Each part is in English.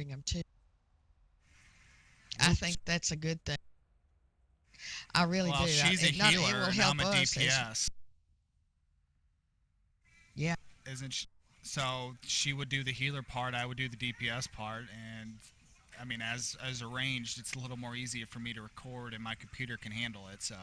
catching them too. I think that's a good thing. I really do. Well, she's a It healer will and I'm help a us as DPS, yeah. isn't she? So she would do the healer part, I would do the DPS part, and I mean, as arranged, it's a little more easier for me to record, and my computer can handle it. So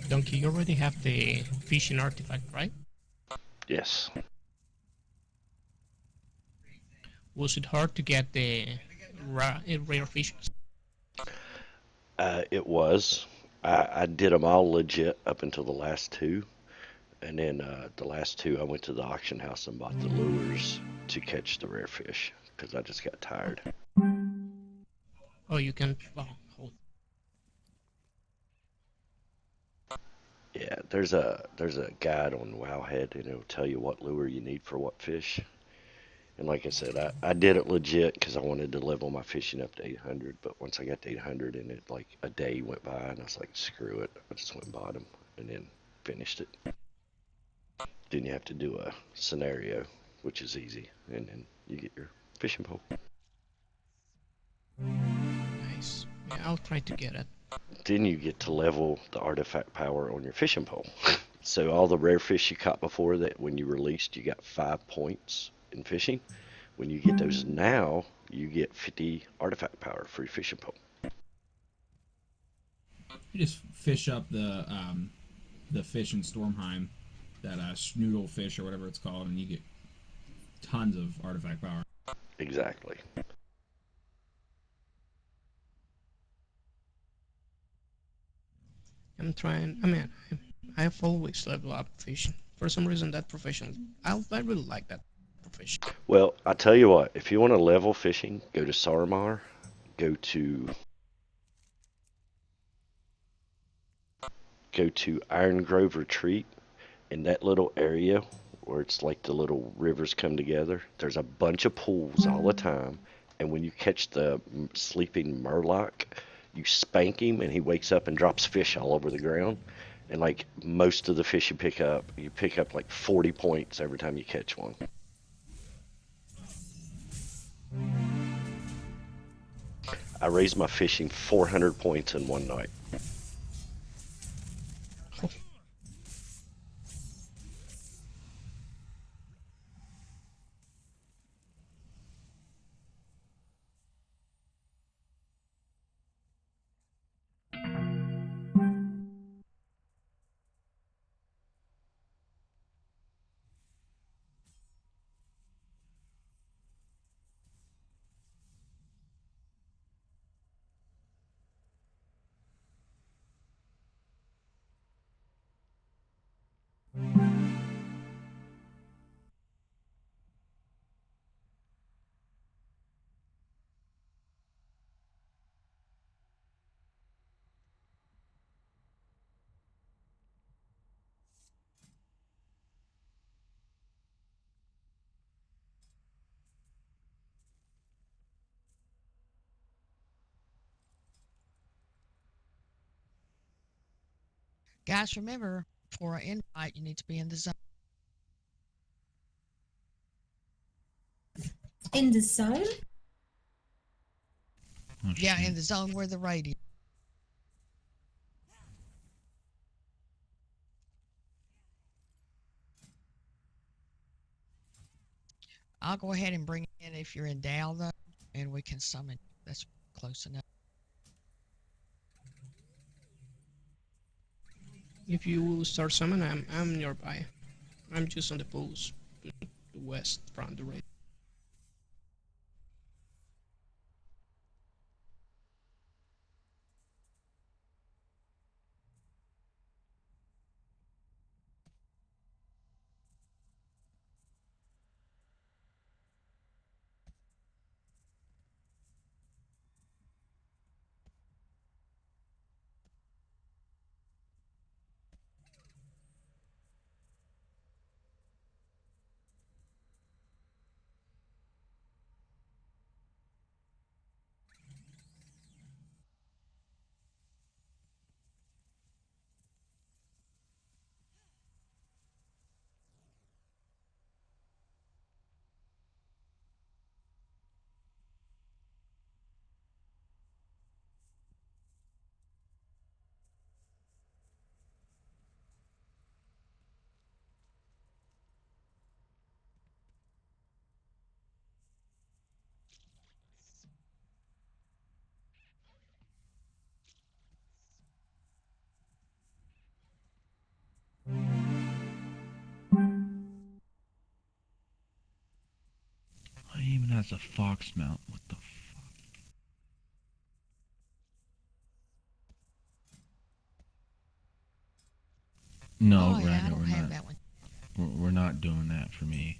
Donkey, you already have the fishing artifact, right? Yes. Was it hard to get the rare fishes? It was. I did them all legit up until the last two. And then the last two, I went to the auction house and bought the lures to catch the rare fish because I just got tired. Oh, you can. Oh, hold. Yeah, there's a guide on Wowhead and it'll tell you what lure you need for what fish. And like I said, I did it legit because I wanted to level my fishing up to 800. But once I got to 800 and it like a day went by and I was like, screw it. I just went and bought them and then finished it. Then you have to do a scenario, which is easy, and then you get your fishing pole. Nice. Yeah, I'll try to get it. Then you get to level the artifact power on your fishing pole. So all the rare fish you caught before that when you released, you got 5 points in fishing. When you get those now, you get 50 artifact power for your fishing pole. You just fish up the fish in Stormheim, that schnoodle fish or whatever it's called, and you get tons of artifact power. Exactly. I'm trying. I mean, I've always leveled up fishing. For some reason, that profession, I really like that profession. Well, I tell you what, if you want to level fishing, go to Sarmar, go to Iron Grove Retreat. In that little area where it's like the little rivers come together, there's a bunch of pools all the time. And when you catch the sleeping Murloc, you spank him and he wakes up and drops fish all over the ground. And like most of the fish you pick up like 40 points every time you catch one. I raised my fishing 400 points in one night. Guys, remember for an invite, you need to be in the zone. In the zone? Yeah, in the zone where the raid is. I'll go ahead and bring in if you're in Dow though, and we can summon. That's close enough. If you will start summoning, I'm nearby. I'm just on the pools, to the west from the raid. one has a fox mount. What the fuck? No, oh yeah, I Ragnar, don't we're have not. that one. We're not doing that for me.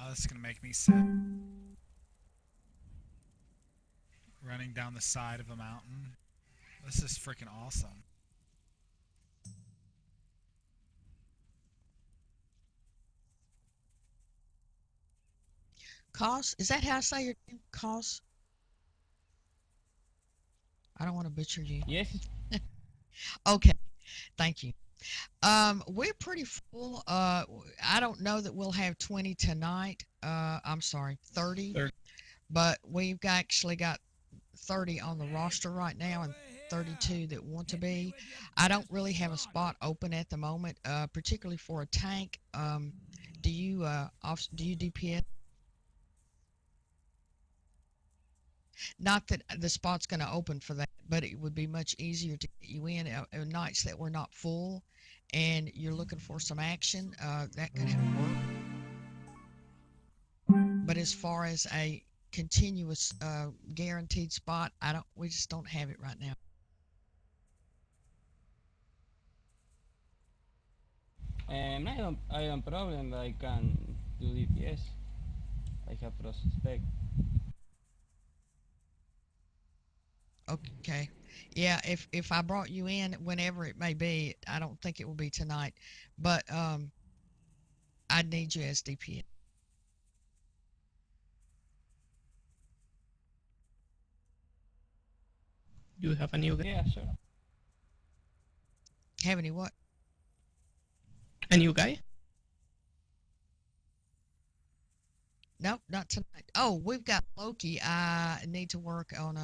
This is gonna make me sick. Running down the side of a mountain. This is freaking awesome. Cos, is that how I say your name? Cos? I don't want to butcher you. Yes. Okay, thank you. We're pretty full. I don't know that we'll have 20 tonight. I'm sorry, 30. 30. But we've actually got 30 on the roster right now and 32 that want to be. I don't really have a spot open at the moment, particularly for a tank. Do you DPS? Not that the spot's going to open for that, but it would be much easier to get you in nights that we're not full and you're looking for some action. That could work. But as far as a continuous guaranteed spot, we just don't have it right now. I don't problem. I can do DPS. I have prospect. Okay. Yeah, if I brought you in whenever it may be, I don't think it will be tonight, but I'd need you as DPS. Do you have a new guy? Yeah, sure. Have any what? A new guy? Nope, not tonight. Oh, we've got Loki. I need to work on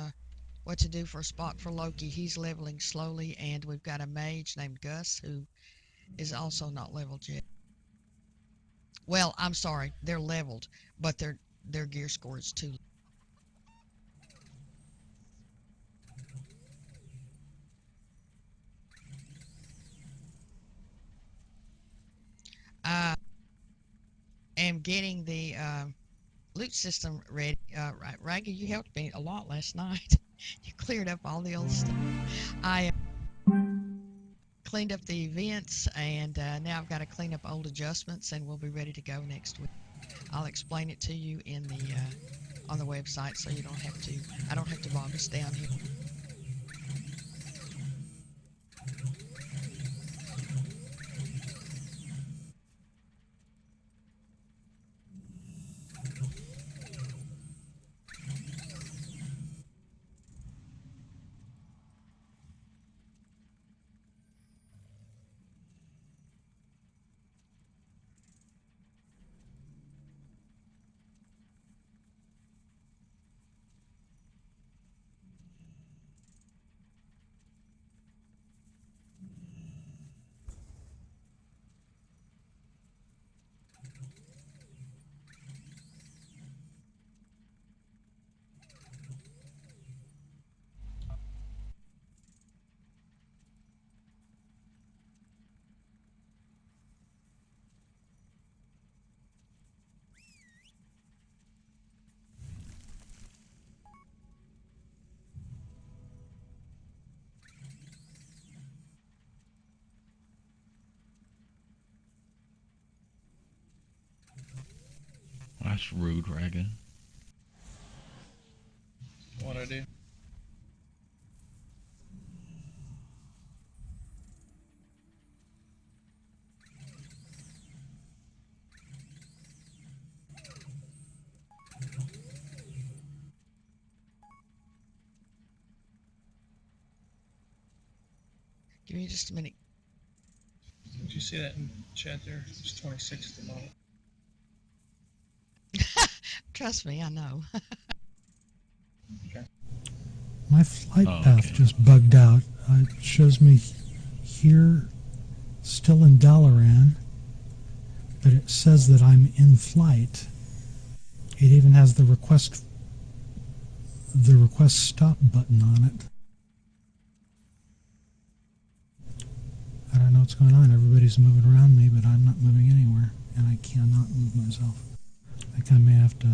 what to do for a spot for Loki. He's leveling slowly, and we've got a mage named Gus who is also not leveled yet. Well, I'm sorry, they're leveled, but their gear score is too low. I am getting the loot system ready. Raggy, you helped me a lot last night. You cleared up all the old stuff. I cleaned up the events, and now I've got to clean up old adjustments, and we'll be ready to go next week. I'll explain it to you in the on the website, so you don't have to. I don't have to bog us down here. That's rude, Raga. What I do? Give me just a minute. Did you see that in chat there? It's 26 at the moment. Trust me, I know. My flight Oh, path okay. just bugged out. It shows me here, still in Dalaran, but it says that I'm in flight. It even has the request stop button on it. I don't know what's going on. Everybody's moving around me, but I'm not moving anywhere, and I cannot move myself. I think I may have to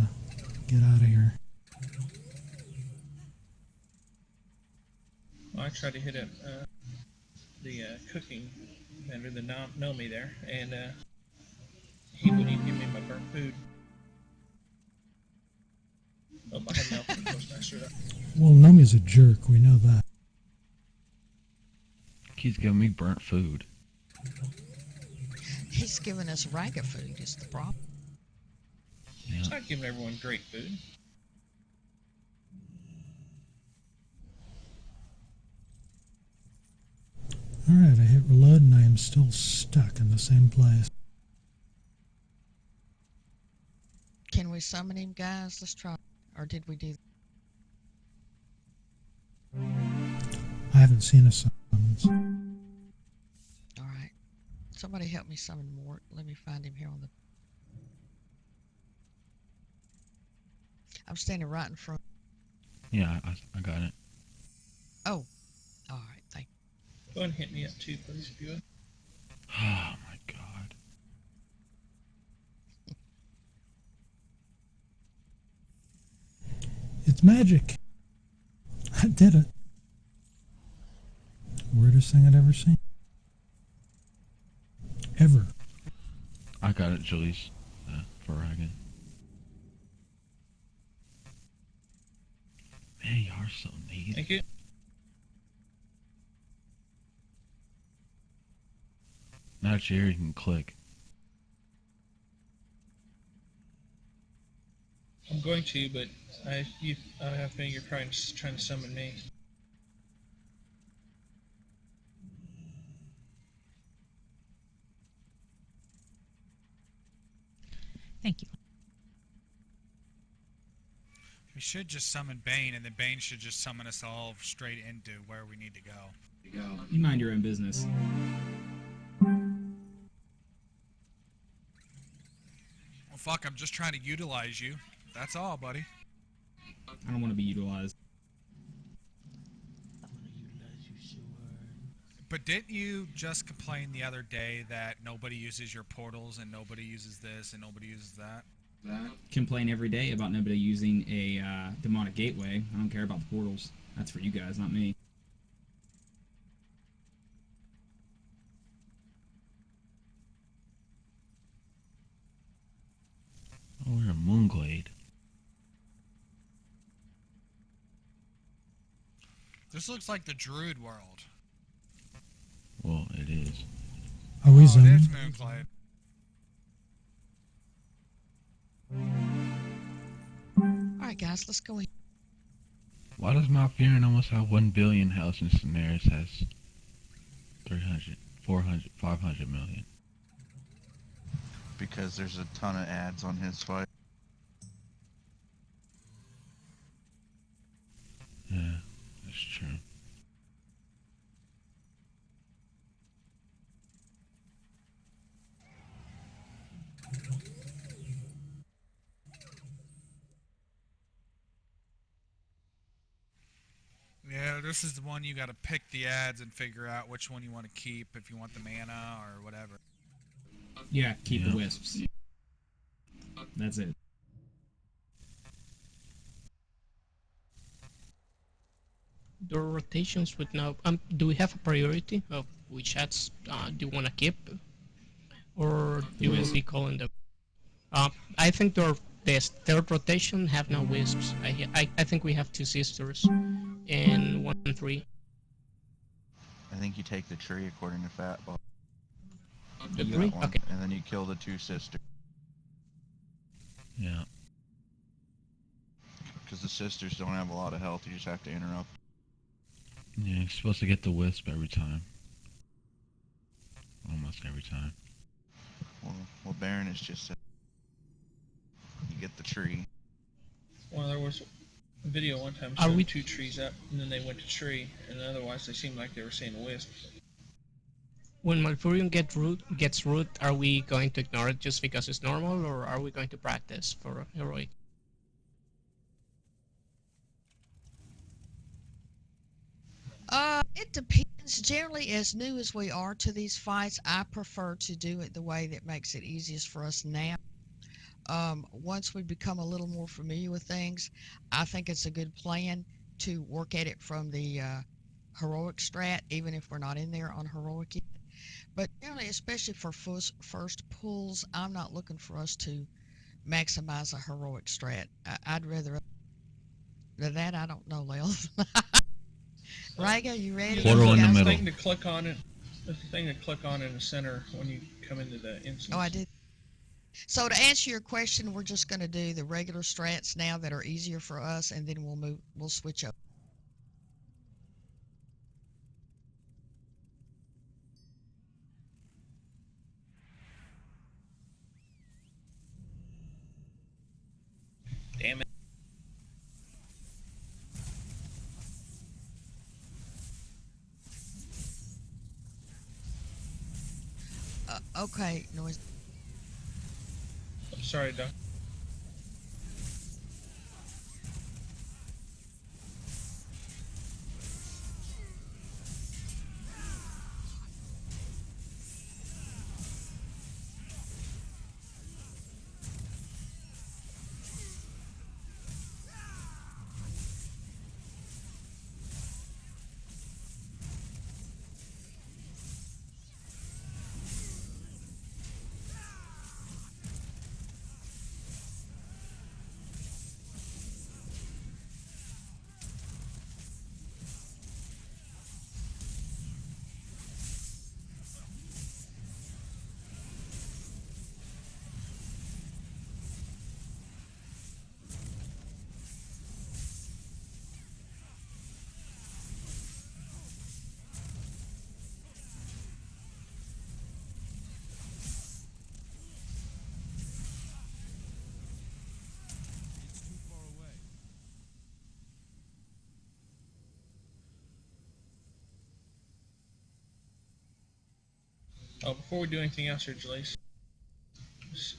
get out of here. Well, I tried to hit up the cooking vendor, the Nomi there, and he wouldn't even give me my burnt food. Oh, I had milk, of course, I screwed up. Well, Nomi's a jerk. We know that. He's giving me burnt food. He's giving us ragged food is the problem. Yeah. It's not giving everyone great food. Alright, I hit reload and I am still stuck in the same place. Can we summon him, guys? Let's try. Or did we do? I haven't seen a summons. All right. Somebody help me summon Mort. Let me find him here on the. I'm standing right in front. Yeah, I got it. Oh. All right. Thank you. Go ahead and hit me up too, please, if you would. Oh my god. It's magic! I did it. Weirdest thing I'd ever seen. Ever. I got it, Julie's for Ragan. Man, you are so neat. Thank you. Now that you're here, you can click. I'm going to, but I have a feeling you're trying to summon me. Thank you. We should just summon Bane, and then Bane should just summon us all straight into where we need to go. You mind your own business. Well, fuck, I'm just trying to utilize you. That's all, buddy. I don't want to be utilized. But didn't you just complain the other day that nobody uses your portals and nobody uses this and nobody uses that? Complain every day about nobody using a demonic gateway. I don't care about the portals. That's for you guys, not me. Oh, we're in Moonglade. This looks like the Druid world. Well, it is. Are we Oh, it zoned? is Moonglade. All right, guys. Let's go in. Why does Malfurion almost have 1 billion health and Daenerys has 300, 400, 500 million? Because there's a ton of ads on his fight. Yeah, that's true. Yeah, this is the one you gotta pick the ads and figure out which one you want to keep, if you want the mana or whatever. Yeah, keep Yeah. the wisps. That's it. The rotations with now. Do we have a priority of which ads do you want to keep, or do you will be calling them? I think the third rotation have no wisps. I think we have two sisters, and 1 and 3. I think you take the tree according to Fatball. The You 3. got one, Okay. and then you kill the 2 sisters. Yeah. Because the sisters don't have a lot of health, you just have to interrupt. Yeah, you're supposed to get the wisp every time. Almost every time. Well, Baron is just you get the tree. Well, there was a video one time Are showing we- 2 trees up, and then they went to tree, and otherwise they seemed like they were seeing wisps. When Malfurion gets root, are we going to ignore it just because it's normal, or are we going to practice for heroic? It depends. Generally, as new as we are to these fights, I prefer to do it the way that makes it easiest for us now. Once we become a little more familiar with things, I think it's a good plan to work at it from the heroic strat, even if we're not in there on heroic yet. But generally, especially for first pulls, I'm not looking for us to maximize a heroic strat. I'd rather that. I don't know, Lil. Raga, you ready? Portal in the Guys? middle. Thing to click on it. The thing to click on in the center when you come into the instance. Oh, I did. So to answer your question, we're just going to do the regular strats now that are easier for us, and then we'll switch up. Damn it. Okay, noise. I'm sorry, Doc. Oh, before we do anything else here, Jaleese,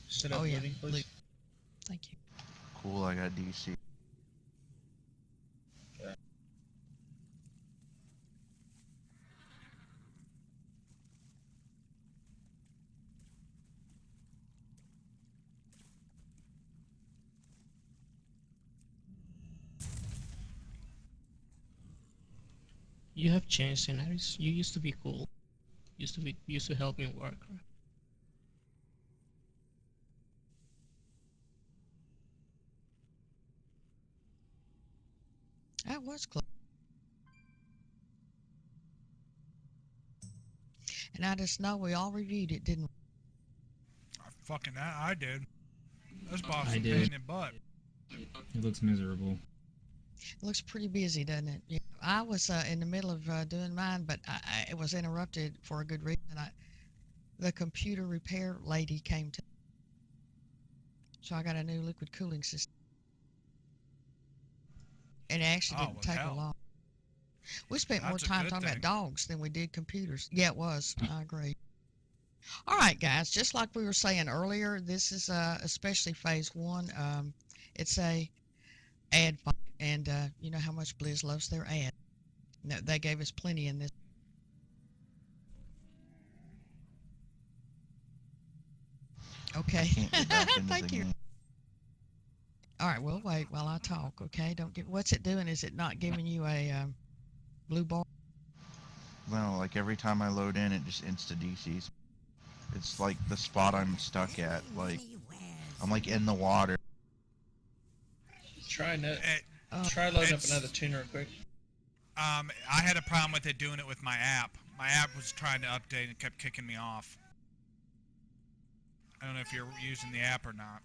set up looting, please. Loot. Thank you. Cool, I got DC. You have changed scenarios. You used to be cool. Used to help me in Warcraft. That was close. And I just know we all reviewed it, didn't we? Fucking that, I did. This boss I is did. pain in the butt. It looks miserable. It looks pretty busy, doesn't it? Yeah. I was in the middle of doing mine, but it was interrupted for a good reason. The computer repair lady came to, so I got a new liquid cooling system. And it actually Oh, didn't well, take hell. a long. We spent more That's a time good talking about thing. dogs than we did computers. Yeah, it was. I agree. All right, guys. Just like we were saying earlier, this is especially phase one. It's a ad fight, and you know how much Blizz loves their ad. No, they gave us plenty in this. Okay. Can't get back into Thank the you. game. All right, we'll wait while I talk. Okay, don't get. What's it doing? Is it not giving you a blue bar? No, like every time I load in, it just insta DCs. It's like the spot I'm stuck at. Like I'm like in the water. Try It, try loading up it's- another tune real quick. I had a problem with it doing it with my app. My app was trying to update and kept kicking me off. I don't know if you're using the app or not.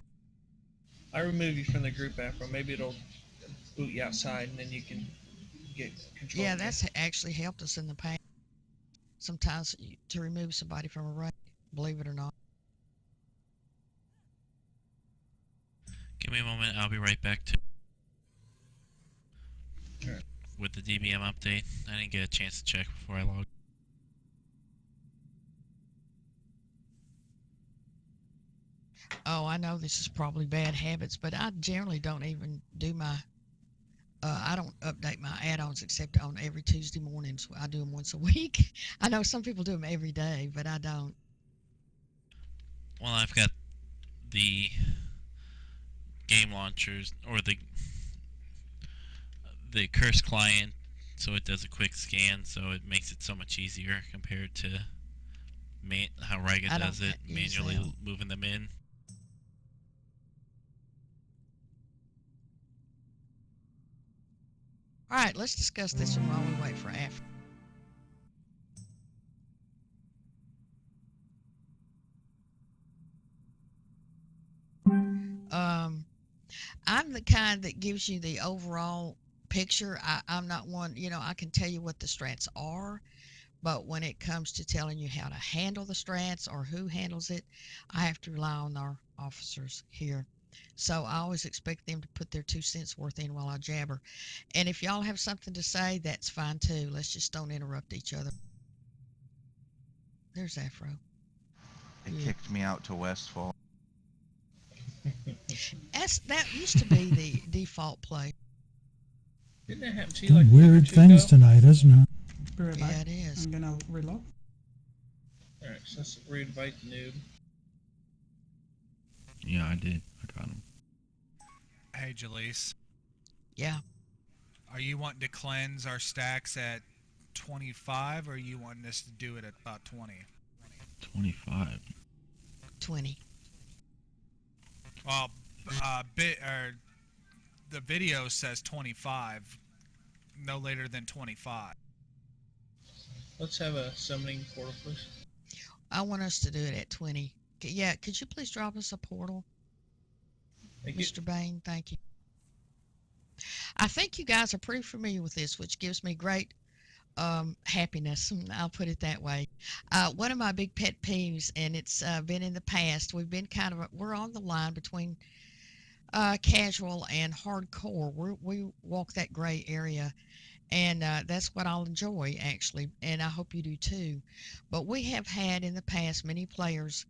I remove you from the group app, or maybe it'll boot you outside, and then you can get control. Yeah, again. that's actually helped us in the past. Sometimes to remove somebody from a raid, believe it or not. Give me a moment. I'll be right back to Alright. with the DBM update. I didn't get a chance to check before I logged. Oh, I know this is probably bad habits, but I generally don't even do my. I don't update my add-ons except on every Tuesday mornings. I do them once a week. I know some people do them every day, but I don't. Well, I've got the game launchers or the curse client, so it does a quick scan, so it makes it so much easier compared to how Riga I does don't it, use manually them. moving them in. All right, let's discuss this one while we wait for Af. Um, I'm the kind that gives you the overall picture. I'm not one, I can tell you what the strats are, but when it comes to telling you how to handle the strats or who handles it, I have to rely on our officers here. So I always expect them to put their 2 cents worth in while I jabber. And if y'all have something to say, that's fine too. Let's just don't interrupt each other. There's Afro. It Yeah. kicked me out to Westfall. That used to be the default play. Didn't that happen to you like Doing a week or weird two things ago? tonight, isn't it? Be right Yeah, back. it is. I'm gonna reload. Alright, so let's reinvite the noob. Yeah, I did. I got him. Hey, Jaleese. Yeah. Are you wanting to cleanse our stacks at 25, or are you wanting us to do it at about 20? 25. 20. Well, the video says 25, no later than 25. Let's have a summoning portal, please. I want us to do it at 20. Yeah, could you please drop us a portal? Thank you. Mr. Bain, thank you. I think you guys are pretty familiar with this, which gives me great happiness. I'll put it that way. One of my big pet peeves, and it's been in the past, we've been we're on the line between casual and hardcore. We walk that gray area, and that's what I'll enjoy, actually, and I hope you do too. But we have had in the past many players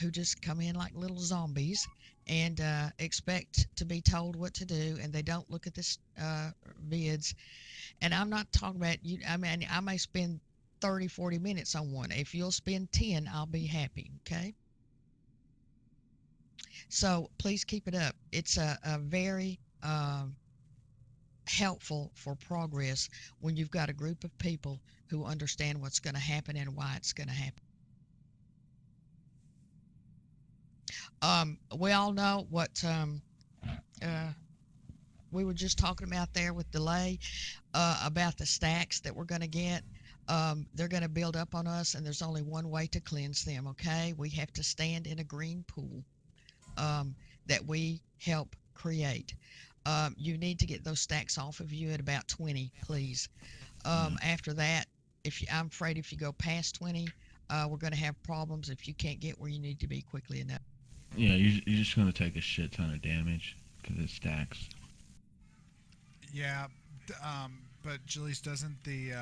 who just come in like little zombies and expect to be told what to do, and they don't look at this vids. And I'm not talking about you. I mean, I may spend 30, 40 minutes on one. If you'll spend 10, I'll be happy, okay? So please keep it up. It's a very helpful for progress when you've got a group of people who understand what's going to happen and why it's going to happen. We all know what we were just talking about there with delay, about the stacks that we're going to get. They're going to build up on us, and there's only one way to cleanse them, okay? We have to stand in a green pool that we help create. You need to get those stacks off of you at about 20, please. After that, I'm afraid if you go past 20, we're going to have problems if you can't get where you need to be quickly enough. Yeah, you're just gonna take a shit ton of damage because it stacks. Yeah, but Jaleese, doesn't the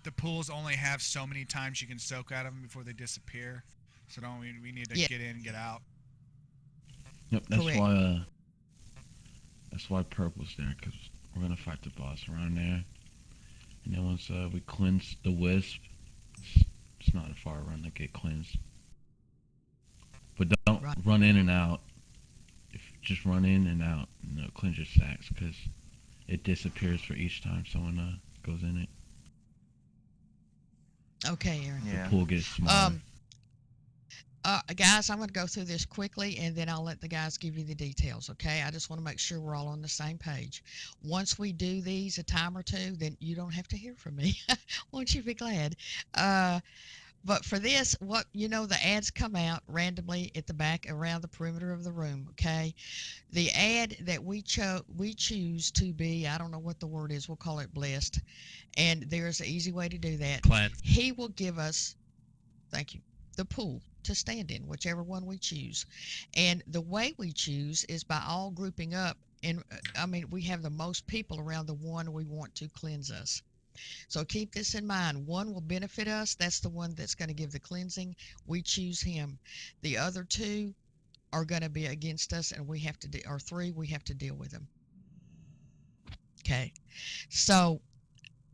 the pools only have so many times you can soak out of them before they disappear? So don't we need to get in and get out? Yep, that's Correct. why that's why purple's there, because we're gonna fight the boss around there. And then once we cleanse the wisp, it's not a far run to get cleansed. But don't run in and out. Just run in and out and cleanse your stacks, because it disappears for each time someone goes in it. Okay, Aaron. Yeah. The pool gets smaller. Guys, I'm going to go through this quickly, and then I'll let the guys give you the details, okay? I just want to make sure we're all on the same page. Once we do these a time or two, then you don't have to hear from me. Won't you be glad? But for this, the ads come out randomly at the back around the perimeter of the room, okay? The ad that we choose to be, I don't know what the word is, we'll call it blessed, and there's an easy way to do that. Cleanse. He will give us, thank you, the pool to stand in, whichever one we choose. And the way we choose is by all grouping up, and we have the most people around the one we want to cleanse us, So keep this in mind. One will benefit us. That's the one that's going to give the cleansing. We choose him. The other two are going to be against us, and we have to, or three, we have to deal with them. Okay. So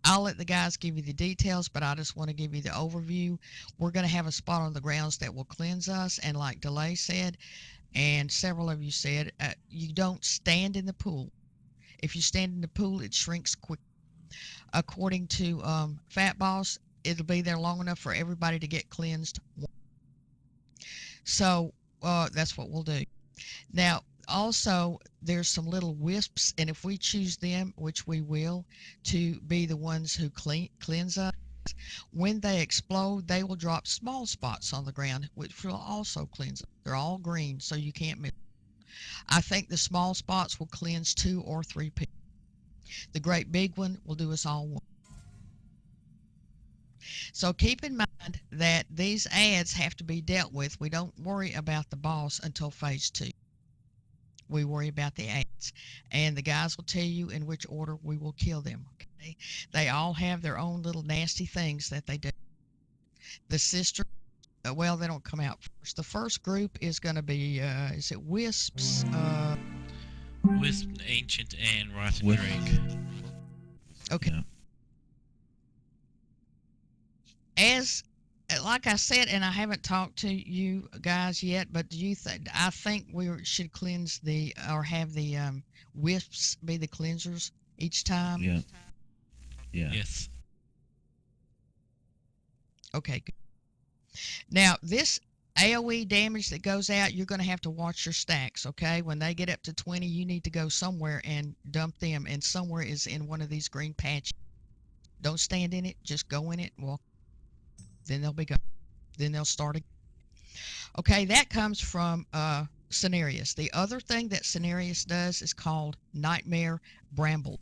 I'll let the guys give you the details, but I just want to give you the overview. We're going to have a spot on the grounds that will cleanse us. And like DeLay said, and several of you said, you don't stand in the pool. If you stand in the pool, it shrinks quick. According to Fat Boss, it'll be there long enough for everybody to get cleansed. So that's what we'll do. Now, also, there's some little wisps, and if we choose them, which we will, to be the ones who cleanse us, when they explode, they will drop small spots on the ground, which will also cleanse them. They're all green, so you can't miss. I think the small spots will cleanse 2 or 3 people. The great big one will do us all one. So keep in mind that these ads have to be dealt with. We don't worry about the boss until phase 2. We worry about the ads, and the guys will tell you in which order we will kill them. Okay? They all have their own little nasty things that they do. The sister, well, they don't come out first. The first group is going to be, is it Wisps? Wisp, Ancient, and Rotten Drake. Okay. Yeah. As like I said, and I haven't talked to you guys yet, but do you think? I think we should cleanse or have the wisps be the cleansers each time. Yeah. Yeah. Yes. Okay. Good. Now this AOE damage that goes out, you're going to have to watch your stacks. Okay, when they get up to 20, you need to go somewhere and dump them, and somewhere is in one of these green patches. Don't stand in it. Just go in it and walk. Then they'll be gone. Then they'll start again. Okay, that comes from Cenarius. The other thing that Cenarius does is called Nightmare Bramble.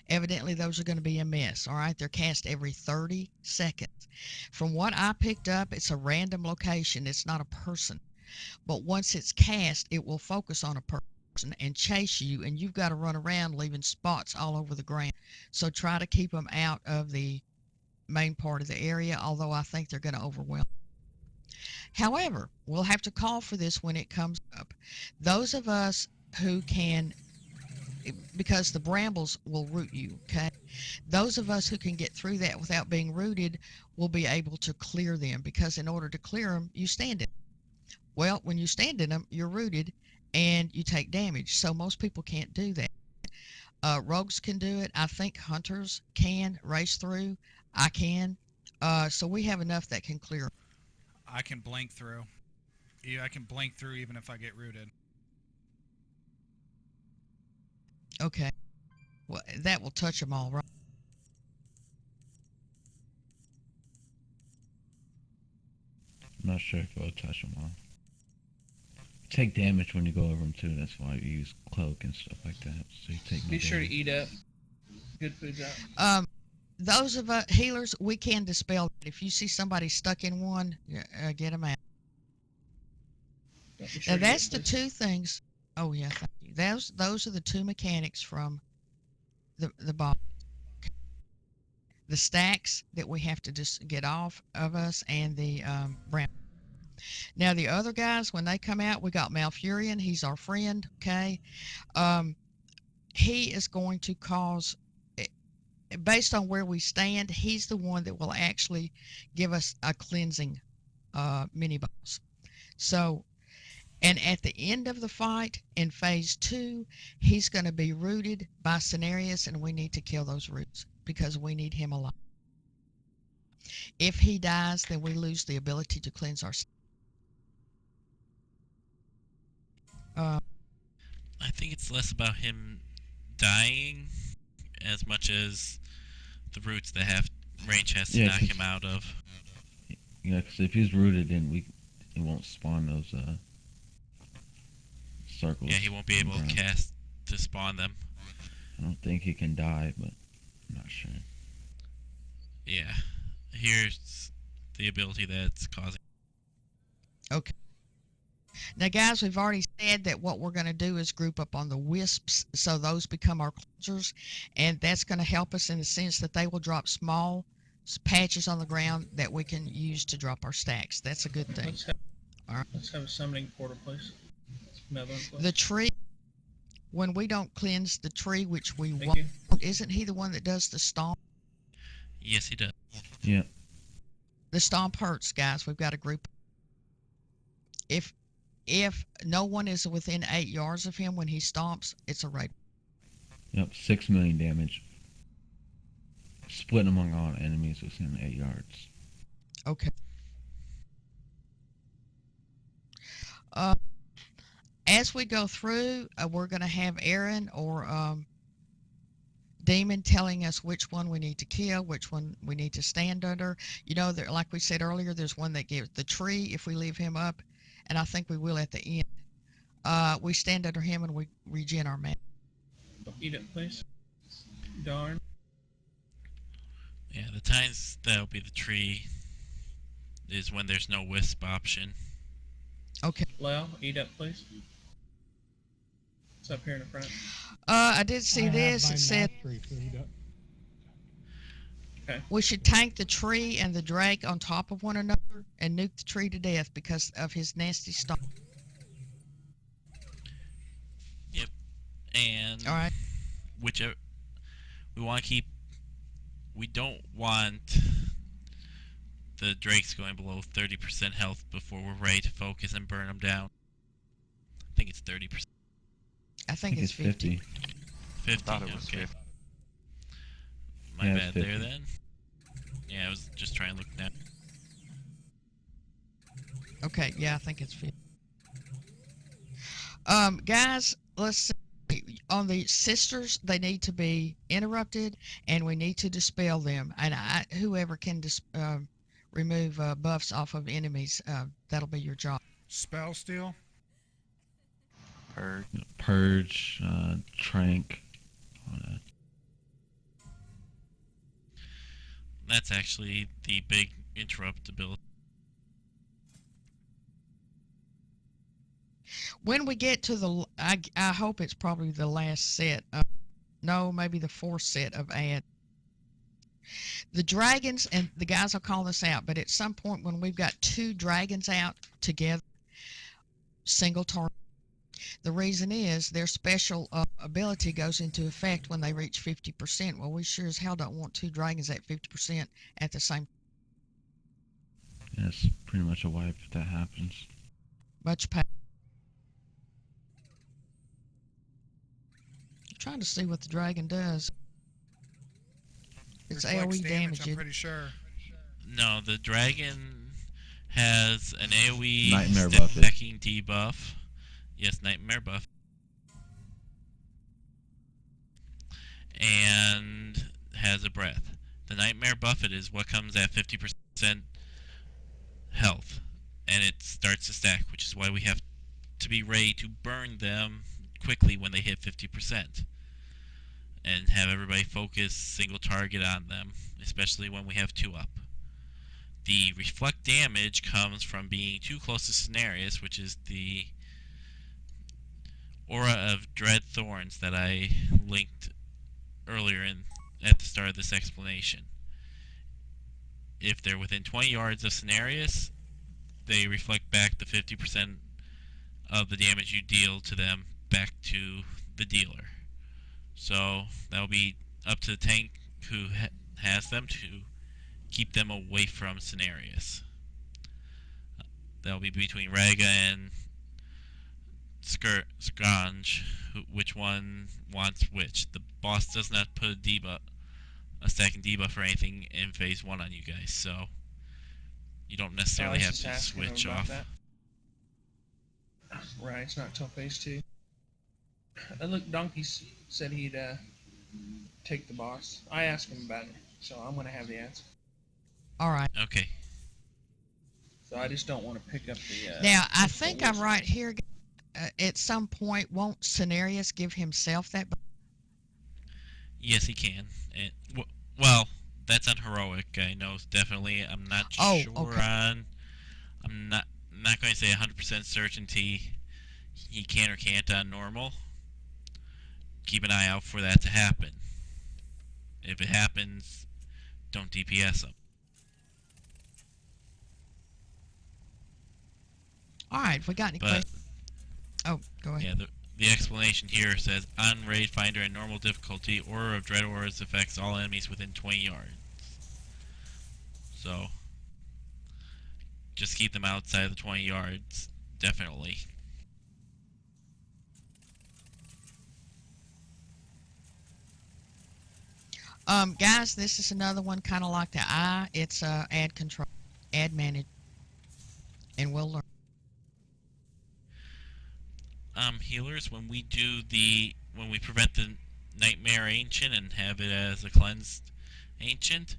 Evidently, those are going to be a mess. All right, they're cast every 30 seconds. From what I picked up, it's a random location. It's not a person. But once it's cast, it will focus on a person and chase you, and you've got to run around leaving spots all over the ground. So try to keep them out of the main part of the area, although I think they're going to overwhelm. However, we'll have to call for this when it comes up. Those of us who can, because the brambles will root you, okay? Those of us who can get through that without being rooted will be able to clear them, because in order to clear them, you stand in them. Well, when you stand in them, you're rooted and you take damage, so most people can't do that. Rogues can do it. I think hunters can race through. I can. So we have enough that can clear. I can blink through. Yeah, I can blink through even if I get rooted. Okay. Well, that will touch them all, right? I'm not sure if it'll touch them all. Take damage when you go over them too. That's why you use cloak and stuff like that. So you take. Be sure to eat up. Good food's out. Those of us healers, we can dispel it. If you see somebody stuck in one, get them out. Now that's the 2 things. Oh yeah, thank you. Those are the 2 mechanics from the boss. The stacks that we have to just get off of us, and the bram. Now the other guys, when they come out, we got Malfurion. He's our friend. Okay, he is going to cause. Based on where we stand, he's the one that will actually give us a cleansing mini boss. So, and at the end of the fight in phase 2, he's going to be rooted by Cenarius, and we need to kill those roots because we need him alive. If he dies, then we lose the ability to cleanse ourselves. I think it's less about him dying as much as the roots that have range has to knock him out of. Yeah, because if he's rooted, then it won't spawn those circles. Yeah, he won't be able to spawn them. I don't think he can die, but I'm not sure. Yeah, here's the ability that's causing. Okay. Now, guys, we've already said that what we're going to do is group up on the wisps, so those become our closers, and that's going to help us in the sense that they will drop small patches on the ground that we can use to drop our stacks. That's a good thing. Let's have a summoning portal, please. Another one, please. The tree, when we don't cleanse the tree, which we Thank won't, you. isn't he the one that does the stomp? Yes, he does. Yeah. The stomp hurts, guys. We've got a group. If no one is within 8 yards of him when he stomps, it's a raid. Yep. 6 million damage. Split among all enemies within 8 yards. Okay. As we go through, we're going to have Aaron or Demon telling us which one we need to kill, which one we need to stand under. You know, there, like we said earlier, there's one that gives the tree if we leave him up, and I think we will at the end. We stand under him and we regen our mana. Eat it, please. Darn. Yeah, the times that'll be the tree is when there's no wisp option. Okay. Lel, eat up, please. It's up here in the front. I did see this. It said we should tank the tree and the drake on top of one another and nuke the tree to death because of his nasty stomp. Yep. And All right. whichever we want to keep, we don't want the drakes going below 30% health before we're ready to focus and burn them down. I think it's 30%. I think it's 50. 50. Thought it was Okay. 50. My Yeah, it's bad there 50. then. Yeah, I was just trying to look now. Okay, yeah, I think it's 50. Guys, let's see. On the sisters, they need to be interrupted, and we need to dispel them. And whoever can remove buffs off of enemies, that'll be your job. Spell steal. Purge. Purge, Trank, all that. That's actually the big interrupt ability. When we get to the, I hope it's probably the last set. No, maybe the 4th set of ad. The dragons, and the guys will call this out, but at some point when we've got 2 dragons out together, single target. The reason is their special ability goes into effect when they reach 50%. Well, we sure as hell don't want 2 dragons at 50% at the same. Yeah, it's pretty much a wipe if that happens. Much pain. Trying to see what the dragon does. It's Reflects AoE damage, damage. I'm pretty sure. No, the dragon has an AoE Nightmare buff. stacking debuff. Yes, nightmare buff. And has a breath. The nightmare buffet is what comes at 50% health. And it starts to stack, which is why we have to be ready to burn them quickly when they hit 50%. And have everybody focus single target on them, especially when we have 2 up. The reflect damage comes from being too close to Cenarius, which is the Aura of Dread Thorns that I linked earlier at the start of this explanation. If they're within 20 yards of Cenarius, they reflect back the 50% of the damage you deal to them back to the dealer. So that'll be up to the tank who has them to keep them away from Cenarius. That'll be between Raga and Scourge, which one wants which. The boss does not put a stacking debuff or anything in phase 1 on you guys, so you don't necessarily have to switch off. That. Right, it's not till phase 2. Look, Donkey said he'd take the boss. I asked him about it, so I'm gonna have the answer. All right. Okay. So I just don't want to pick up the. Now, I think I'm right here. At some point, won't Cenarius give himself that? Yes, he can. Well, that's on heroic. I know definitely. I'm not sure okay. on. I'm not not going to say 100% certainty he can or can't on normal. Keep an eye out for that to happen. If it happens, don't DPS him. All right, if we got any But questions. Oh, go ahead. yeah, the explanation here says on Raid Finder and normal difficulty, Aura of Dread Auras affects all enemies within 20 yards. So just keep them outside of the 20 yards, definitely. Guys, this is another one kind of like the eye. It's ad control, ad manage, and we'll learn. Healers, when we prevent the Nightmare Ancient and have it as a cleansed Ancient,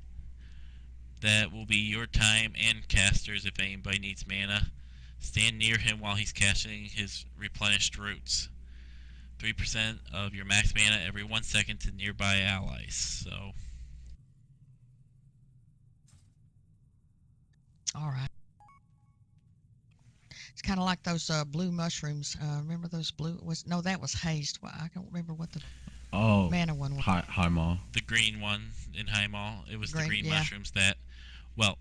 that will be your time, and casters if anybody needs mana. Stand near him while he's casting his replenished roots. 3% of your max mana every 1 second to nearby allies. So. All right. It's kind of like those blue mushrooms. Remember those blue? No, that was haste. Well, I don't remember what the mana one was. High Mall. The green one in High Mall. It was the green yeah. mushrooms that, well,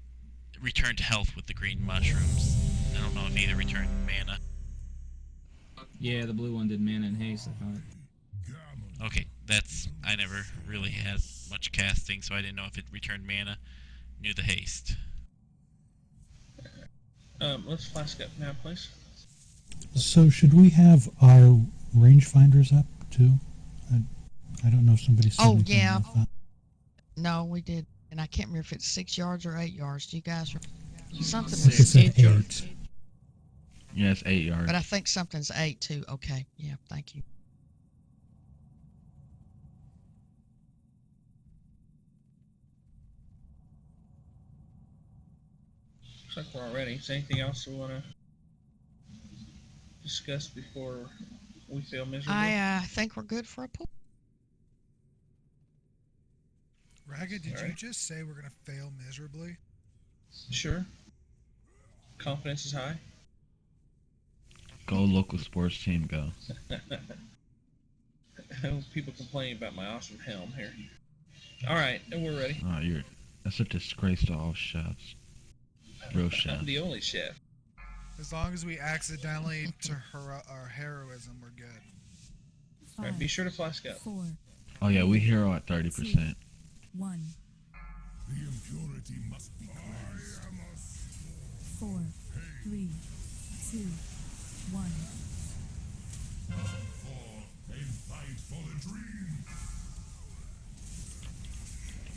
returned health with the green mushrooms. I don't know if either returned mana. Yeah, the blue one did mana and haste, I thought. Okay, I never really had much casting, so I didn't know if it returned mana. Knew the haste. Let's flask up now, please. So should we have our rangefinders up too? I don't know if somebody said anything yeah. about that. No, we did, and I can't remember if it's 6 yards or 8 yards. Do you guys? Something It's was at 8 8. yards. Yeah, it's 8 yards. But I think something's 8 too. Okay, yeah, thank you. Looks like we're all ready. Is there anything else we want to discuss before we fail miserably? I think we're good for a pool. Ragged, did All you right. just say we're gonna fail miserably? Sure. Confidence is high. Go local sports team, go. People complain about my awesome helm here. All right, and we're ready. Oh, that's a disgrace to all chefs. Real chefs. I'm the only chef. As long as we accidentally to our heroism, we're good. All right, be sure to flask up. 4, Oh yeah, we hero at 30%. 1. The impurity must be cleansed. 4, 3, 2, 1. And fight for the dream.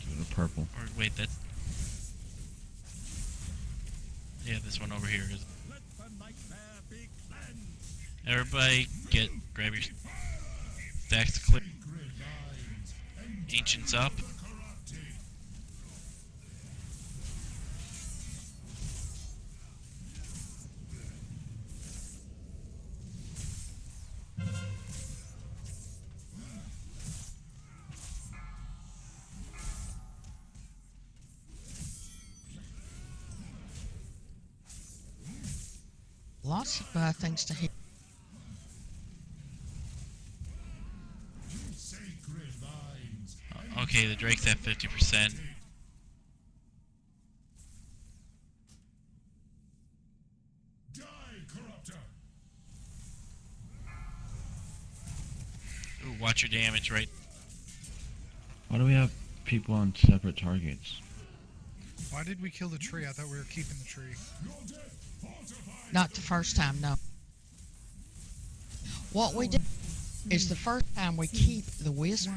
Do the purple. Or wait, that's... Yeah, this one over here is... Let the nightmare be cleansed. Everybody grab your stacks clear. Sacred lines. Ancients up. Karate. Lots of things to hear. Sacred lines. Okay, the Drake's at 50%. Die, corruptor. Ooh, watch your damage, right? Why do we have people on separate targets? Why did we kill the tree? I thought we were keeping the tree. Not the first time, no. What we do is the first time we keep the wisp,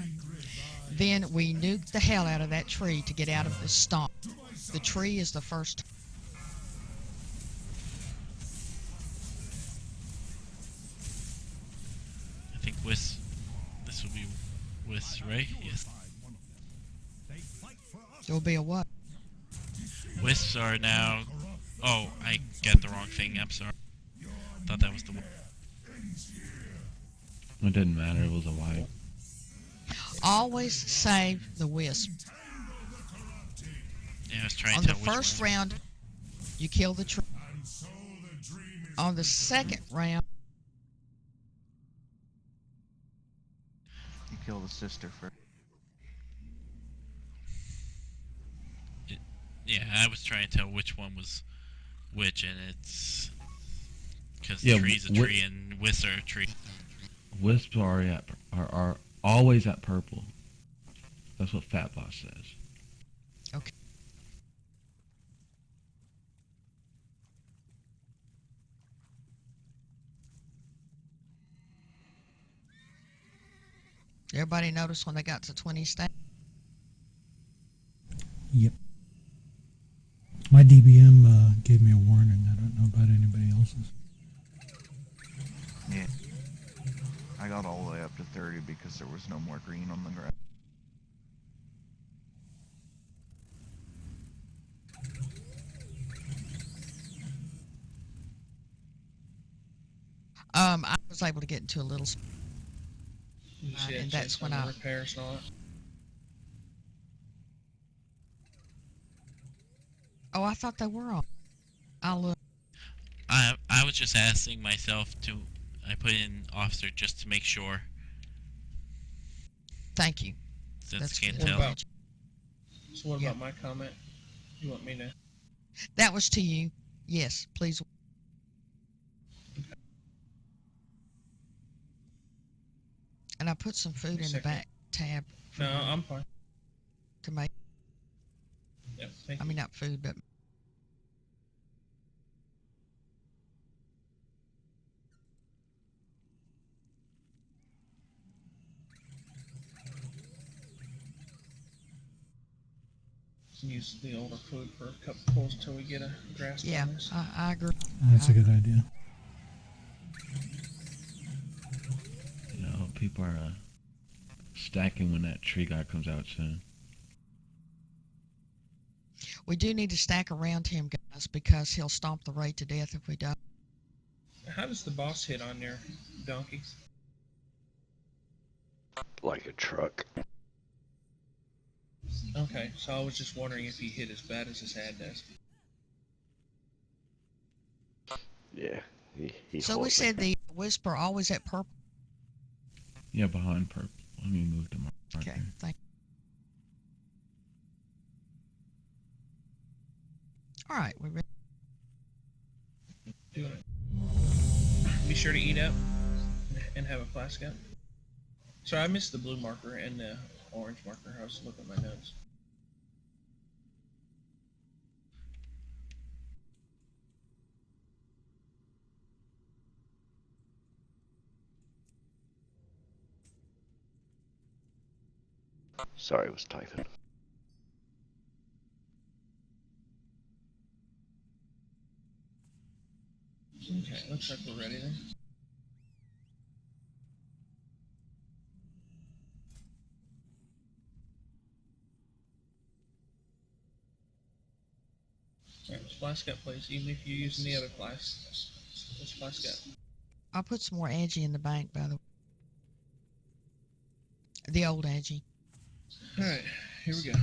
then we nuke the hell out of that tree to get out of the stomp. The tree is the first. I think this will be right? Yes. There will be a what? Wisps are now... Oh, I got the wrong thing. I'm sorry. Thought that was the one. It didn't matter, it was a wipe. Always save the wisp. Yeah, I was trying On to the tell which first one. round, you kill the tree. And so the dream On the second round, You kill the sister first. Yeah, I was trying to tell which one was which, and it's because Yeah, tree's a tree and wisps are a tree. Wisps are always at purple. That's what Fat Boss says. okay. Everybody notice when they got to 20 stacks? Yep. My DBM gave me a warning. I don't know about anybody else's. Yeah. I got all the way up to 30 because there was no more green on the ground. I was able to get into a little spot, You see and that that's chase when on the I repairs and all that. Oh, I thought they were on. I'll look. I was just asking myself to. I put in officer just to make sure. Thank you. Since That's can't good. tell. So what Yeah. about my comment? You want me to? That was to you. Yes, please. And I put some food in the Second. back tab for No, I'm fine. to make. Yep, thank I you. mean, not food, but Use the older food for a couple pulls until we get a grasp yeah, on this. I agree. That's a good idea. You know, people are stacking when that tree guy comes out soon. We do need to stack around him, guys, because he'll stomp the raid to death if we don't. How does the boss hit on your donkey? Like a truck. Okay, so I was just wondering if he hit as bad as his head does. Yeah. He So we holds said the whisper always at purple. Yeah, behind purple. Let me move the marker. Okay, thank you. All right, we ready? Do it. Be sure to eat up and have a flask up. Sorry, I missed the blue marker and the orange marker. I was looking at my notes. Sorry, I was typing. Okay, looks like we're ready then. Alright, flask up, please. Even if you're using the other flask, let's flask up. I'll put some more Aggie in the bank, by the way. The old Aggie. Alright, here we go.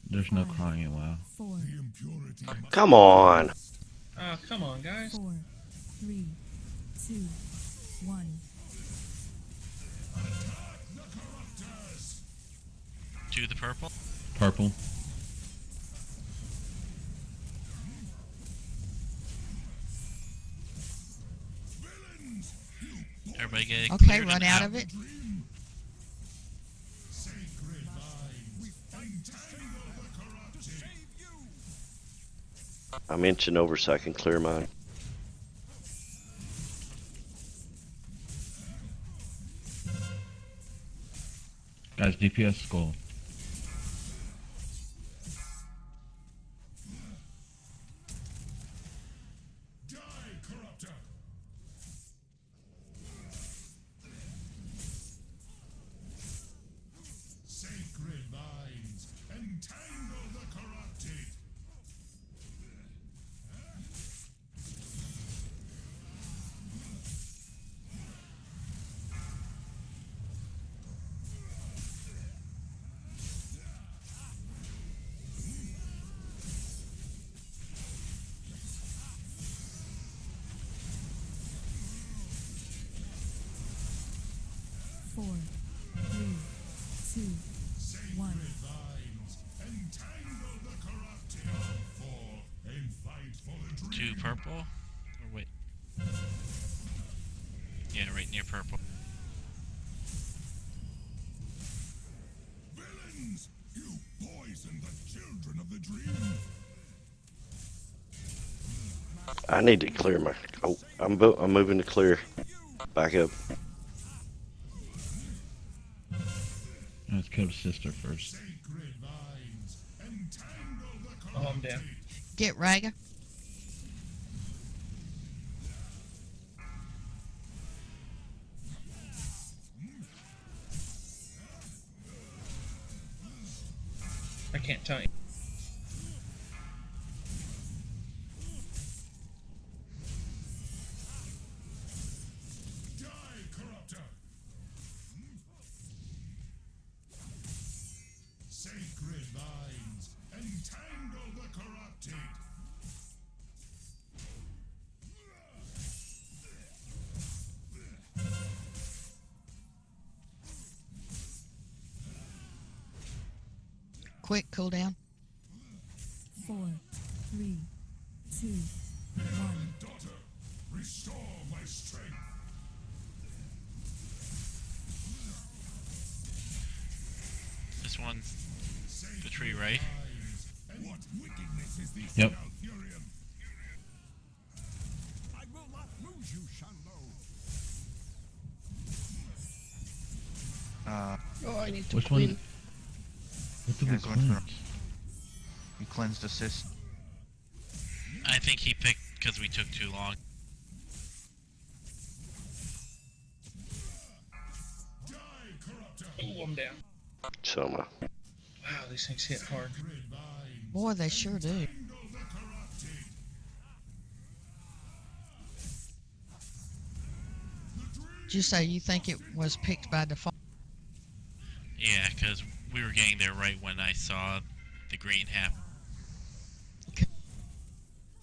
There's no crying in WoW. 4, Come on. Oh, come on, guys. 4, 3, 2, 1. To the purple. Purple. Everybody get it Okay, cleared run and out of it. I'm inching over so I can clear mine. Guys, DPS skull. Sacred vines, entangle the corrupted. 2, 1. Vines, entangle the corrupted. Fall and fight for the dream. 2 purple? Or wait. Yeah, right near purple. Villains, you poison the children of the dream. I need to clear my. Oh, I'm moving to clear. Back up. Let's kill the sister first. Sacred vines, entangle the Oh, I'm down. Get Raga. I can't tell you. Die, corruptor. Sacred vines, entangle the corrupted. Quick cooldown. 4, 3, 2, 1. Daughter, restore my strength. This one, the tree, right? What wickedness is this? Yep. Malfurion? I will not lose you, Shanlo. Oh, I need to Which clean. one? What did Yeah, we go through. cleanse? You cleansed assist. I think he picked because we took too long. Die, corruptor. Oh, I'm down. Soma. Wow, these things hit hard. Boy, they sure do. Entangle the corrupted. Did you say you think it was picked by default? Yeah, because we were getting there right when I saw the green happen.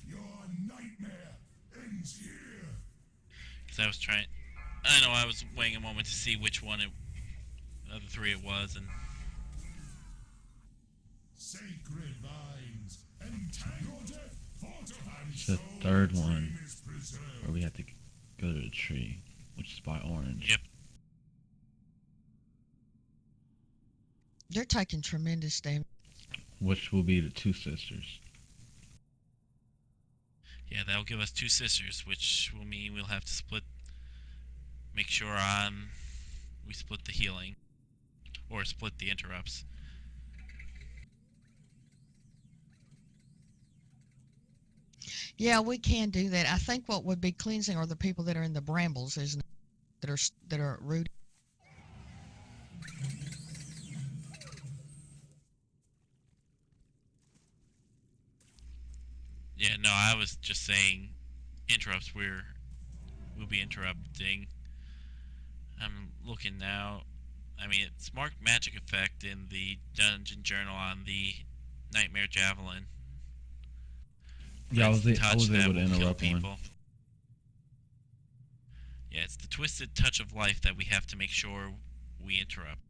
Your nightmare ends here. Because I was trying. I know I was waiting a moment to see which one of the 3 it was, and Sacred vines, entangle death, fortified. It's the third one where we have to go to the tree, which is by orange. Yep. They're taking tremendous damage. Which will be the 2 sisters. yeah, that'll give us 2 sisters, which will mean we'll have to split. Make sure we split the healing, or split the interrupts. Yeah, we can do that. I think what would be cleansing are the people that are in the brambles, isn't it? That are rooted. Yeah, no, I was just saying interrupts. We'll be interrupting. I'm looking now. I mean, it's marked magic effect in the dungeon journal on the Nightmare Javelin. Yeah, I was It's the able touch that to will kill interrupt one. people. Yeah, it's the twisted touch of life that we have to make sure we interrupt.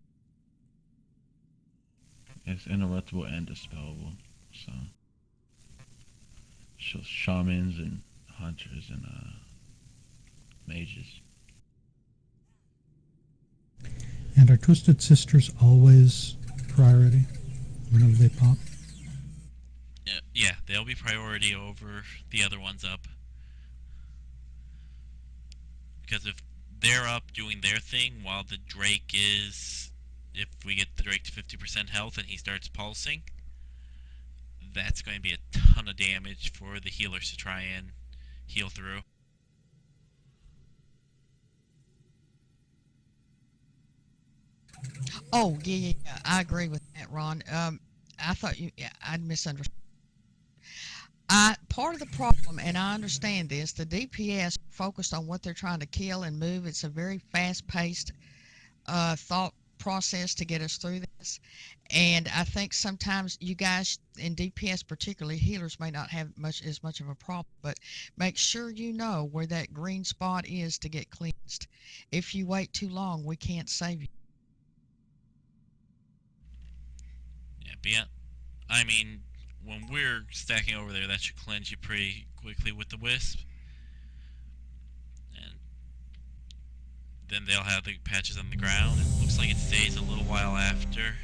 It's interruptible and dispellable. So shamans and hunters and mages. And are Twisted Sisters always priority whenever they pop? Yeah, they'll be priority over the other ones up. Because if they're up doing their thing while the Drake is, if we get the Drake to 50% health and he starts pulsing, that's going to be a ton of damage for the healers to try and heal through. Oh, yeah, I agree with that, Ron. I thought I'd misunderstood. Part of the problem, and I understand this, the DPS focused on what they're trying to kill and move. It's a very fast-paced thought process to get us through this. And I think sometimes you guys in DPS, particularly healers, may not have as much of a problem, but make sure you know where that green spot is to get cleansed. If you wait too long, we can't save you. But yeah, I mean, when we're stacking over there, that should cleanse you pretty quickly with the wisp. And then they'll have the patches on the ground. It looks like it stays a little while after.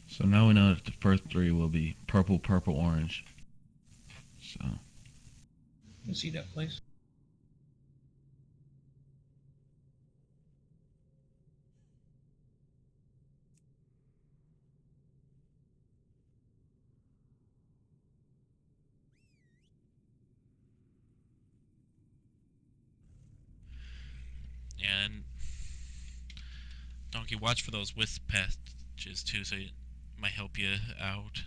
So now we know that the first 3 will be purple, purple, orange. So. You see that place? And Donkey, watch for those wisp patches too, so it might help you out.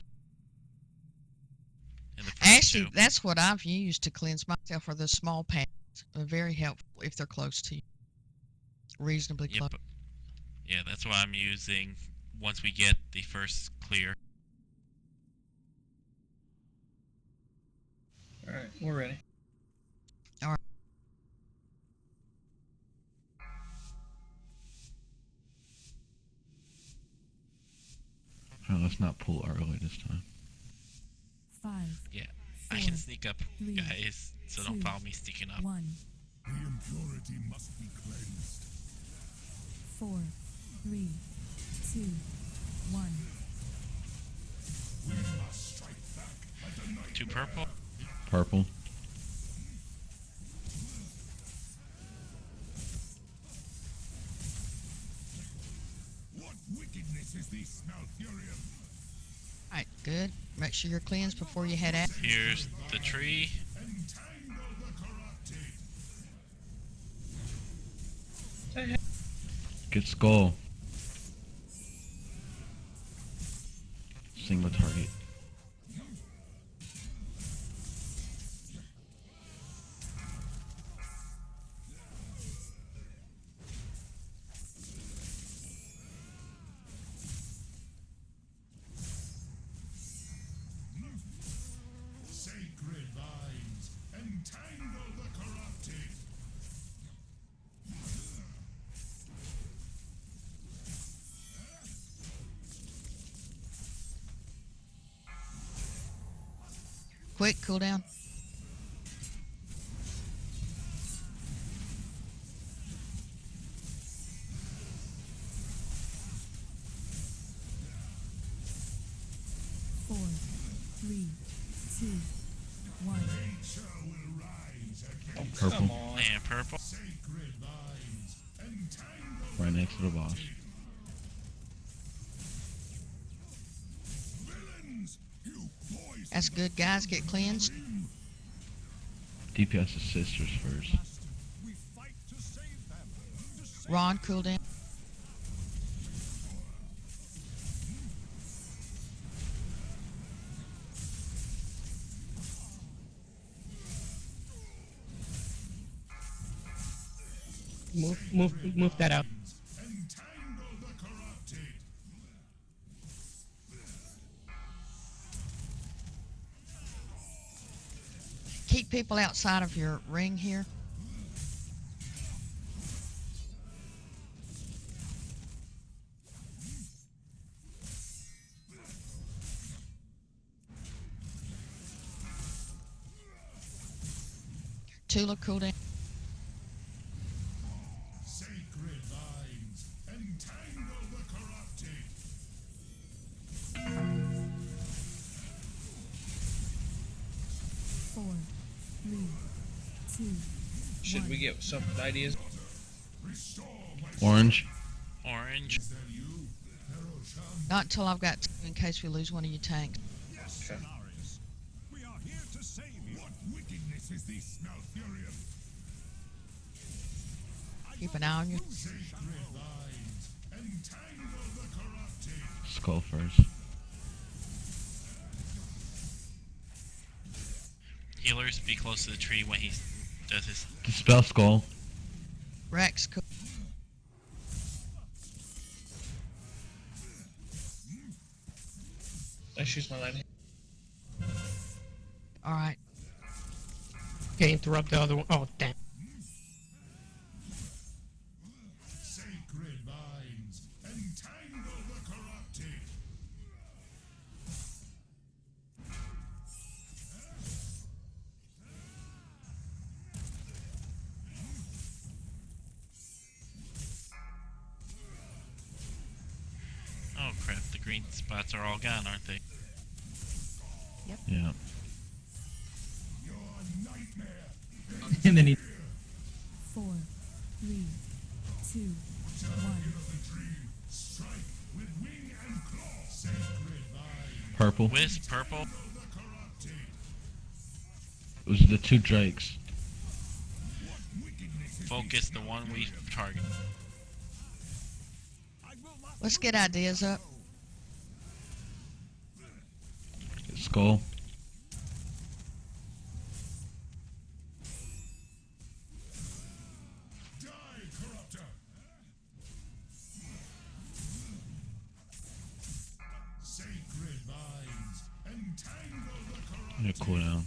In the first Actually, 2. that's what I've used to cleanse myself are the small pads. They're very helpful if they're close to you. Reasonably close. Yep. Yeah, that's what I'm using once we get the first clear. Alright, we're ready. Alright. Oh, let's not pull early this time. 5. Yeah, 4, I can sneak up, 3, guys, so don't 2, follow me sneaking up. 1. The impurity must be cleansed. 4, 3, 2, 1. We must strike back at the night. 2 purple. Purple. What wickedness is this, Malfurion? Alright, good. Make sure you're cleansed before you head out. Here's the tree. Entangle the corrupted. Get skull. Single target. Sacred vines, entangle the corrupted. Quick, cool down. Four, 3, 2, 1. Nature will rise again. Purple. Come on. And purple. Sacred vines, entangle Right next to the boss. villains. You poison. That's good, guys. Get cleansed. DPS is sisters first. We fight to save them. To save Ron, cool down. Move that out. entangle the corrupted. Keep people outside of your ring here. Tula, cool down. Sacred vines, entangle the corrupted. Four, 3, 2, Should we get some ideas? Restore my Orange. Orange. Is that you, Perosham? Not until I've got two in case we lose one of your tanks. Yes, Solaris. We are here to save you. What wickedness is this, Malfurion? Keep an eye on you. Sacred vines, entangle the corrupted. Skull first. Healers, be close to the tree when he does his. Dispel skull. Rex, cool. Let's use my light hand. All right. Okay, interrupt the other one. Oh, damn. Sacred vines, entangle the corrupted. spots are all gone, aren't they? Yeah. And then he 4, 3, 2, 1. Purple. Wisp, purple. It was the two drakes. Focus the one we target. Let's get ideas up. Skull. Yeah, cool down.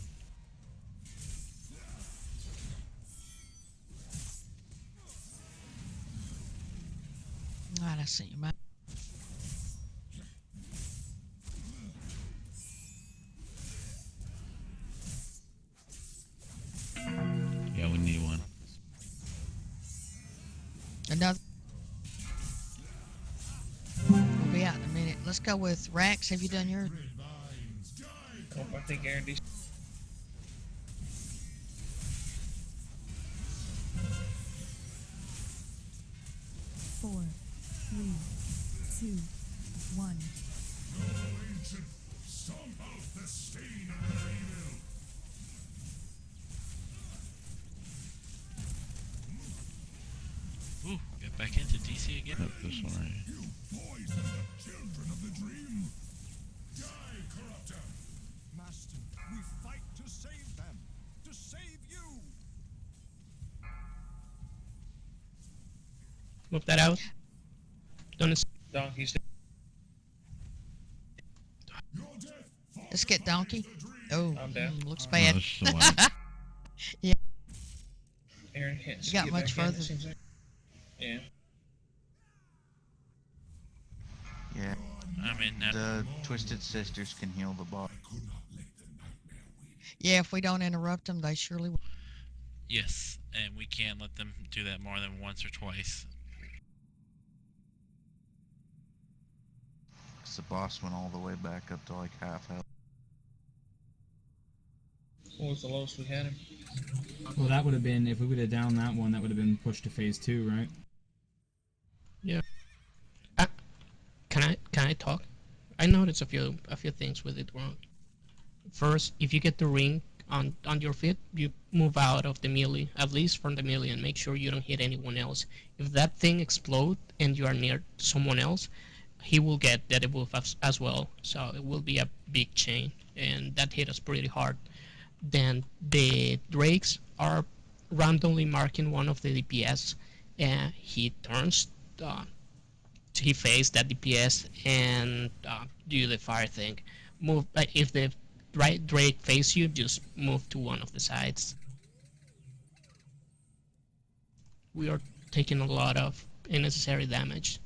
Alright, I see you, man. Yeah, we need one. Another. We'll be out in a minute. Let's go with Rax. Have you done yours? Oh, I think Aaron D. 4, 3, 2, 1. Ooh, get back into DC again. Yep, this one right here. Master, we fight to save them, to save you. Move that out. Don't. Donkey's. Let's get Donkey. Oh, I'm down. looks Oh, bad. this is the one. Yeah. Aaron can't You got skip much back in, further. it seems like. Yeah. Yeah. I'm in now. The Twisted Sisters can heal the boss. Yeah, if we don't interrupt them, they surely will. Yes, and we can't let them do that more than once or twice. 'Cause the boss went all the way back up to like half health. What was the lowest we had him? Well, that would have been, if we would have downed that one, that would have been pushed to phase 2, right? Yeah. Can I talk? I noticed a few things with it wrong. First, if you get the ring on your feet, you move out of the melee, at least from the melee, and make sure you don't hit anyone else. If that thing explodes and you are near someone else, he will get that debuff as well. So it will be a big chain, and that hit us pretty hard. Then the drakes are randomly marking one of the DPS, and he turns. He faced that DPS and do the fire thing. Move if the right drake face you, just move to one of the sides. We are taking a lot of unnecessary damage.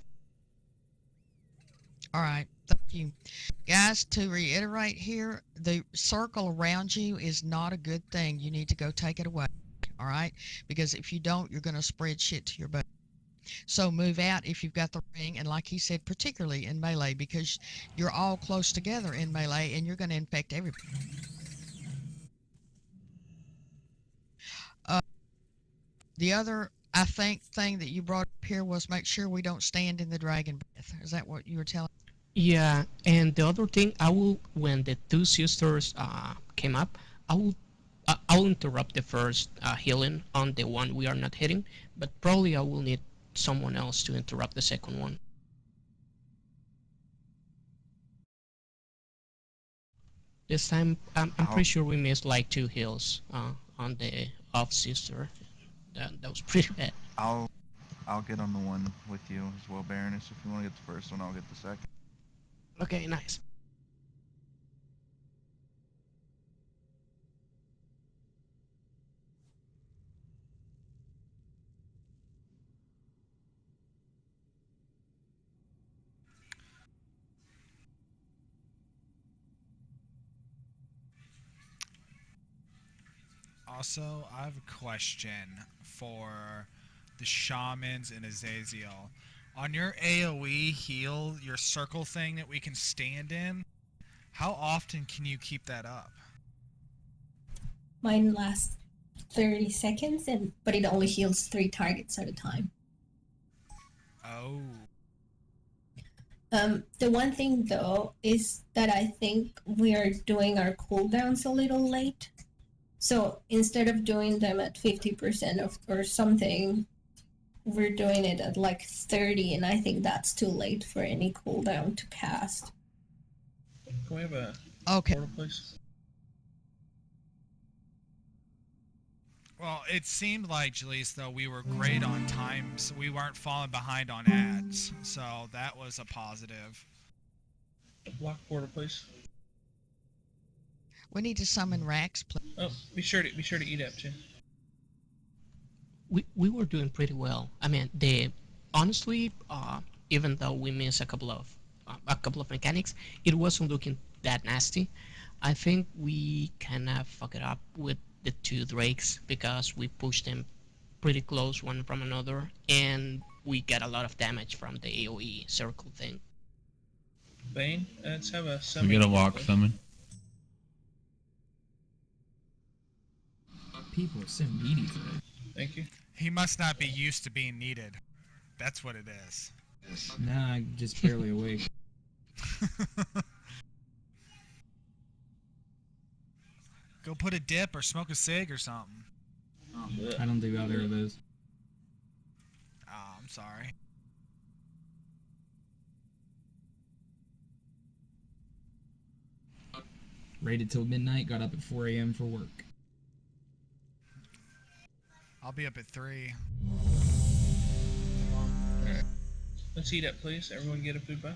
All right, thank you. Guys, to reiterate here, the circle around you is not a good thing. You need to go take it away, all right? Because if you don't, you're going to spread shit to your butt. So move out if you've got the ring, and like he said, particularly in melee, because you're all close together in melee, and you're going to infect everybody. The other, I think, thing that you brought up here was make sure we don't stand in the dragon breath. Is that what you were telling? Yeah, and the other thing, I will, when the two sisters came up, I will interrupt the first healing on the one we are not hitting, but probably I will need someone else to interrupt the second one. This time, I'm pretty sure we missed like 2 heals on the off sister. That was pretty bad. I'll get on the one with you as well, Baroness. If you want to get the first one, I'll get the second. Okay, nice. Also, I have a question for the shamans and Azazel. On your AoE heal, your circle thing that we can stand in, how often can you keep that up? Mine lasts 30 seconds, but it only heals 3 targets at a time. Oh. The one thing though is that I think we are doing our cooldowns a little late. So instead of doing them at 50% or something, we're doing it at like 30, and I think that's too late for any cooldown to cast. Can we have a Okay. portal, please? Well, it seemed like, Jaleese, though, we were great on times. We weren't falling behind on ads, so that was a positive. Block portal, please. We need to summon Rax, please. Oh, be sure to eat up too. We were doing pretty well. I mean, honestly, even though we missed a couple of mechanics, it wasn't looking that nasty. I think we kind of fucked it up with the 2 drakes because we pushed them pretty close one from another, and we got a lot of damage from the AoE circle thing. Bane, let's have a We summon. get a walk summon. People are so needy today. Thank you. He must not be used to being needed. That's what it is. Nah, I'm just barely awake. Go put a dip or smoke a cig or something. I don't do either of those. Oh, I'm sorry. Raided till midnight, got up at 4 a.m. for work. I'll be up at 3. Alright. Let's eat up, please. Everyone get a food buff.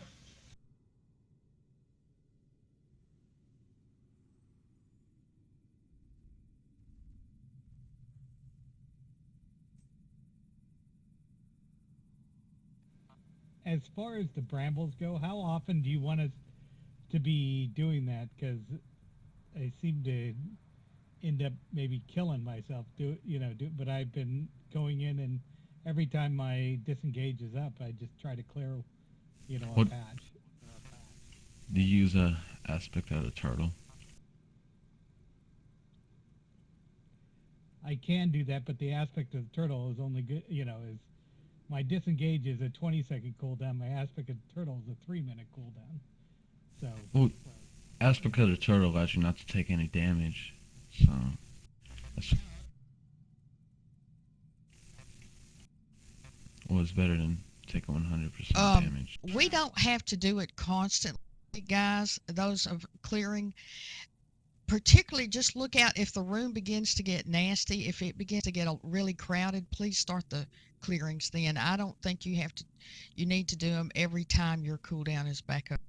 As far as the brambles go, how often do you want us to be doing that? Because I seem to end up maybe killing myself. But I've been going in, and every time my disengage is up, I just try to clear, a What- patch. Do you use a aspect of the turtle? I can do that, but the aspect of the turtle is only good. Is my disengage is a 20-second cooldown. My aspect of the turtle is a 3-minute cooldown. So. Well, aspect of the turtle allows you not to take any damage. So that's it's better than taking 100% damage. We don't have to do it constantly, guys. Those of clearing, particularly, just look out if the room begins to get nasty. If it begins to get really crowded, please start the clearings then. I don't think you need to do them every time your cooldown is back up.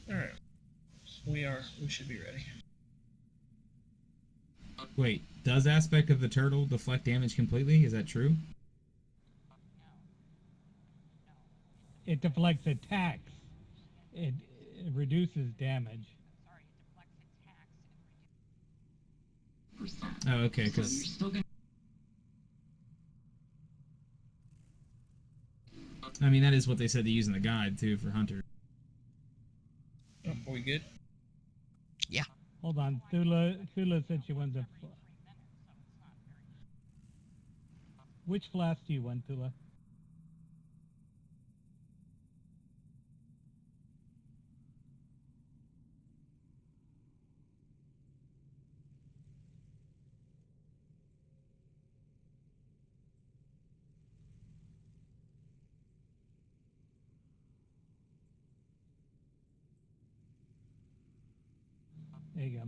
Alright. We should be ready. Wait, does aspect of the turtle deflect damage completely? Is that true? It deflects attacks. It reduces damage. Oh, okay, because... I mean, that is what they said to use in the guide, too, for Hunter. Oh, are we good? Yeah. Hold on. Thula said she wants a... Which flask do you want, Thula? There you go.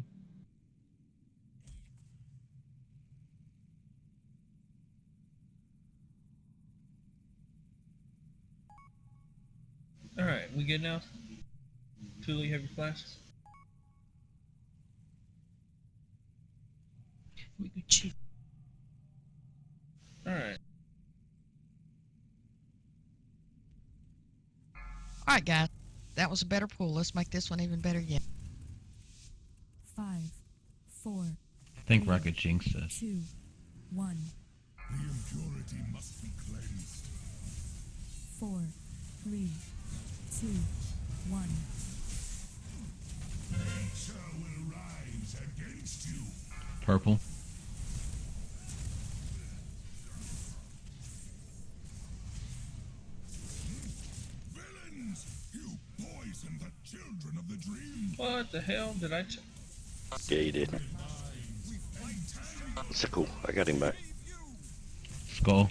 Alright, we good now? Tula, you have your flasks? We could cheat. Alright. All right, guys. That was a better pool. Let's make this one even better yet. 5, 4, Thank think Raka jinxed us. 2, 1. The impurity must be cleansed. 4, 3, 2, 1. Nature will rise against you. Purple. Villains! You poison the children of the dream. What the hell did I? Yeah, you did. It's cool. I got him back. Skull.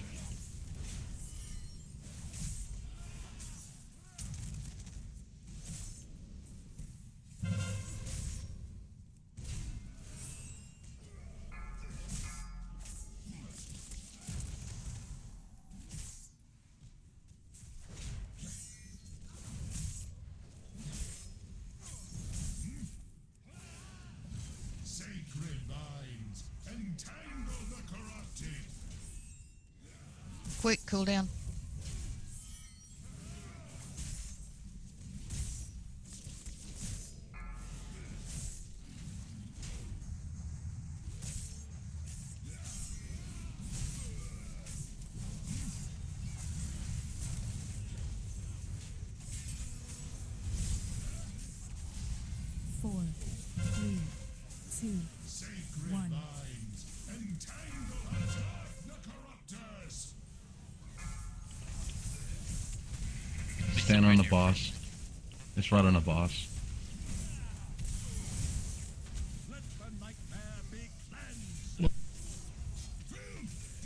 Sacred vines, entangle the corrupted. Quick cooldown. Four, three, two, Sacred 1. vines, entangle attack the corruptors. Stand on the boss. It's right on the boss. Let the nightmare be cleansed.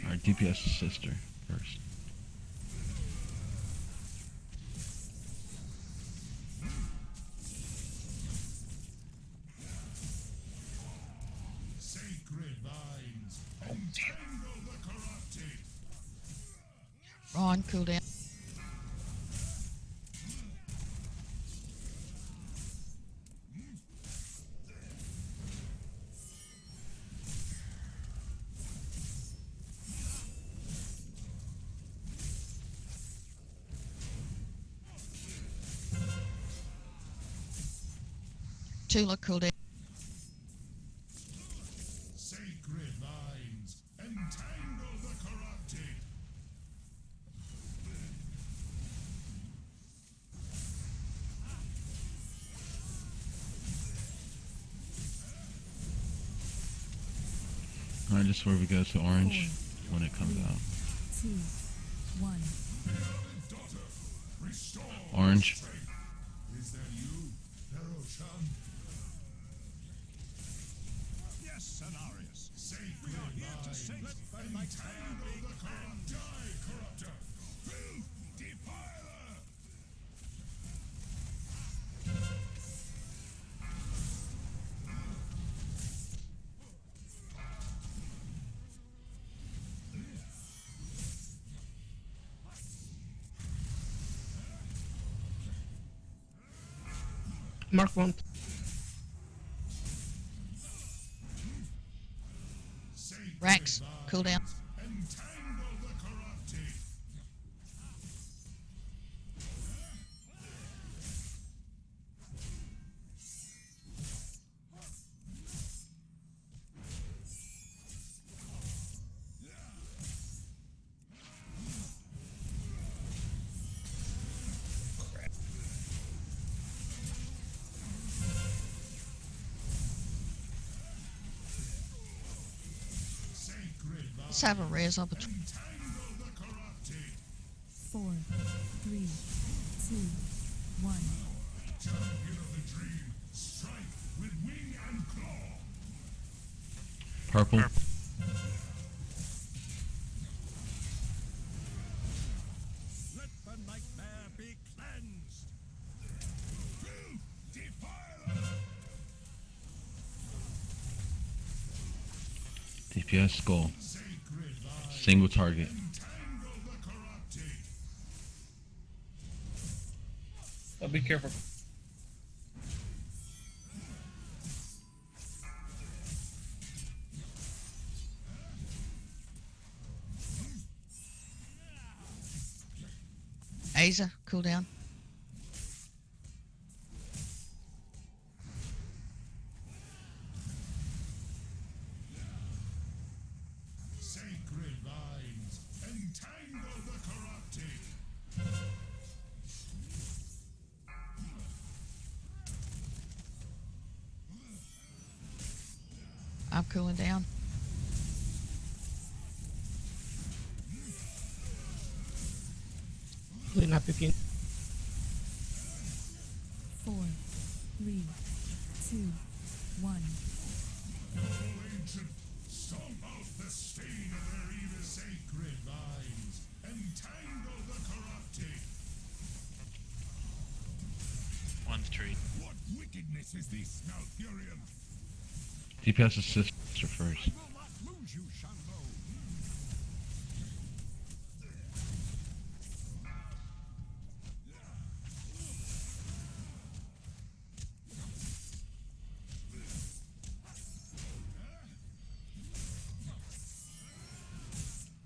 Alright, DPS sister first. Sacred vines, entangle the corrupted. Ron, cooldown. Tula cooldown. Sacred vines, entangle the corrupted. Alright, this is where we go to orange when it comes out. 2, 1. Daughter, restore Orange. strength. Is that you, Pharaoh-chan? Yes, Cenarius. Sacred vines, entangle the corrupt. Die, corruptor. Filth, defiler. Mark 1. Rax, cooldown. Entangle the corrupted. Let's have a res on between. Entangle the corrupted. 4, 3, 2, 1. Champion of the dream, strike with wing and claw. Purple. Let the nightmare be cleansed. Filth, defiler. DPS skull. Sacred vines, Single target. entangle the corrupted. Oh, be careful. Aza, cooldown. I'm cooling down. Clean up if you. 4, 3, 2, 1. Ancient, stomp out the stain of their evil sacred vines. Entangle the corrupted. One tree. What wickedness is this, Malfurion? DPS his sister first. I will not lose you, Shanlo.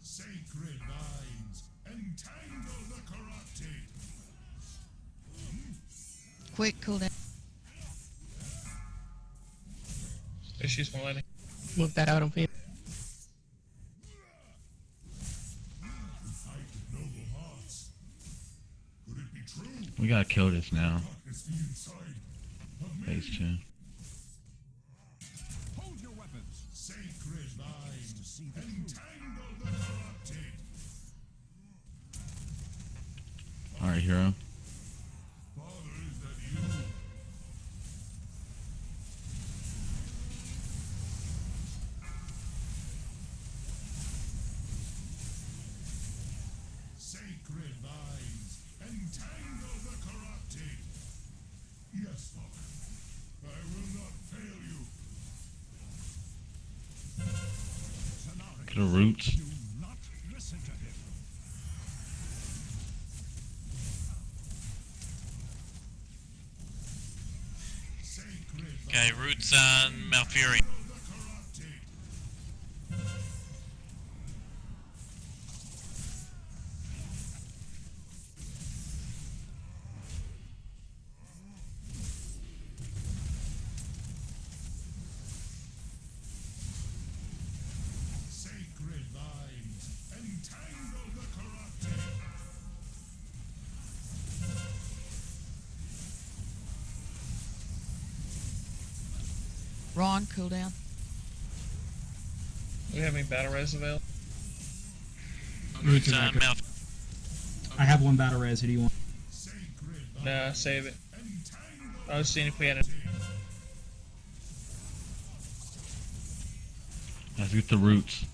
Sacred vines, entangle the corrupted. Quick cooldown. There she's my lady. Move that out of here. Fight noble hearts. Could it be true? We gotta kill this now. Is the inside of me? Phase 2. Hold your weapons. Sacred vines, entangle the corrupted. Alright, hero. Father, is that you? Sacred vines, entangle the corrupted. Yes, Father. I will not fail you. Get the roots. Do not listen to him. Sacred Okay, roots on Malfurion. the corrupted. Sacred vines, entangle the corrupted. Ron, cooldown. Do we have any battle res available? Roots are on back up. Malfurion. I have one battle res. Who do you want? Nah, save it. I was seeing if we had a. Let's get the roots.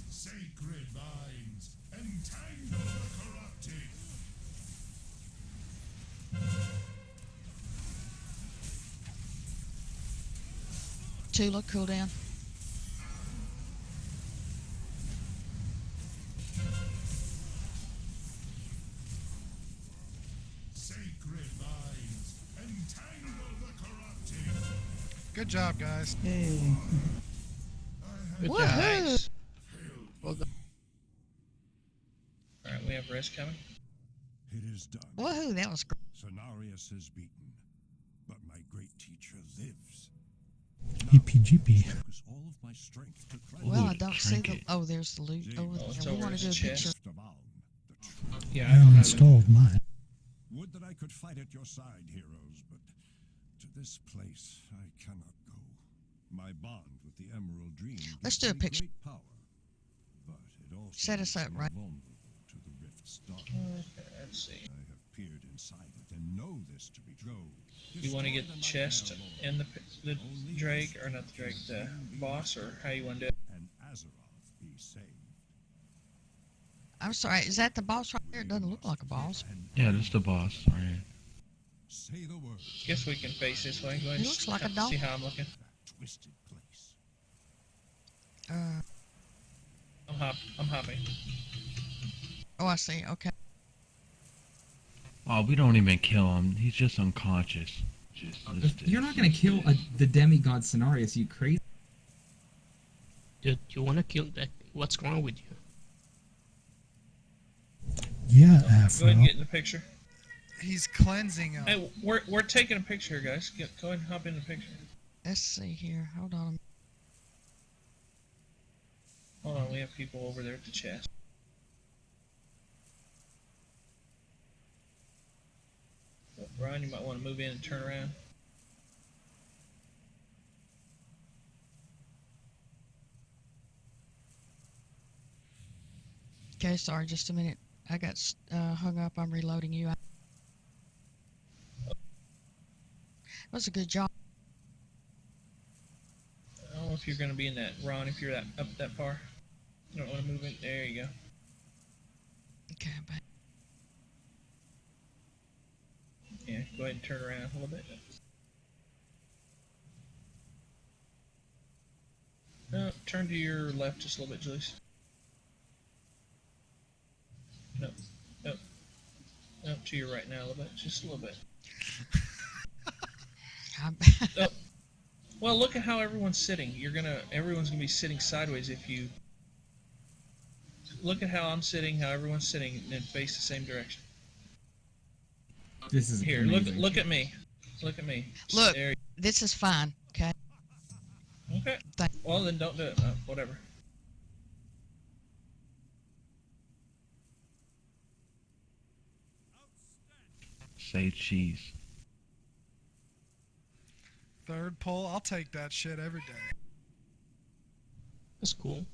Sacred vines, entangle the corrupted. Tula, cooldown. Sacred vines, entangle the corrupted. Good job, guys. Good job. Woohoo! Nice. Well done. Alright, we have res coming. It is done. Woohoo, that was great. Cenarius is beaten, but my great teacher lives. EPGP. Focus all of my strength to cleanse Well, I Ooh, don't see the. trinket. Oh, there's the loot. Oh, it's yeah, we over want to in do the a picture. chest. of Alm, the true. Yeah, I don't have it. installed mine. Would that I could fight at your side, heroes, but to this place I cannot go. My bond with the Emerald Dream Let's gives do a me picture. great power, but it also Set us makes up, me right? vulnerable to the rift's darkness. Okay, let's see. I have peered inside it and know this to be true. You want to get the chest and the Drake, or not the Drake, the boss, or how you want to do it? And Azeroth be saved. I'm sorry, is that the boss right there? It doesn't look like a boss. Yeah, this is the boss. Right. Say the word. Guess we can face this way. Go ahead He and looks like a see dog. how I'm looking. That twisted place. I'm hopping. Oh, I see. Okay. Oh, we don't even kill him. He's just unconscious. You're not gonna kill the demigod Cenarius, you crazy. Dude, you wanna kill that? What's wrong with you? Yeah, Go ahead Afro. and get in the picture. He's cleansing him. Hey, we're taking a picture, guys. Go ahead and hop in the picture. Let's see here. Hold on. Hold on, we have people over there at the chest. Ron, you might want to move in and turn around. Okay, sorry, just a minute. I got hung up. I'm reloading you. That was a good job. I don't know if you're going to be in that, Ron, if you're that up that far. You don't want to move in. There you go. Okay, I'm back. Yeah, go ahead and turn around a little bit. Turn to your left just a little bit, Julius. No, no, no, to your right now a little bit, just a little bit. Oh. Well, look at how everyone's sitting. Everyone's gonna be sitting sideways if you. Look at how I'm sitting, how everyone's sitting, and then face the same direction. This is Here. amazing. Look at me. Look at me. Look, There. this is fine. Okay. Okay. Well, then don't do it. Whatever. Say cheese. Third pull, I'll take that shit every day. That's cool.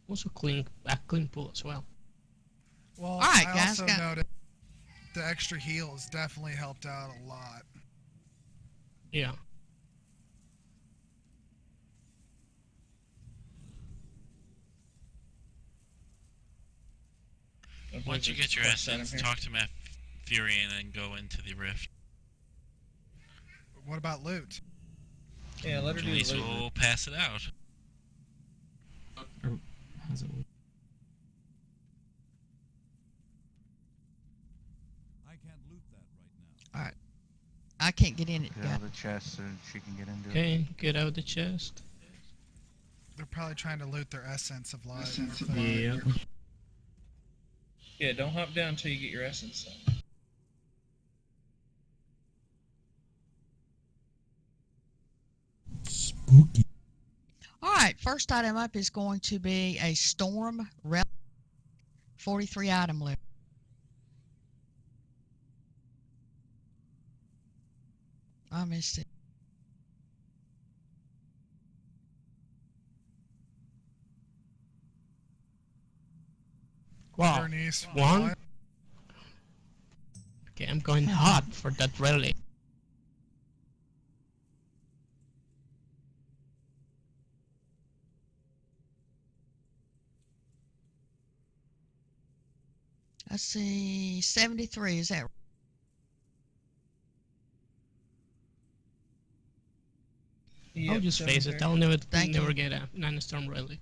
Also clean pool as well. Well, All right, I guys, also noticed the extra heal has definitely helped out a lot. Yeah. Once you get your essence, talk to Matt Fury and then go into the rift. What about loot? Yeah, let her do Julius the loot. will pass it out. Or how's it work? I can't loot that right now. All right. I can't get in it. Get out of the chest so she can get into it. Okay, get out of the chest. They're probably trying to loot their essence of life. Yeah. Yeah, don't hop down until you get your essence. Spooky. All right, first item up is going to be a Storm Relic, 43 item left. I missed it. Wow. Bernice, One. Okay, I'm going hard for that relic. Let's see, 73, is that right? I'll just face it. I'll never get a Nanostorm relic.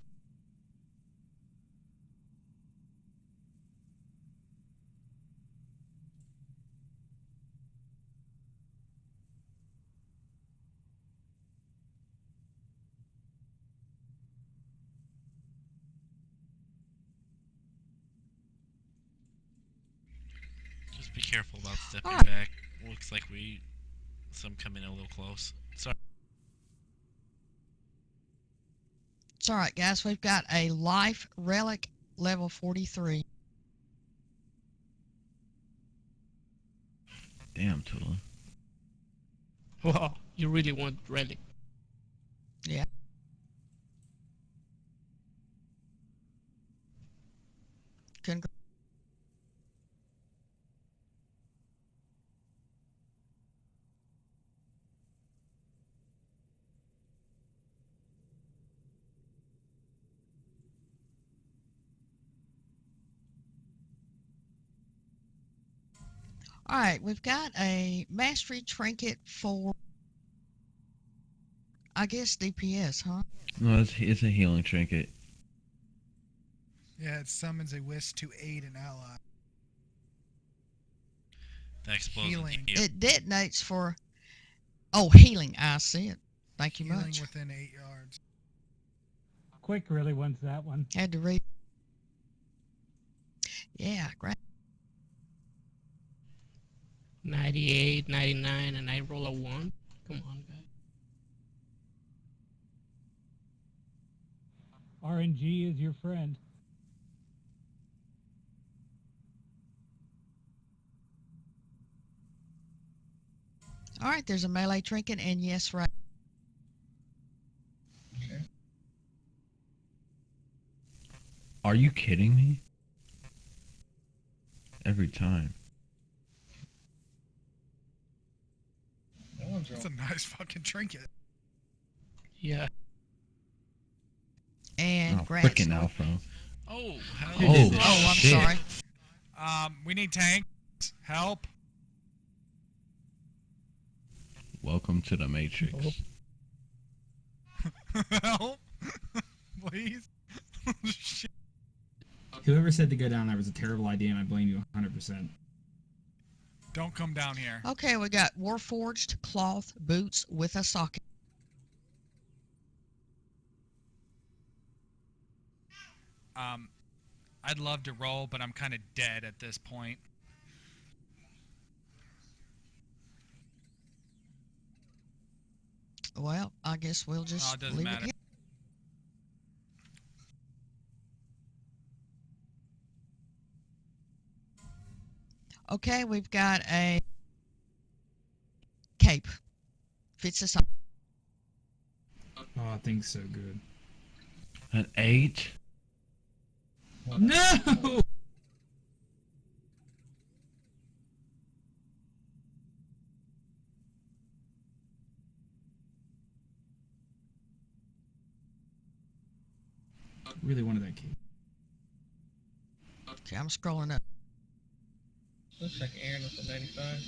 Just be careful about stepping Alright. back. Looks like some come in a little close. Sorry. It's all right, guys. We've got a Life Relic level 43. Damn, Tula. Wow, you really want relic. Yeah. Congrats. All right, we've got a mastery trinket for, I guess, DPS, huh? No, it's a healing trinket. Yeah, it summons a wisp to aid an ally. That explodes Healing. It detonates for, oh, healing. I see it. Thank you Healing much. within 8 yards. Quick really wants that one. Had to read. Yeah, great. 98, 99, and I roll a 1. Come on, guys. RNG is your friend. All right, there's a melee trinket, and yes, right. Are you kidding me? Every time. That one's That's a nice fucking trinket. Yeah. And Oh, Grant's freaking north. Alpha. Oh, how Oh, I'm shit. sorry. We need tanks. Help. Welcome to the Matrix. Help. Please. Shit. Whoever said to go down there was a terrible idea, and I blame you 100%. Don't come down here. Okay, we got Warforged cloth boots with a socket. I'd love to roll, but I'm kind of dead at this point. Well, I guess we'll just it doesn't leave matter. it here. Okay, we've got a cape. Fits us up. Oh, I think so good. An 8? No! Really wanted that key. Okay, I'm scrolling up. Looks like Aaron with the 95.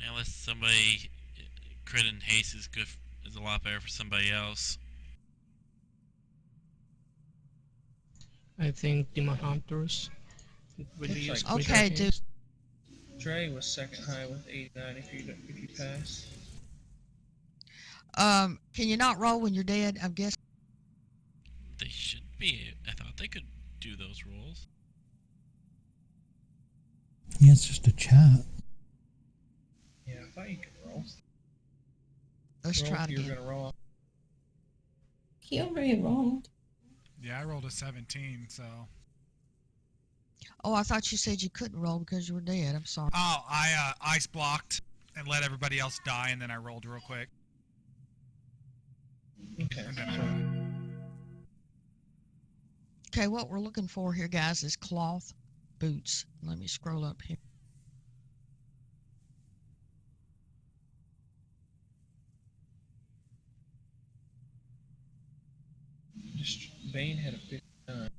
Unless somebody crit and haste is good, is a lot better for somebody else. I think Demon Hunters really Looks use like crit Okay, and dude. haste. Dre was second high with 89 if you pass. Can you not roll when you're dead? I guess. They should be. I thought they could do those rolls. Yeah, it's just a chat. Yeah, I thought you could roll. Let's Roll try if it you were again. gonna roll. He already rolled. Yeah, I rolled a 17, so. Oh, I thought you said you couldn't roll because you were dead. I'm sorry. Oh, I ice blocked and let everybody else die, and then I rolled real quick. Okay. And then Okay, what we're looking for here, guys, is cloth boots. Let me scroll up here. Bane had a 59.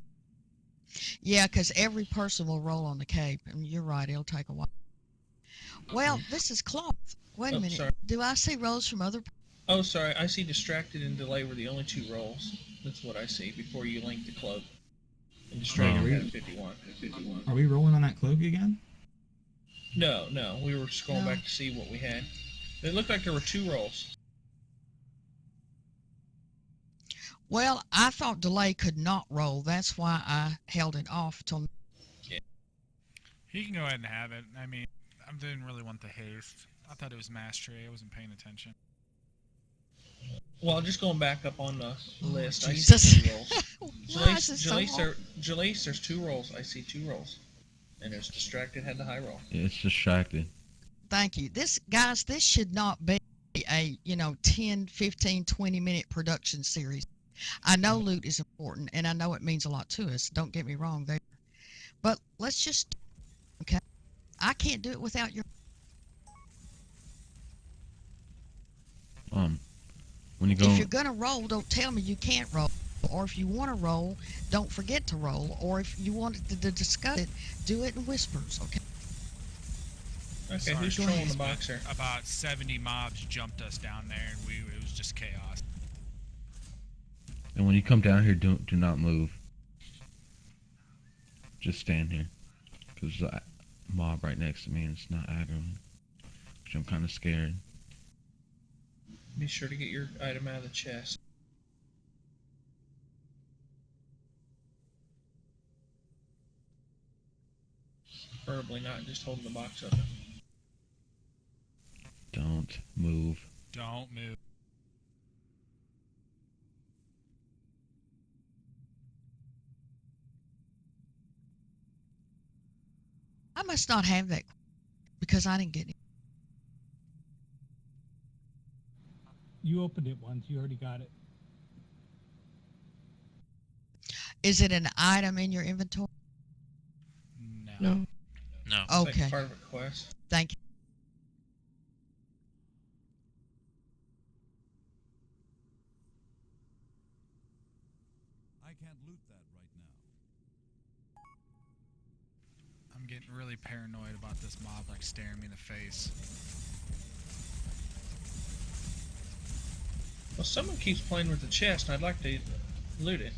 Yeah, because every person will roll on the cape. And you're right, it'll take a while. Well, this is cloth. Wait a Oh, minute. sorry. Do I see rolls from other? Oh, sorry. I see distracted and delay were the only two rolls. That's what I see before you link the cloak. And distracted Oh. had a 51. Are we rolling on that cloak again? No, we were just going No. back to see what we had. It looked like there were two rolls. Well, I thought delay could not roll. That's why I held it off till. he can go ahead and have it. I mean, I didn't really want the haste. I thought it was mastery. I wasn't paying attention. Well, just going back up on the list, I Jesus. see two rolls. Why is this so hard? Jalace, there's two rolls. I see two rolls. And there's distracted had the high roll. Yeah, it's distracted. Thank you. This should not be a 10, 15, 20-minute production series. I know loot is important, and I know it means a lot to us. Don't get me wrong there. But let's just, okay? I can't do it without your. When you go, If you're gonna roll, don't tell me you can't roll. Or if you want to roll, don't forget to roll. Or if you wanted to discuss it, do it in whispers, okay? Okay, Sorry, who's Troy, trolling the but boxer? About 70 mobs jumped us down there, and it was just chaos. and when you come down here, do not move. Just stand here, cause there's a mob right next to me, and it's not aggroing, which I'm kind of scared. Be sure to get your item out of the chest. Preferably not just holding the box open. Don't move. Don't move. must not have that because I didn't get it. You opened it once. You already got it. Is it an item in your inventory? No. No. It's Okay. like part of a quest. Thank you. I can't loot that right now. I'm getting really paranoid about this mob like staring me in the face. Well, someone keeps playing with the chest, and I'd like to loot it.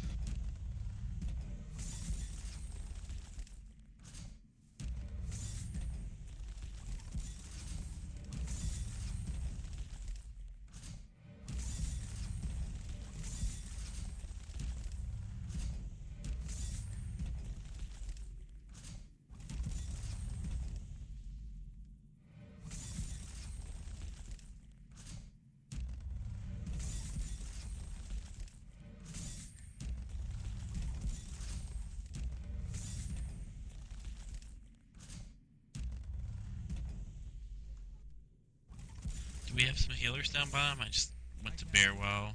Do we have some healers down bottom? I just went to bear while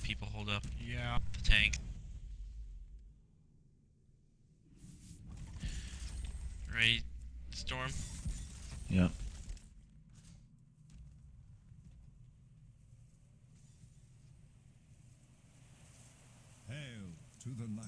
people hold up Yeah. the tank. Ready, Storm? Yeah. Hail to the night.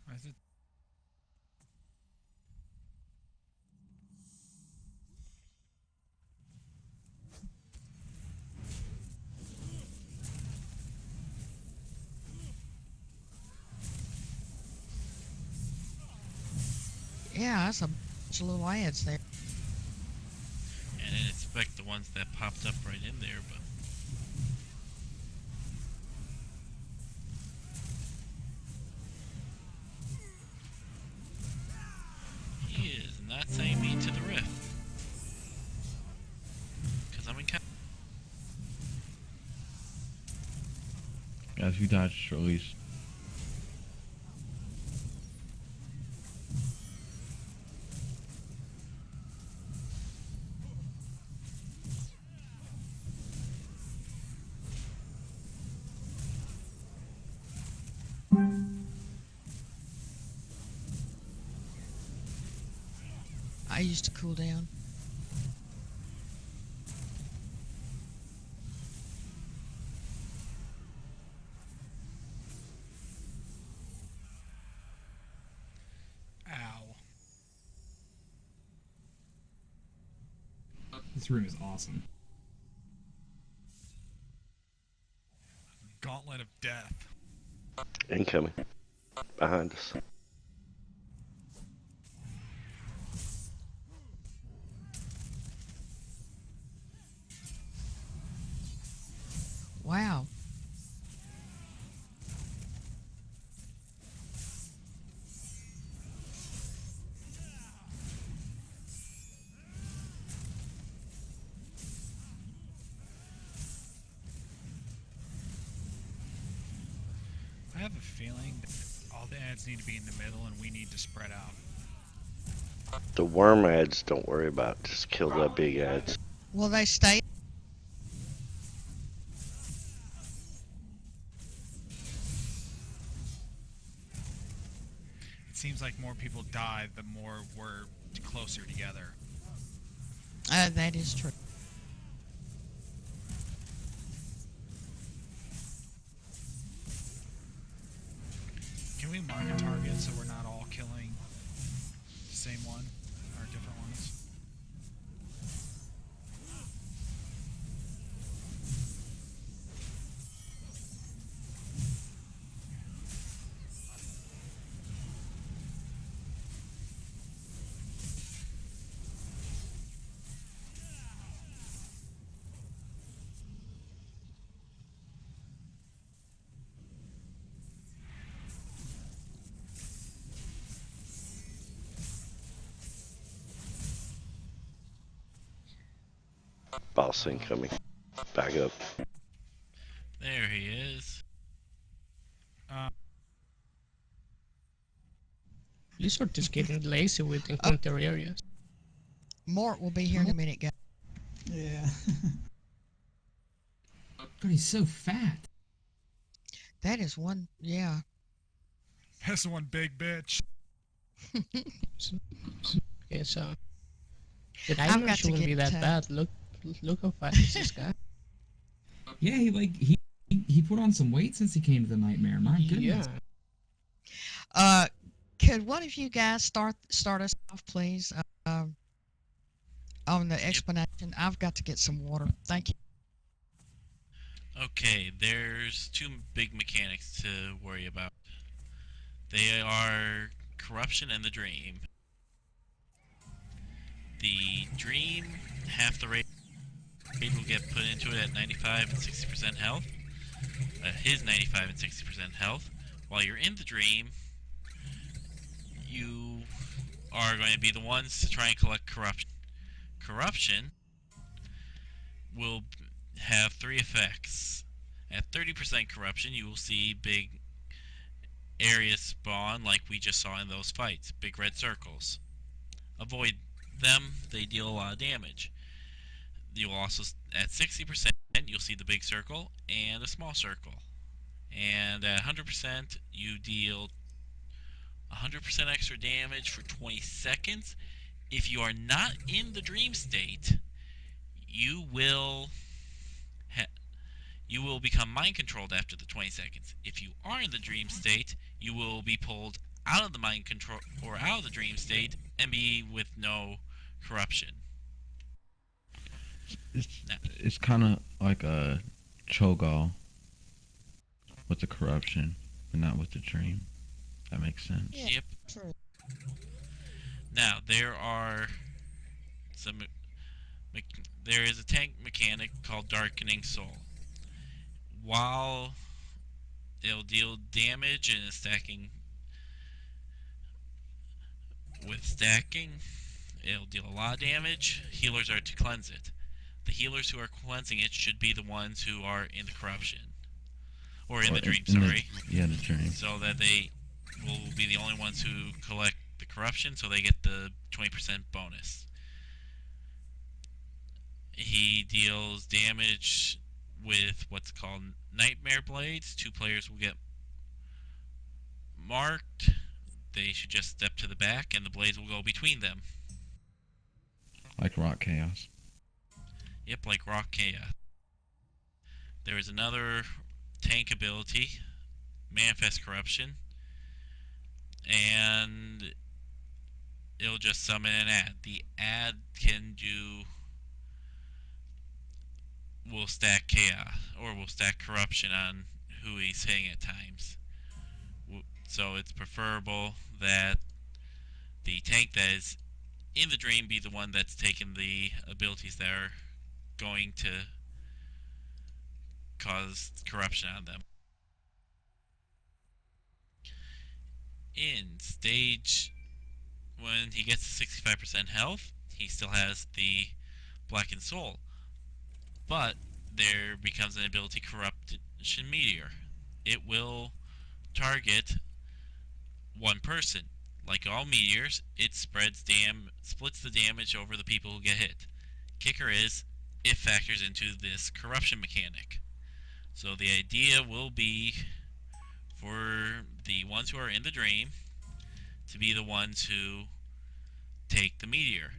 Why is it? Yeah, that's a bunch of little ads there. I didn't expect the ones that popped up right in there, but he is not saying me to the rift. Because I'm in Guys, if you dodge, just release. I used to cool down. Ow. This room is awesome. Gauntlet of death. Incoming. Behind us. Wow. I have a feeling that all the ads need to be in the middle and we need to spread out. The worm ads, don't worry about. Just kill the big ads. Will they stay? seems like more people die, the more we're closer together. That is true. Can we mark a target so we're not all killing the same one or different ones? Boss incoming. Back up. There he is. Blizzard is getting lazy with encounter areas. Mort will be here in a minute, guys. Yeah. God, he's so fat. That is one, yeah. That's one big bitch. Okay, so the I've nightmare got to shouldn't be get, that bad. Look how fat is this guy. Yeah, he put on some weight since he came to the nightmare. My goodness. Yeah. Could one of you guys start us off, please? On the explanation. I've got to get some water. Thank you. Okay, there's two big mechanics to worry about. They are corruption and the dream. The dream, half the rate will get put into it at 95 and 60% health. His 95 and 60% health. While you're in the dream, you are going to be the ones to try and collect corruption. Corruption will have three effects. At 30% corruption, you will see big areas spawn like we just saw in those fights, big red circles. Avoid them, they deal a lot of damage. You'll also, at 60%, you'll see the big circle and a small circle. And at 100%, you deal 100% extra damage for 20 seconds. If you are not in the dream state, you will become mind controlled after the 20 seconds. If you are in the dream state, you will be pulled out of the mind control or out of the dream state and be with no corruption. It's kind of like a Cho'Gall with the corruption, but not with the dream. That makes sense. Yeah, yep. True. Now there are some. There is a tank mechanic called Darkening Soul. While it'll deal damage and is stacking, with stacking, it'll deal a lot of damage. Healers are to cleanse it. The healers who are cleansing it should be the ones who are in the corruption. Or in the dream, sorry. The dream. So that they will be the only ones who collect the corruption, so they get the 20% bonus. He deals damage with what's called Nightmare Blades. 2 players will get marked. They should just step to the back, and the blades will go between them. Like Rock Chaos. Yep, like Rock Chaos. There is another tank ability, Manifest Corruption, and it'll just summon an ad. The ad will stack chaos, or will stack corruption on who he's hitting at times. So it's preferable that the tank that is in the dream be the one that's taking the abilities that are going to cause corruption on them. In stage, when he gets to 65% health, he still has the Blackened Soul. But there becomes an ability, Corruption Meteor. It will target one person. Like all meteors, it splits the damage over the people who get hit. Kicker is, it factors into this corruption mechanic. So the idea will be for the ones who are in the dream to be the ones who take the meteor,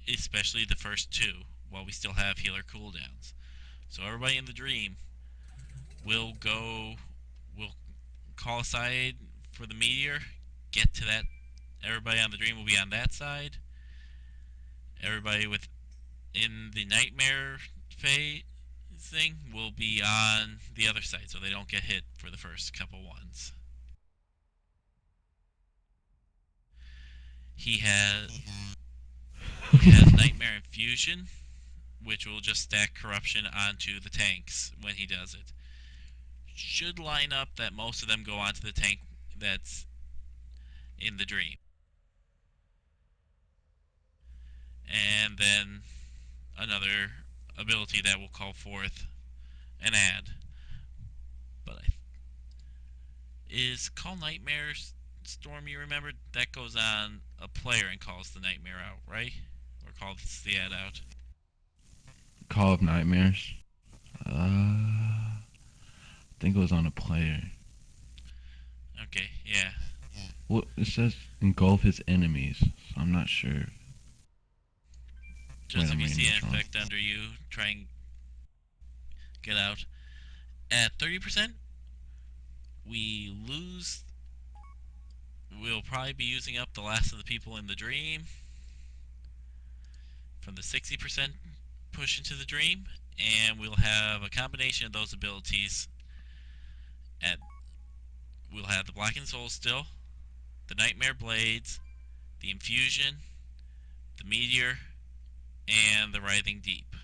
especially the first two, while we still have healer cooldowns. So everybody in the dream will call aside for the meteor, get to that. Everybody on the dream will be on that side. Everybody in the nightmare phase thing will be on the other side, so they don't get hit for the first couple ones. He has Nightmare Infusion, which will just stack corruption onto the tanks when he does it. Should line up that most of them go onto the tank that's in the dream. And then another ability that will call forth an ad. But is Call Nightmare Storm, you remember? That goes on a player and calls the nightmare out, right? Or calls the ad out. Call of Nightmares. I think it was on a player. Okay, yeah. Well, it says engulf his enemies, so I'm not sure. Just Wait, if you I'm see reading an this wrong. effect under you, try and get out. At 30%, we'll probably be using up the last of the people in the dream from the 60% push into the dream, and we'll have a combination of those abilities. We'll have the Blackened Soul still, the Nightmare Blades, the Infusion, the Meteor, and the Writhing Deep.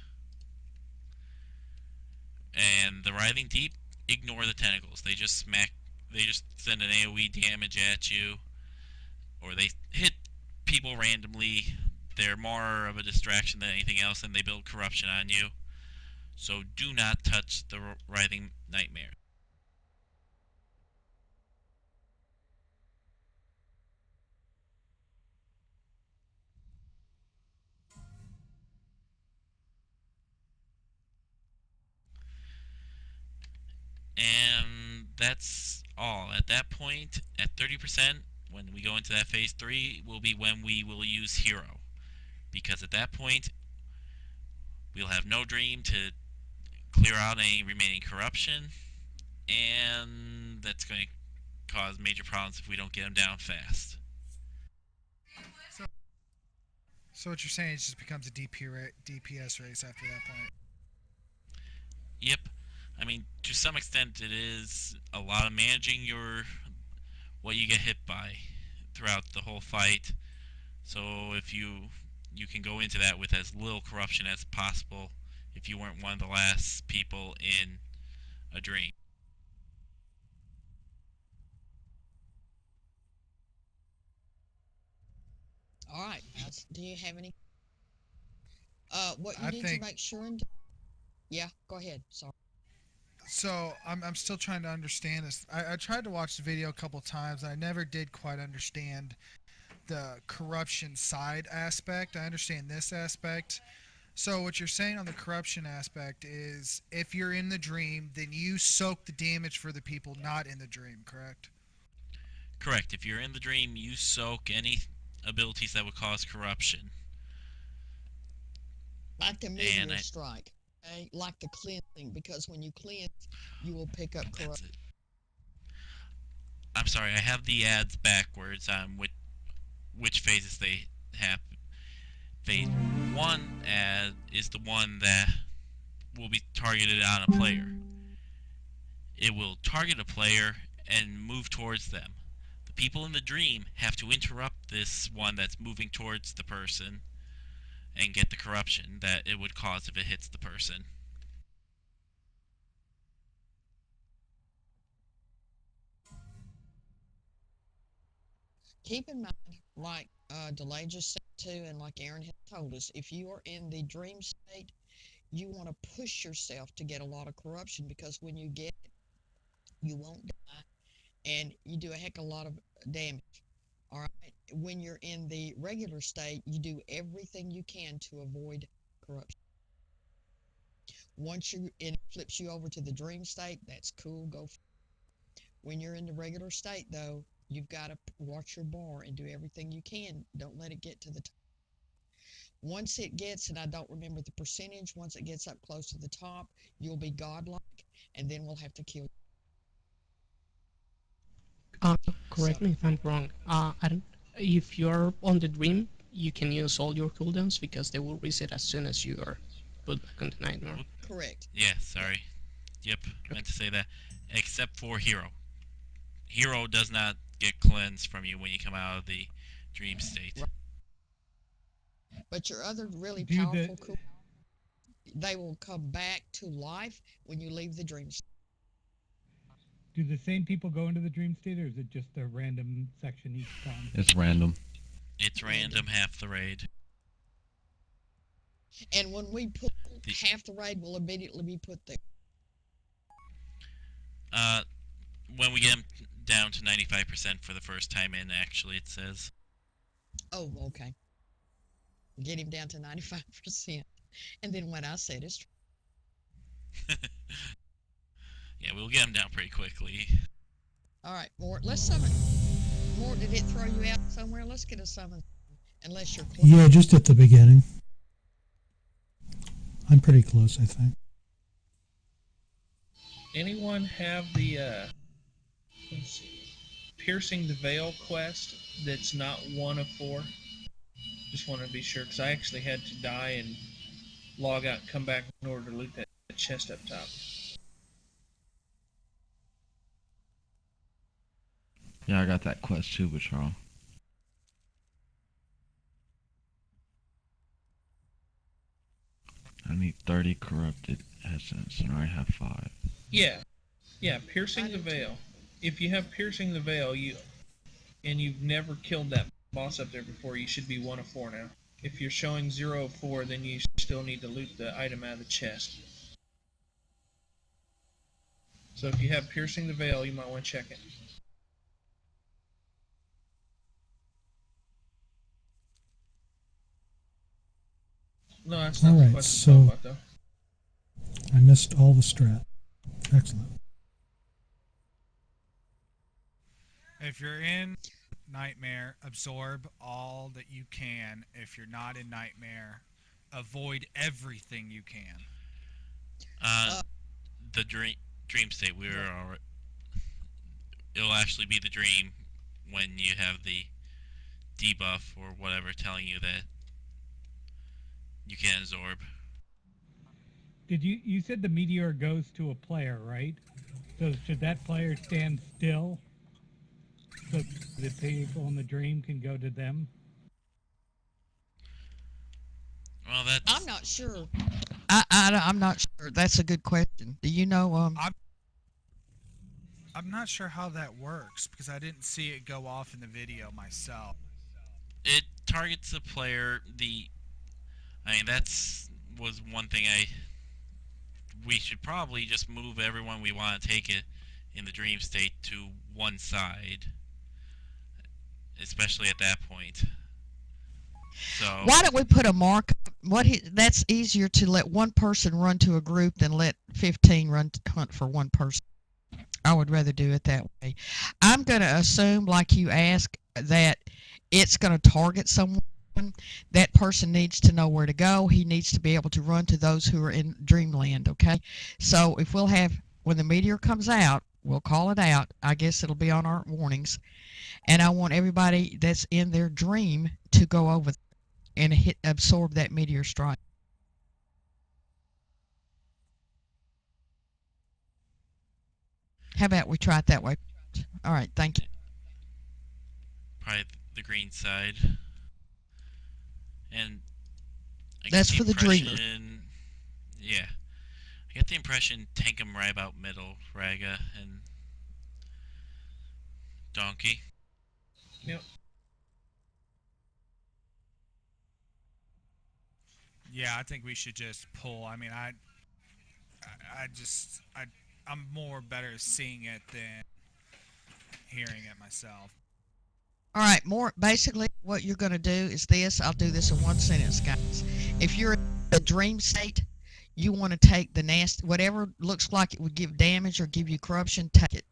And the Writhing Deep, ignore the tentacles. They just send an AoE damage at you, or they hit people randomly. They're more of a distraction than anything else, and they build corruption on you. So do not touch the Writhing Nightmare. And that's all. At that point, at 30%, when we go into that phase 3, will be when we will use Hero. Because at that point, we'll have no dream to clear out any remaining corruption, and that's going to cause major problems if we don't get them down fast. So what you're saying, it just becomes a DPS race after that point. Yep. I mean, to some extent, it is a lot of managing what you get hit by throughout the whole fight. So if you can go into that with as little corruption as possible if you weren't one of the last people in a dream. All right, guys. Do you have any? What you I need think- to make sure and yeah, go ahead. Sorry. So I'm still trying to understand this. I tried to watch the video a couple times, and I never did quite understand the corruption side aspect. I understand this aspect. So what you're saying on the corruption aspect is if you're in the dream, then you soak the damage for the people not in the dream, correct? Correct. If you're in the dream, you soak any abilities that would cause corruption. Like the meteor strike. Okay? Like the cleansing, because when you cleanse, you will pick up corruption. I'm sorry, I have the ads backwards on which phases they have. Phase 1 ad is the one that will be targeted on a player. It will target a player and move towards them. The people in the dream have to interrupt this one that's moving towards the person and get the corruption that it would cause if it hits the person. Keep in mind, like Delay just said too, and like Aaron had told us, if you are in the dream state, you want to push yourself to get a lot of corruption, because when you get it, you won't die, and you do a heck of a lot of damage. All right. When you're in the regular state, you do everything you can to avoid corruption. Once it flips you over to the dream state, that's cool. Go. When you're in the regular state, though, You've got to watch your bar and do everything you can. Don't let it get to the top. Once it gets, and I don't remember the percentage, once it gets up close to the top, you'll be godlike, and then we'll have to kill you. Correct me if I'm wrong. I don't, if you're on the dream, you can use all your cooldowns because they will reset as soon as you are put back on the nightmare. Correct. Yeah, sorry. Yep, meant to say that. Except for Hero. Hero does not get cleansed from you when you come out of the dream state. But your other really Do the- powerful cool, they will come back to life when you leave the dream state. Do the same people go into the dream state, or is it just a random section each time? It's random. It's random, half the raid. And when we put half the raid, will immediately be put there. When we get them down to 95% for the first time in, actually, it says. Oh, okay. Get him down to 95%. And then what I said is true. Yeah, we'll get them down pretty quickly. All right, Mort, let's summon. Mort, did it throw you out somewhere? Let's get a summon. Unless you're close. Yeah, just at the beginning. I'm pretty close, I think. Anyone have the let's see, piercing the veil quest that's not 1 of 4? Just want to be sure, because I actually had to die and log out and come back in order to loot that chest up top. Yeah, I got that quest too, Patrol. I need 30 corrupted essence, and I already have 5. Yeah, piercing the veil. If you have piercing the veil, and you've never killed that boss up there before, you should be 1 of 4 now. If you're showing 0 of 4, then you still need to loot the item out of the chest. So if you have piercing the veil, you might want to check it. No, that's not the Alright, quest I'm talking so about, though. I missed all the strat. Excellent. If you're in Nightmare, absorb all that you can. If you're not in Nightmare, avoid everything you can. The dream state, it'll actually be the dream when you have the debuff or whatever telling you that you can absorb. Did you said the meteor goes to a player, right? So should that player stand still so the people in the dream can go to them? Well, that's... I'm not sure. I'm not sure. That's a good question. Do you know? I'm not sure how that works because I didn't see it go off in the video myself. It targets the player. I mean, was one thing we should probably just move everyone we want to take it in the dream state to one side, especially at that point. So why don't we put a mark? That's easier to let one person run to a group than let 15 hunt for one person. I would rather do it that way. I'm going to assume, like you asked, that it's going to target someone. That person needs to know where to go. He needs to be able to run to those who are in Dreamland, okay? So if we'll have, when the meteor comes out, we'll call it out. I guess it'll be on our warnings. And I want everybody that's in their dream to go over and absorb that meteor strike. How about we try it that way? All right, thank you. probably the green side. And I That's get for the dreamer. impression- Yeah. I get the impression tank 'em right about middle, Raga and Donkey. Yep. Yeah, I think we should just pull. I mean, I'm more better seeing it than hearing it myself. All right, basically what you're going to do is this. I'll do this in one sentence, guys. If you're in a dream state, you want to take the nasty, whatever looks like it would give damage or give you corruption, take it.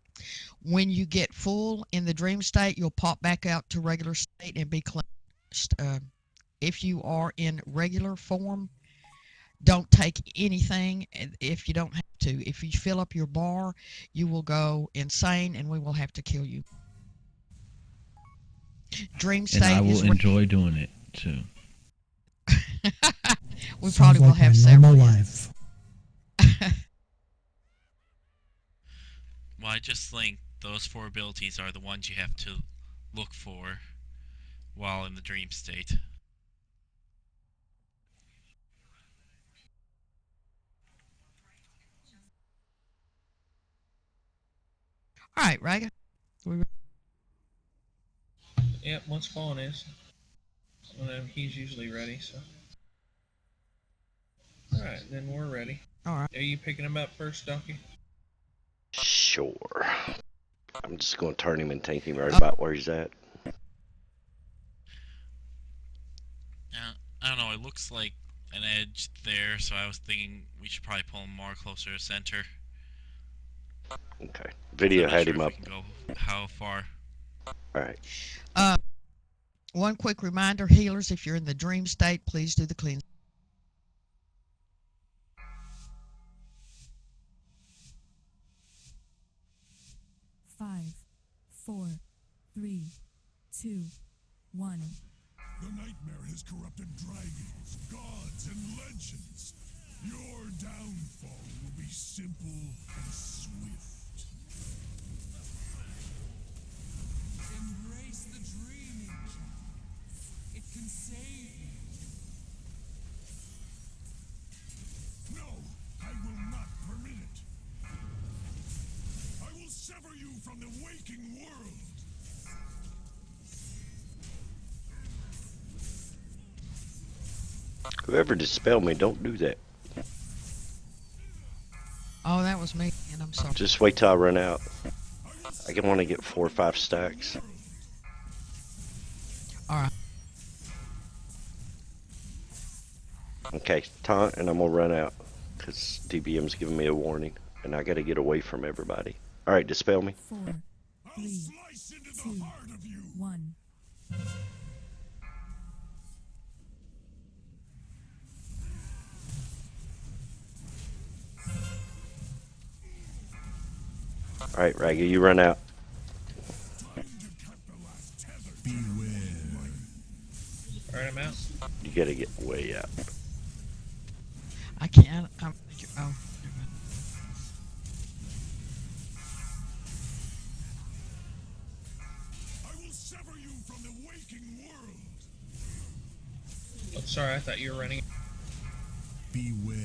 When you get full in the dream state, you'll pop back out to regular state and be cleansed. If you are in regular form, don't take anything if you don't have to. If you fill up your bar, you will go insane and we will have to kill you. Dream state And I will is enjoy doing it too. we Sounds probably will like my have normal several. life. Well, I just think those 4 abilities are the ones you have to look for while in the dream state. All right, Raga. Yep, once Spawn is. He's usually ready, so. Alright, then we're ready. Alright. Are you picking him up first, Donkey? Sure. I'm just going to turn him and take him right about where he's at. I don't know, it looks like an edge there, so I was thinking we should probably pull him more closer to center. Okay. Video had him up. We can go how far? Alright. One quick reminder, healers, if you're in the dream state, please do the cleanse. Five, 4, 3, 2, 1. The nightmare has corrupted dragons, gods, and legends. Your downfall will be simple and swift. Embrace the dream, Angel. It can save you. No, I will not permit it. I will sever you from the waking world. Whoever dispelled me, don't do that. Oh, that was me, and I'm sorry. Just wait till I run out. I can want to get 4 or 5 stacks. Alright. Okay, taunt, and I'm going to run out. Because DBM's giving me a warning. And I got to get away from everybody. Alright, dispel me. 4, 3, 2, 1. Alright, Raggy, you run out. Alright, I'm out. You got to get way out. I can't. Oh. Oh, sorry, I thought you were running. Beware.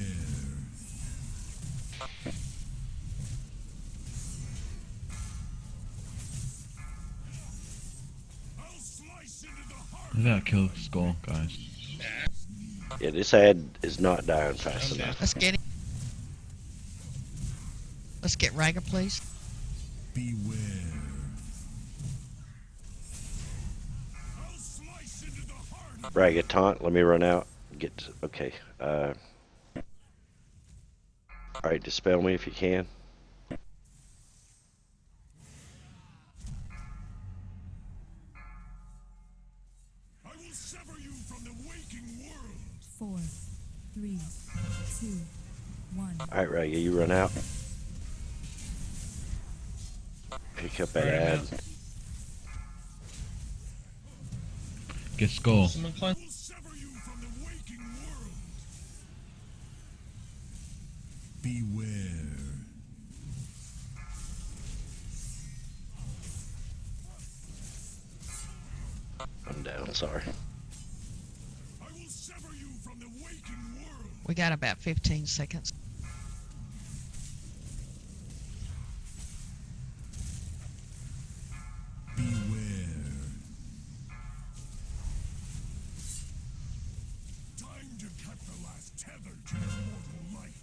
We gotta kill Skull, guys. Yeah, this ad is not dying fast enough. Let's get him. Let's get Raga, please. Beware. Raga, taunt, let me run out. Okay. Alright, dispel me if you can. I will sever you from the waking world. 4, 3, 2, 1. Alright, Raga, you run out. Pick up that ad. Get Skull. Someone climb. Beware. I'm down, sorry. I will sever you from the waking world. We got about 15 seconds. Beware. Time to cut the last tether to your mortal life.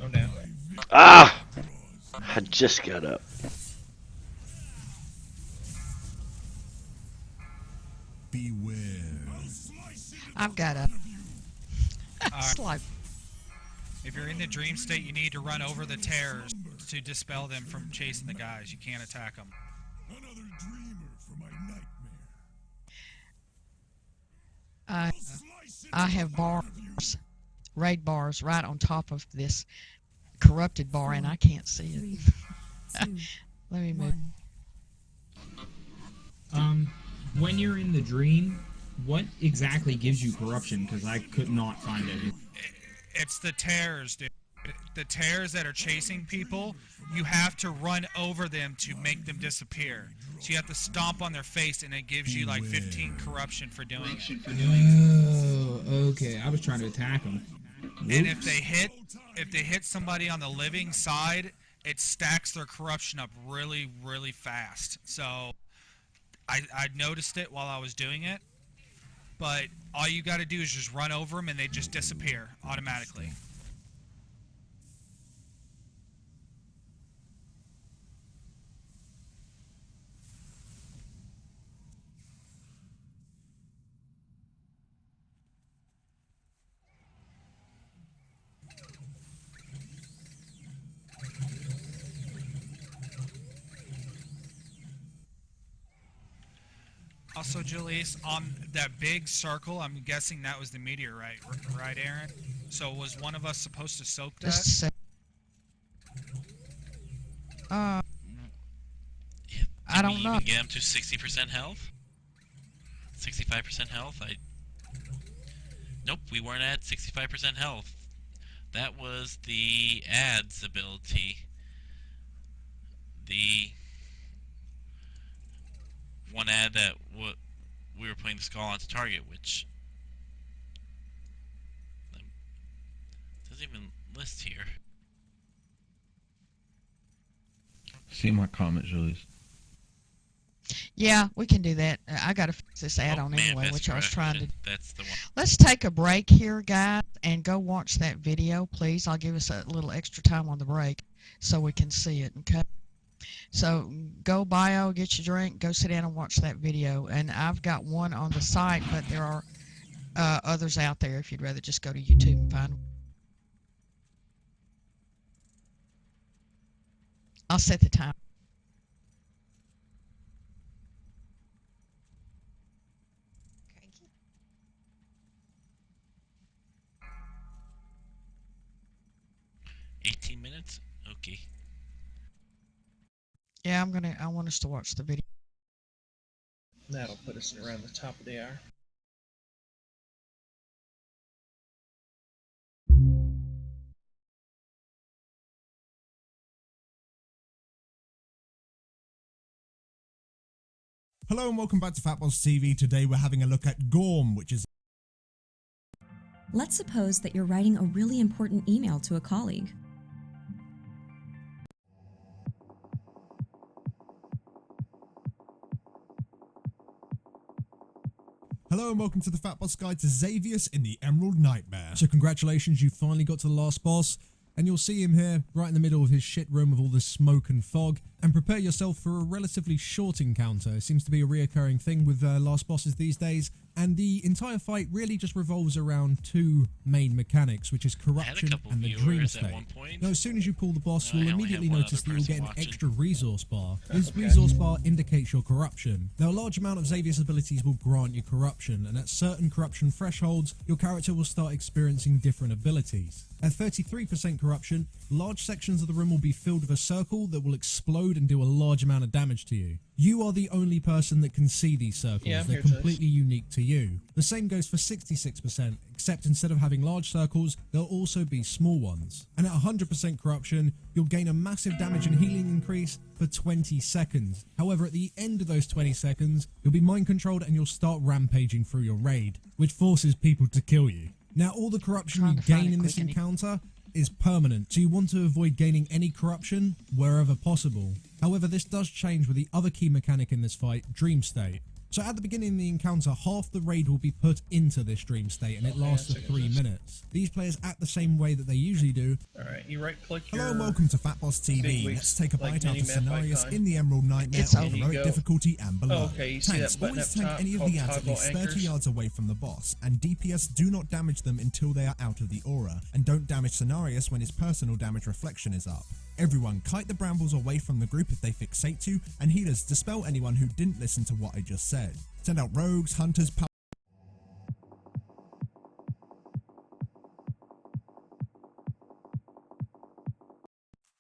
Oh no. Ah! I just got up. Beware. I've got a slide. If you're in the dream state, you need to run over the terrors to dispel them from chasing the guys. You can't attack them. Another dreamer for my nightmare. I have bars, raid bars, right on top of this corrupted bar, and I can't see it. Let me move. When you're in the dream, what exactly gives you corruption? Because I could not find it. It's the terrors, dude. The terrors that are chasing people, you have to run over them to make them disappear. So you have to stomp on their face, and it gives you like 15 corruption for doing it. Oh, okay. I was trying to attack them. And if they hit somebody on the living side, it stacks their corruption up really, really fast. So I noticed it while I was doing it, but all you got to do is just run over them, and they just disappear automatically. Also, Julius, on that big circle, I'm guessing that was the meteorite, right, Aaron? So was one of us supposed to soak that? I Did don't we know. even get him to 60% health? 65% health? Nope, we weren't at 65% health. That was the ads ability. The one ad that we were putting the skull onto target, which doesn't even list here. See my comment, Julius. Yeah, we can do that. I gotta fix this add-on Man, anyway, that's which I was trying to. That's the one. Let's take a break here, guys, and go watch that video, please. I'll give us a little extra time on the break so we can see it. Okay. So go bio, get your drink, go sit down and watch that video. And I've got one on the site, but there are others out there if you'd rather just go to YouTube and find one. I'll set the time. Okay. 18 minutes? Okay. Yeah, I want us to watch the video. That'll put us around the top of the hour. Hello and welcome back to Fatboss TV. Today we're having a look at Gorm, which is... Let's suppose that you're writing a really important email to a colleague. Hello and welcome to the Fatboss Guide to Xavius in the Emerald Nightmare. So congratulations, you finally got to the last boss, and you'll see him here right in the middle of his shit room with all this smoke and fog. And prepare yourself for a relatively short encounter. It seems to be a reoccurring thing with last bosses these days, and the entire fight really just revolves around two main mechanics, which is corruption and the dream state. Now, as soon as you pull the boss, you'll immediately notice that you'll get an extra resource bar. This resource bar indicates your corruption. Now, a large amount of Xavius abilities will grant you corruption, and at certain corruption thresholds, your character will start experiencing different abilities. At 33% corruption, large sections of the room will be filled with a circle that will explode and do a large amount of damage to you. You are the only person that can see these circles. Yeah, they're completely unique to you. The same goes for 66%, except instead of having large circles, there'll also be small ones. And at 100% corruption, you'll gain a massive damage and healing increase for 20 seconds. However, at the end of those 20 seconds, you'll be mind controlled and you'll start rampaging through your raid, which forces people to kill you. Now, all the corruption you gain in this encounter is permanent, so you want to avoid gaining any corruption wherever possible. However, this does change with the other key mechanic in this fight, Dream State. So at the beginning of the encounter, half the raid will be put into this dream state, and it lasts for 3 minutes. These players act the same way that they usually do. Alright, you right click your... Hello and welcome to Fatboss TV. big Let's take a like bite out of mini-map Scenarios icon. in the Emerald Nightmare It's on over. heroic You go. difficulty and below. Oh, okay, you see Tanks that button always up tank top any of called the ads at toggle least 30 anchors? yards away from the boss, and DPS do not damage them until they are out of the aura, and don't damage Scenarios when his personal damage reflection is up. Everyone, kite the brambles away from the group if they fixate you, and healers, dispel anyone who didn't listen to what I just said. Send out rogues, hunters,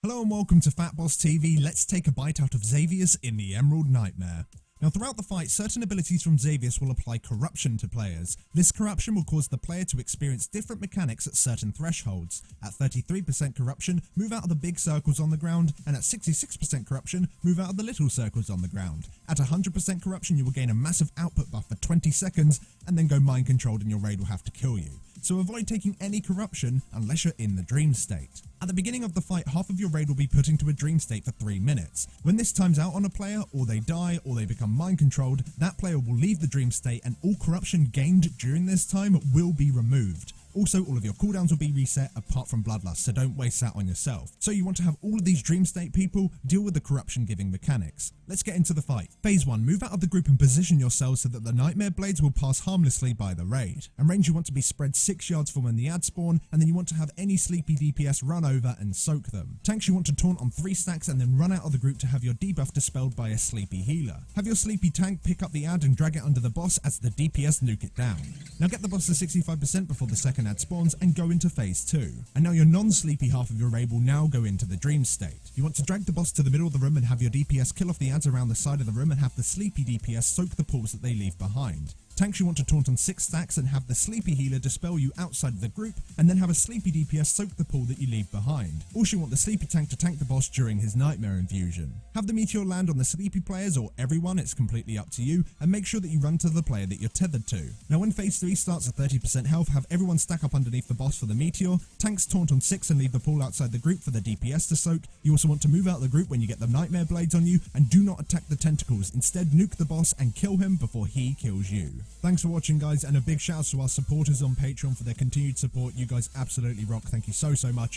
Hello and welcome to Fatboss TV. Let's take a bite out of Xavius in the Emerald Nightmare. Now throughout the fight, certain abilities from Xavius will apply corruption to players. This corruption will cause the player to experience different mechanics at certain thresholds. At 33% corruption, move out of the big circles on the ground, and at 66% corruption, move out of the little circles on the ground. At 100% corruption, you will gain a massive output buff for 20 seconds, and then go mind controlled and your raid will have to kill you. So avoid taking any corruption unless you're in the dream state. At the beginning of the fight, half of your raid will be put into a dream state for 3 minutes. When this times out on a player, or they die, or they become mind controlled, that player will leave the dream state and all corruption gained during this time will be removed. Also, all of your cooldowns will be reset apart from Bloodlust, so don't waste that on yourself. So you want to have all of these dream state people deal with the corruption giving mechanics. Let's get into the fight. Phase 1, move out of the group and position yourselves so that the Nightmare Blades will pass harmlessly by the raid. And range you want to be spread 6 yards from when the ads spawn, and then you want to have any sleepy DPS run over and soak them. Tanks you want to taunt on 3 stacks and then run out of the group to have your debuff dispelled by a sleepy healer. Have your sleepy tank pick up the ad and drag it under the boss as the DPS nuke it down. Now get the boss to 65% before the second ad spawns and go into phase 2. And now your non-sleepy half of your raid will now go into the dream state. You want to drag the boss to the middle of the room and have your DPS kill off the ads around the side of the room and have the sleepy DPS soak the pools that they leave behind. Tanks you want to taunt on 6 stacks and have the sleepy healer dispel you outside of the group, and then have a sleepy DPS soak the pool that you leave behind. Also you want the sleepy tank to tank the boss during his nightmare infusion. Have the meteor land on the sleepy players or everyone, it's completely up to you, and make sure that you run to the player that you're tethered to. Now when phase 3 starts at 30% health, have everyone stack up underneath the boss for the meteor, tanks taunt on 6 and leave the pool outside the group for the DPS to soak. You also want to move out of the group when you get the nightmare blades on you, and do not attack the tentacles, instead nuke the boss and kill him before he kills you. Thanks for watching guys, and a big shout out to our supporters on Patreon for their continued support. You guys absolutely rock. Thank you so much.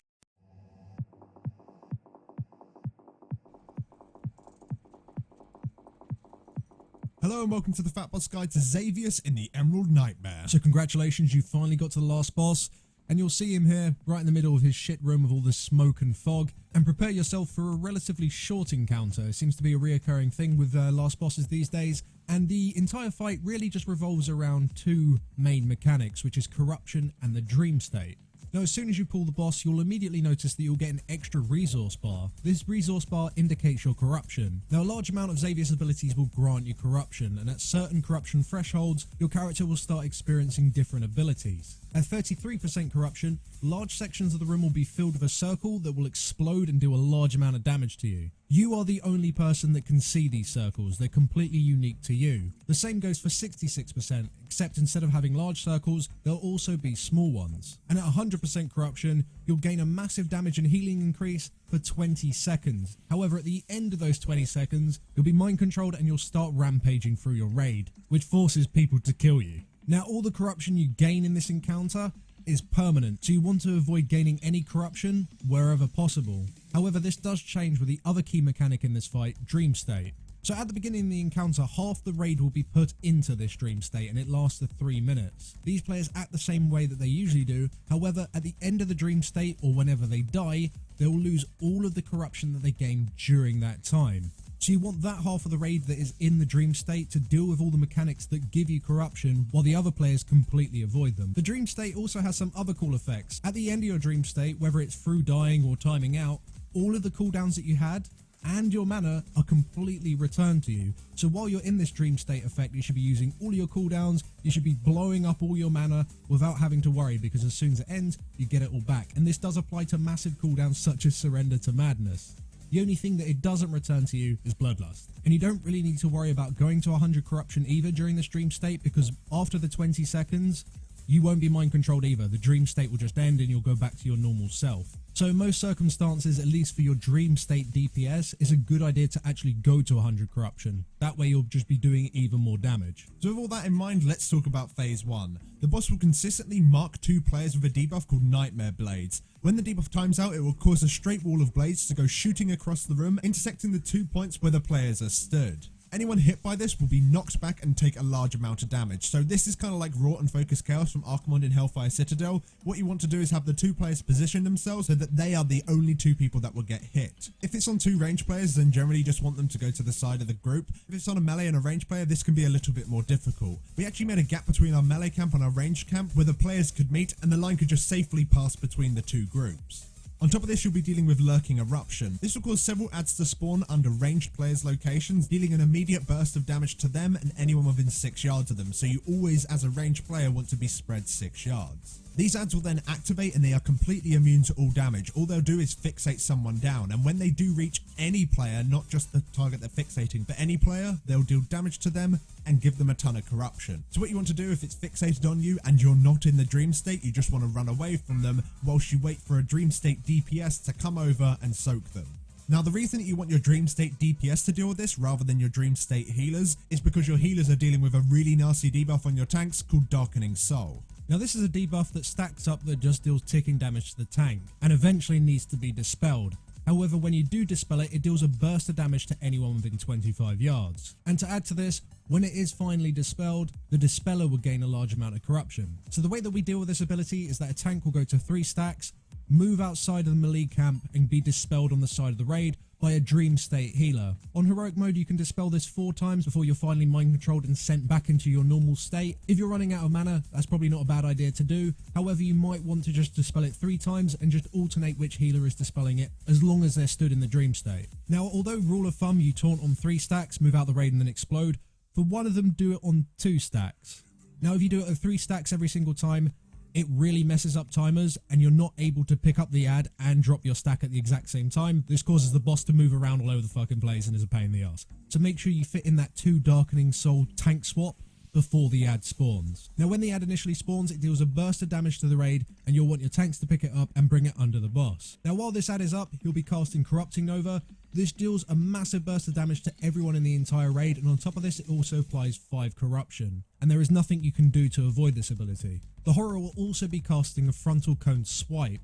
Hello and welcome to the Fatboss Guide to Xavius in the Emerald Nightmare. So congratulations, you finally got to the last boss, and you'll see him here right in the middle of his shit room with all this smoke and fog. And prepare yourself for a relatively short encounter. It seems to be a reoccurring thing with last bosses these days, and the entire fight really just revolves around 2 main mechanics, which is corruption and the dream state. Now as soon as you pull the boss, you'll immediately notice that you'll get an extra resource bar. This resource bar indicates your corruption. Now a large amount of Xavius abilities will grant you corruption, and at certain corruption thresholds, your character will start experiencing different abilities. At 33% corruption, large sections of the room will be filled with a circle that will explode and do a large amount of damage to you. You are the only person that can see these circles, they're completely unique to you. The same goes for 66%, except instead of having large circles, there'll also be small ones. And at 100% corruption, you'll gain a massive damage and healing increase for 20 seconds. However, at the end of those 20 seconds, you'll be mind controlled and you'll start rampaging through your raid, which forces people to kill you. Now all the corruption you gain in this encounter is permanent, so you want to avoid gaining any corruption wherever possible. However, this does change with the other key mechanic in this fight, Dream State. So at the beginning of the encounter, half the raid will be put into this dream state, and it lasts for 3 minutes. These players act the same way that they usually do, however, at the end of the dream state, or whenever they die, they will lose all of the corruption that they gained during that time. So you want that half of the raid that is in the dream state to deal with all the mechanics that give you corruption, while the other players completely avoid them. The dream state also has some other cool effects. At the end of your dream state, whether it's through dying or timing out, all of the cooldowns that you had and your mana are completely returned to you. So while you're in this dream state effect, you should be using all your cooldowns, you should be blowing up all your mana without having to worry, because as soon as it ends, you get it all back. And this does apply to massive cooldowns such as Surrender to Madness. The only thing that it doesn't return to you is Bloodlust. And you don't really need to worry about going to 100 corruption either during this dream state, because after the 20 seconds, you won't be mind controlled either. The dream state will just end and you'll go back to your normal self. So in most circumstances, at least for your dream state DPS, it's a good idea to actually go to 100 corruption. That way you'll just be doing even more damage. So with all that in mind, let's talk about phase 1. The boss will consistently mark 2 players with a debuff called Nightmare Blades. When the debuff times out, it will cause a straight wall of blades to go shooting across the room, intersecting the 2 points where the players are stood. Anyone hit by this will be knocked back and take a large amount of damage. So this is kind of like Wrought and Focus Chaos from Archimonde in Hellfire Citadel. What you want to do is have the 2 players position themselves so that they are the only 2 people that will get hit. If it's on 2 range players, then generally you just want them to go to the side of the group. If it's on a melee and a range player, this can be a little bit more difficult. We actually made a gap between our melee camp and our range camp where the players could meet and the line could just safely pass between the 2 groups. On top of this, you'll be dealing with Lurking Eruption. This will cause several adds to spawn under ranged players' locations, dealing an immediate burst of damage to them and anyone within 6 yards of them, so you always, as a ranged player, want to be spread 6 yards. These adds will then activate and they are completely immune to all damage. All they'll do is fixate someone down, and when they do reach any player, not just the target they're fixating, but any player, they'll deal damage to them and give them a ton of corruption. So what you want to do if it's fixated on you and you're not in the dream state, you just want to run away from them whilst you wait for a dream state DPS to come over and soak them. Now the reason that you want your dream state DPS to deal with this rather than your dream state healers is because your healers are dealing with a really nasty debuff on your tanks called Darkening Soul. Now this is a debuff that stacks up that just deals ticking damage to the tank and eventually needs to be dispelled. However, when you do dispel it, it deals a burst of damage to anyone within 25 yards. And to add to this, when it is finally dispelled, the dispeller will gain a large amount of corruption. So the way that we deal with this ability is that a tank will go to 3 stacks, move outside of the melee camp and be dispelled on the side of the raid by a dream state healer. On heroic mode you can dispel this 4 times before you're finally mind controlled and sent back into your normal state. If you're running out of mana, that's probably not a bad idea to do. However, you might want to just dispel it 3 times and just alternate which healer is dispelling it as long as they're stood in the dream state. Now although rule of thumb you taunt on 3 stacks, move out the raid and then explode, for one of them do it on 2 stacks. Now if you do it at 3 stacks every single time, it really messes up timers and you're not able to pick up the ad and drop your stack at the exact same time. This causes the boss to move around all over the fucking place and is a pain in the ass. So make sure you fit in that 2 Darkening Soul tank swap before the ad spawns. Now when the ad initially spawns, it deals a burst of damage to the raid and you'll want your tanks to pick it up and bring it under the boss. Now while this ad is up, he'll be casting Corrupting Nova. This deals a massive burst of damage to everyone in the entire raid, and on top of this it also applies 5 corruption, and there is nothing you can do to avoid this ability. The horror will also be casting a Frontal Cone Swipe.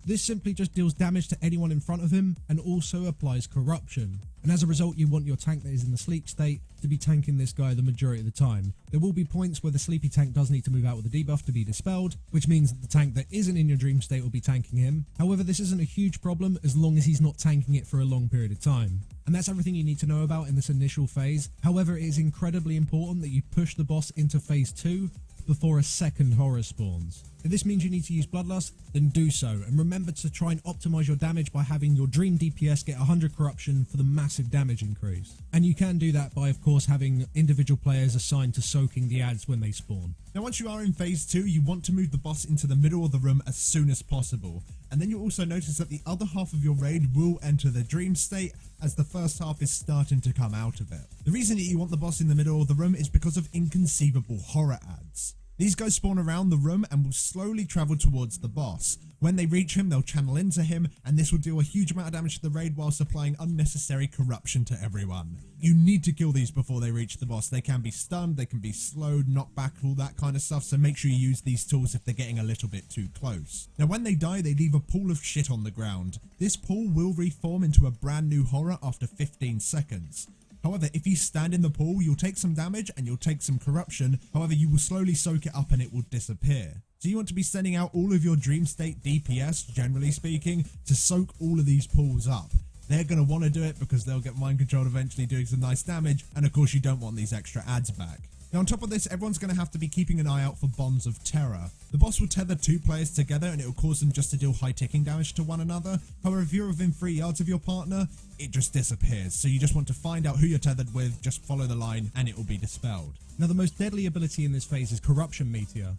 This simply just deals damage to anyone in front of him and also applies corruption. And as a result, you want your tank that is in the sleep state to be tanking this guy the majority of the time. There will be points where the sleepy tank does need to move out with a debuff to be dispelled, which means that the tank that isn't in your dream state will be tanking him. However, this isn't a huge problem as long as he's not tanking it for a long period of time. And that's everything you need to know about in this initial phase. However, it is incredibly important that you push the boss into phase 2 before a second horror spawns. If this means you need to use Bloodlust, then do so, and remember to try and optimize your damage by having your dream DPS get 100 corruption for the massive damage increase. And you can do that by of course having individual players assigned to soaking the ads when they spawn. Now once you are in phase 2, you want to move the boss into the middle of the room as soon as possible. And then you'll also notice that the other half of your raid will enter the dream state as the first half is starting to come out of it. The reason that you want the boss in the middle of the room is because of inconceivable horror ads. These guys spawn around the room and will slowly travel towards the boss. When they reach him, they'll channel into him, and this will deal a huge amount of damage to the raid whilst applying unnecessary corruption to everyone. You need to kill these before they reach the boss. They can be stunned, they can be slowed, knocked back, all that kind of stuff, so make sure you use these tools if they're getting a little bit too close. Now when they die, they leave a pool of shit on the ground. This pool will reform into a brand new horror after 15 seconds. However, if you stand in the pool, you'll take some damage and you'll take some corruption. However, you will slowly soak it up and it will disappear. So you want to be sending out all of your dream state DPS, generally speaking, to soak all of these pools up. They're going to want to do it because they'll get mind controlled eventually, doing some nice damage, and of course you don't want these extra ads back. Now on top of this, everyone's going to have to be keeping an eye out for Bonds of Terror. The boss will tether 2 players together and it will cause them just to deal high ticking damage to one another. However, if you're within 3 yards of your partner, it just disappears. So you just want to find out who you're tethered with, just follow the line and it will be dispelled. Now the most deadly ability in this phase is Corruption Meteor.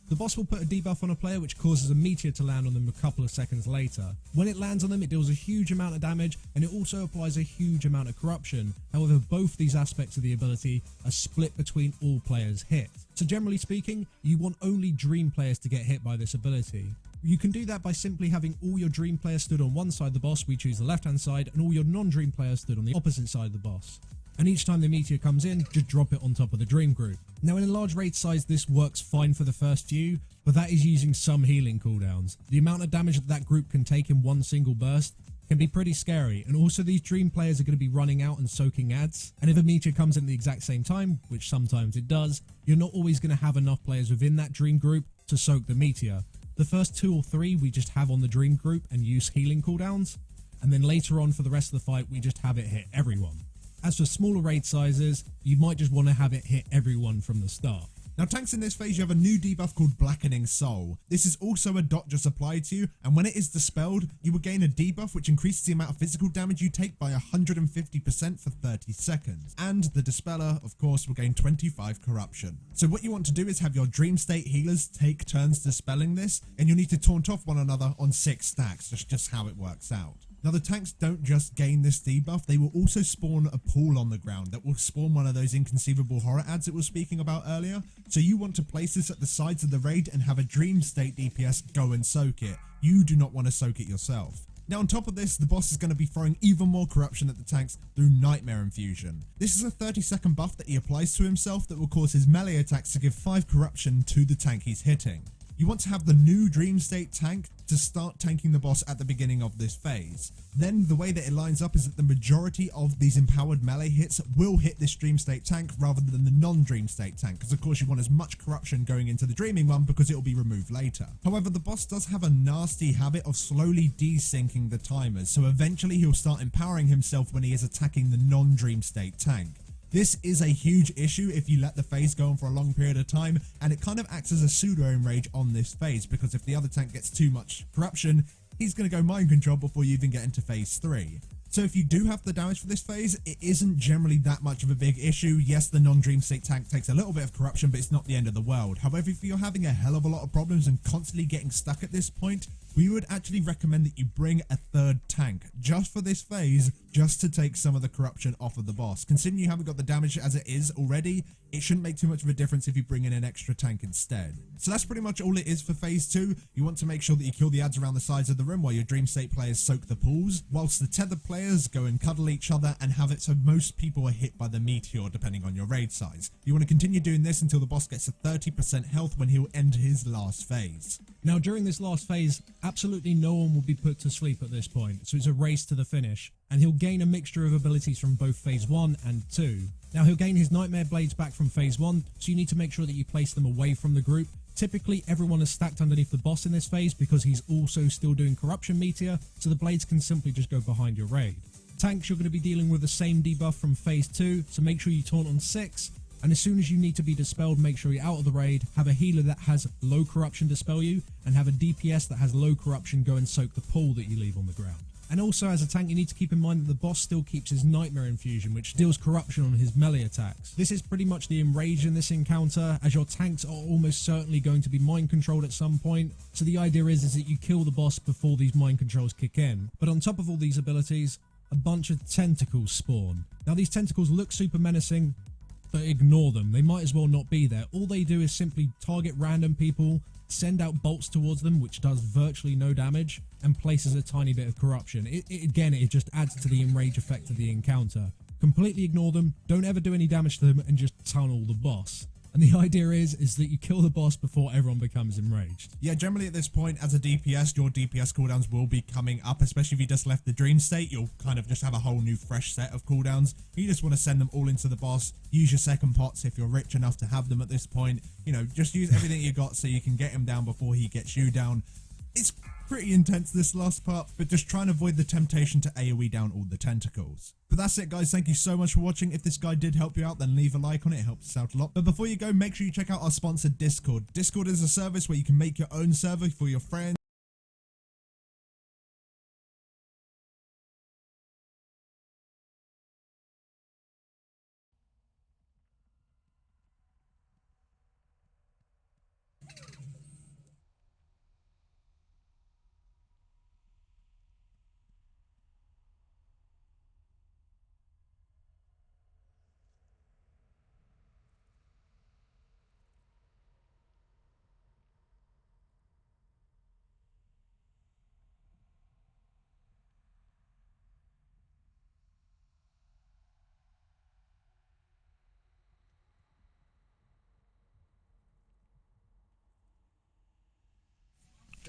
The boss will put a debuff on a player which causes a meteor to land on them a couple of seconds later. When it lands on them, it deals a huge amount of damage and it also applies a huge amount of corruption. However, both these aspects of the ability are split between all players hit. So generally speaking, you want only dream players to get hit by this ability. You can do that by simply having all your dream players stood on one side of the boss, we choose the left hand side, and all your non-dream players stood on the opposite side of the boss. And each time the meteor comes in, just drop it on top of the dream group. Now in a large raid size this works fine for the first few, but that is using some healing cooldowns. The amount of damage that group can take in one single burst can be pretty scary, and also these dream players are going to be running out and soaking ads, and if a meteor comes in at the exact same time, which sometimes it does, you're not always going to have enough players within that dream group to soak the meteor. The first 2 or 3 we just have on the dream group and use healing cooldowns, and then later on for the rest of the fight we just have it hit everyone. As for smaller raid sizes, you might just want to have it hit everyone from the start. Now tanks in this phase, you have a new debuff called Blackening Soul. This is also a dot just applied to you, and when it is dispelled, you will gain a debuff which increases the amount of physical damage you take by 150% for 30 seconds. And the dispeller, of course, will gain 25 corruption. So what you want to do is have your Dream State healers take turns dispelling this, and you'll need to taunt off one another on 6 stacks. That's just how it works out. Now the tanks don't just gain this debuff, they will also spawn a pool on the ground that will spawn one of those inconceivable horror ads that we were speaking about earlier. So you want to place this at the sides of the raid and have a Dream State DPS go and soak it. You do not want to soak it yourself. Now on top of this, the boss is going to be throwing even more corruption at the tanks through Nightmare Infusion. This is a 30-second buff that he applies to himself that will cause his melee attacks to give 5 corruption to the tank he's hitting. You want to have the new Dream State tank to start tanking the boss at the beginning of this phase. Then the way that it lines up is that the majority of these empowered melee hits will hit this Dream State tank rather than the non-Dream State tank, because of course you want as much corruption going into the Dreaming one because it will be removed later. However, the boss does have a nasty habit of slowly desyncing the timers, so eventually he'll start empowering himself when he is attacking the non-Dream State tank. This is a huge issue if you let the phase go on for a long period of time, and it kind of acts as a pseudo enrage on this phase, because if the other tank gets too much corruption, he's going to go mind control before you even get into phase 3. So if you do have the damage for this phase, it isn't generally that much of a big issue. Yes, the non-Dream State tank takes a little bit of corruption, but it's not the end of the world. However, if you're having a hell of a lot of problems and constantly getting stuck at this point, we would actually recommend that you bring a 3rd tank just for this phase, just to take some of the corruption off of the boss. Considering you haven't got the damage as it is already, it shouldn't make too much of a difference if you bring in an extra tank instead. So that's pretty much all it is for phase 2. You want to make sure that you kill the ads around the sides of the room while your Dream State players soak the pools, whilst the tethered players go and cuddle each other and have it so most people are hit by the meteor depending on your raid size. You want to continue doing this until the boss gets to 30% health when he'll end his last phase. Now during this last phase, absolutely no one will be put to sleep at this point, so it's a race to the finish, and he'll gain a mixture of abilities from both phase 1 and 2. Now he'll gain his Nightmare Blades back from phase 1, so you need to make sure that you place them away from the group. Typically everyone is stacked underneath the boss in this phase because he's also still doing Corruption Meteor, so the blades can simply just go behind your raid. Tanks, you're going to be dealing with the same debuff from phase 2, so make sure you taunt on 6. And as soon as you need to be dispelled, make sure you're out of the raid, have a healer that has low corruption dispel you, and have a DPS that has low corruption go and soak the pool that you leave on the ground. And also as a tank, you need to keep in mind that the boss still keeps his Nightmare Infusion, which deals corruption on his melee attacks. This is pretty much the enrage in this encounter, as your tanks are almost certainly going to be mind controlled at some point, so the idea is that you kill the boss before these mind controls kick in. But on top of all these abilities, a bunch of tentacles spawn. Now these tentacles look super menacing, but ignore them. They might as well not be there. All they do is simply target random people, send out bolts towards them, which does virtually no damage, and places a tiny bit of corruption. Again, it just adds to the enrage effect of the encounter. Completely ignore them, don't ever do any damage to them, and just tunnel the boss. And the idea is that you kill the boss before everyone becomes enraged. Yeah, generally at this point, as a DPS, your DPS cooldowns will be coming up, especially if you just left the Dream State. You'll kind of just have a whole new fresh set of cooldowns. You just want to send them all into the boss. Use your second pots if you're rich enough to have them at this point. You know, just use everything you got so you can get him down before he gets you down. It's pretty intense, this last part, but just try and avoid the temptation to AoE down all the tentacles. But that's it, guys. Thank you so much for watching. If this guide did help you out, then leave a like on it. It helps us out a lot. But before you go, make sure you check out our sponsor, Discord. Discord is a service where you can make your own server for your friends.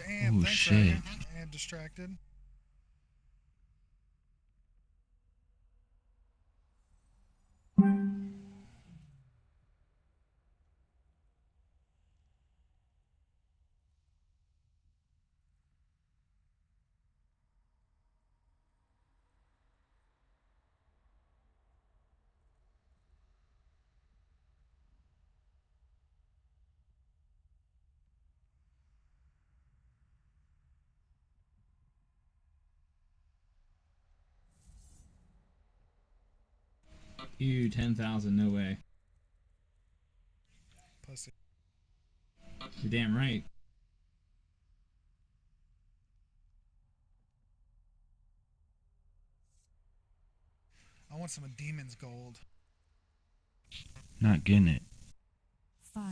Damn, Oh, thanks, shit. Ryan. And distracted. Ew, 10,000, no way. Pussy. You're damn right. I want some of Demon's gold. Not getting it. 5,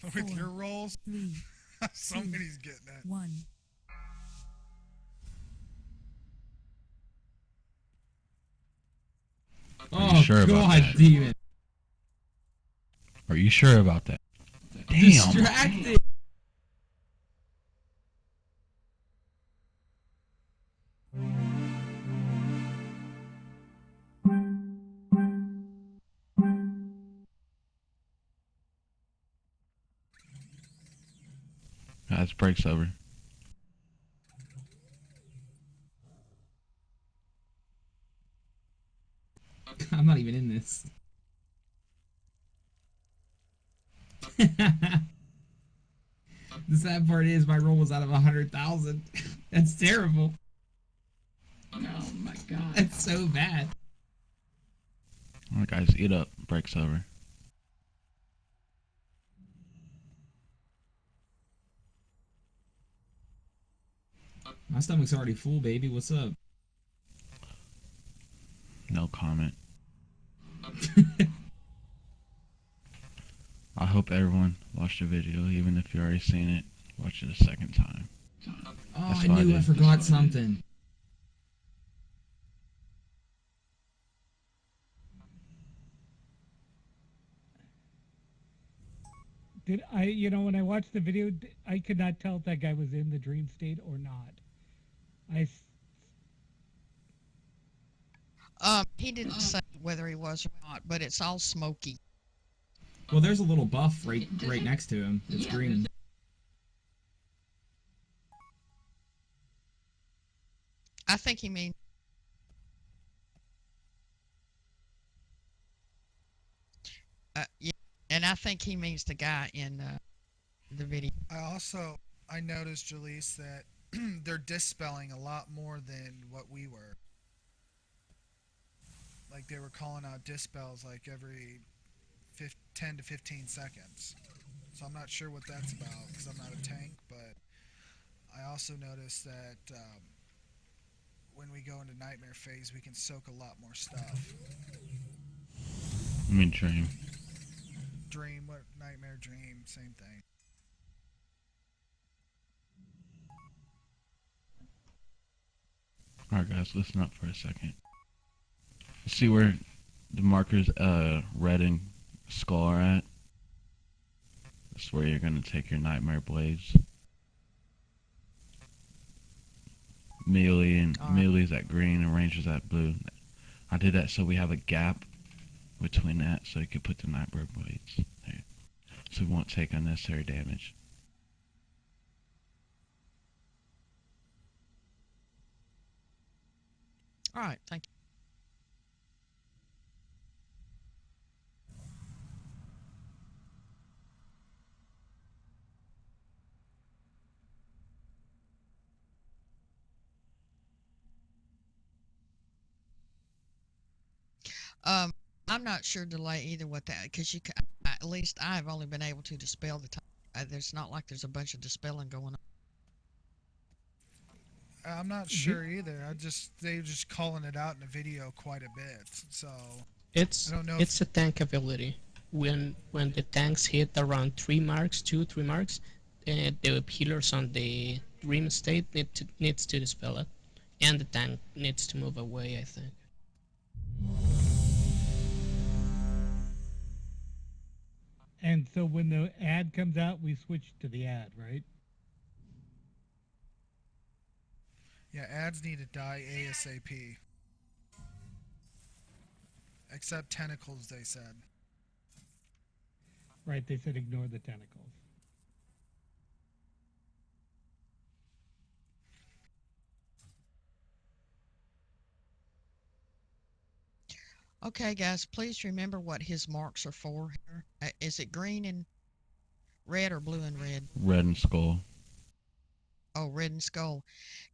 With 4, your rolls? 3, Somebody's getting it. 1. Are Oh, you sure about God, that? Demon. Are you sure about that? Damn. Distracted. Guys, break's over. I'm not even in this. The sad part is my roll was out of 100,000. That's terrible. Oh my god. That's so bad. Alright, guys, eat up. Break's over. My stomach's already full, baby. What's up? No comment. I hope everyone watched the video, even if you already seen it. Watch it a second time. Oh, That's I what knew I did. forgot something. Did I, you know, when I watched the video, I could not tell if that guy was in the dream state or not. He didn't say whether he was or not, but it's all smoky. Well, there's a little buff right next to him. It's green. I think he means. Yeah, and I think he means the guy in the video. I noticed, Jaleese, that they're dispelling a lot more than what we were. Like they were calling out dispels like every 10 to 15 seconds. So I'm not sure what that's about because I'm not a tank, but I also noticed that when we go into nightmare phase, we can soak a lot more stuff. I mean, dream. Nightmare, dream, same thing. Alright, guys, listen up for a second. See where the markers red and skull are at? That's where you're gonna take your nightmare blades. Melee's at green and ranger's at blue. I did that so we have a gap between that so you could put the nightmare blades there. So we won't take unnecessary damage. Alright, thank you. I'm not sure delay either what that, because you can, at least I've only been able to dispel the time. There's not like there's a bunch of dispelling going on. I'm not sure either. They're just calling it out in the video quite a bit. So It's I don't know a tank ability. When the tanks hit around 3 marks, 2-3 marks, the healers on the dream state needs to dispel it, and the tank needs to move away, I think. And so when the ad comes out, we switch to the ad, right? Yeah, ads need to die ASAP. Except tentacles, they said. Right, they said ignore the tentacles. Okay, guys, please remember what his marks are for here. Is it green and red or blue and red? Red and skull. Oh, red and skull.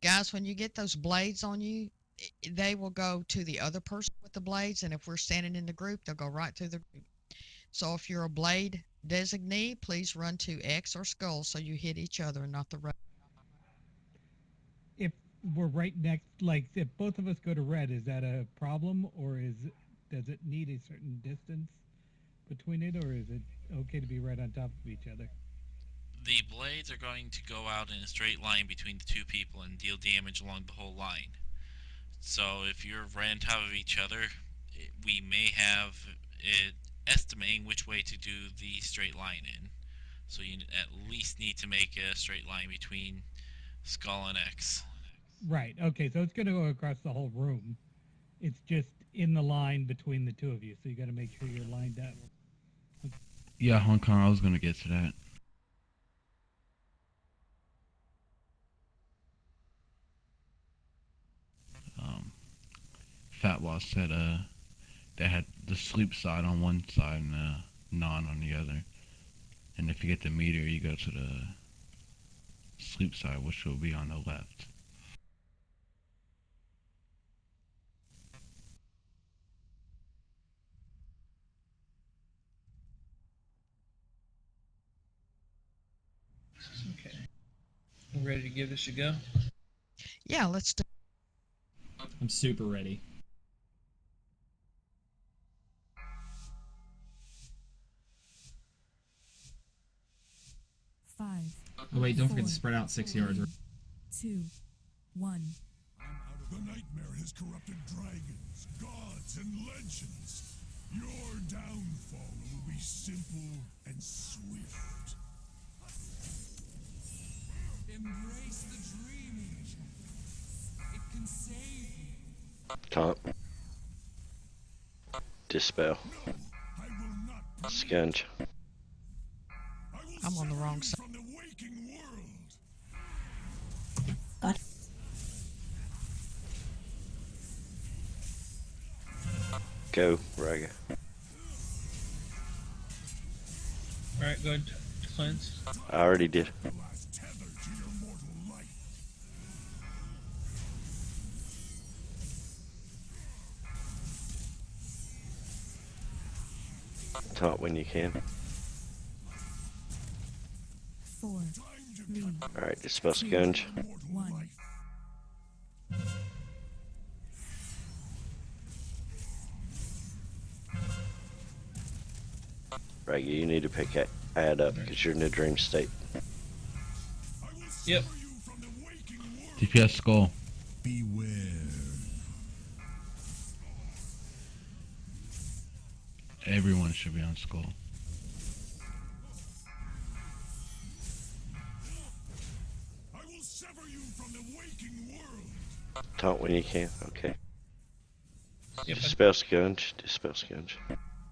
Guys, when you get those blades on you, they will go to the other person with the blades, and if we're standing in the group, they'll go right through the group. So if you're a blade designee, please run to X or skull so you hit each other and not the red. If we're right next, like if both of us go to red, is that a problem, or does it need a certain distance between it, or is it okay to be right on top of each other? The blades are going to go out in a straight line between the two people and deal damage along the whole line. So if you're right on top of each other, we may have it estimating which way to do the straight line in. So you at least need to make a straight line between skull and X. Right, okay, so it's going to go across the whole room. It's just in the line between the two of you, so you got to make sure you're lined up. Yeah, Hong Kong, I was gonna get to that. Fat Boss said they had the sleep side on one side and non on the other. And if you get the meter, you go to the sleep side, which will be on the left. Okay. We're ready to give this a go? Yeah, let's do. I'm super ready. Five. Oh wait, don't forget to spread out 6 yards. 2, 1. The nightmare has corrupted dragons, gods, and legends. Your downfall will be simple and swift. Embrace the dreaming. It can save you. Taunt. Dispel. Scourge. I'm on the wrong side. God. Go, Raga. Alright, go ahead to cleanse. I already did. Taunt when you can. 4, 3, Alright, Dispel Scourge. 1. Raga, you need to pick that add up because you're in the dream state. Yep. DPS skull. Beware. Everyone should be on skull. I will sever you from the waking world. Taunt when you can. Okay. Yep. Dispel Scourge. Dispel Scourge.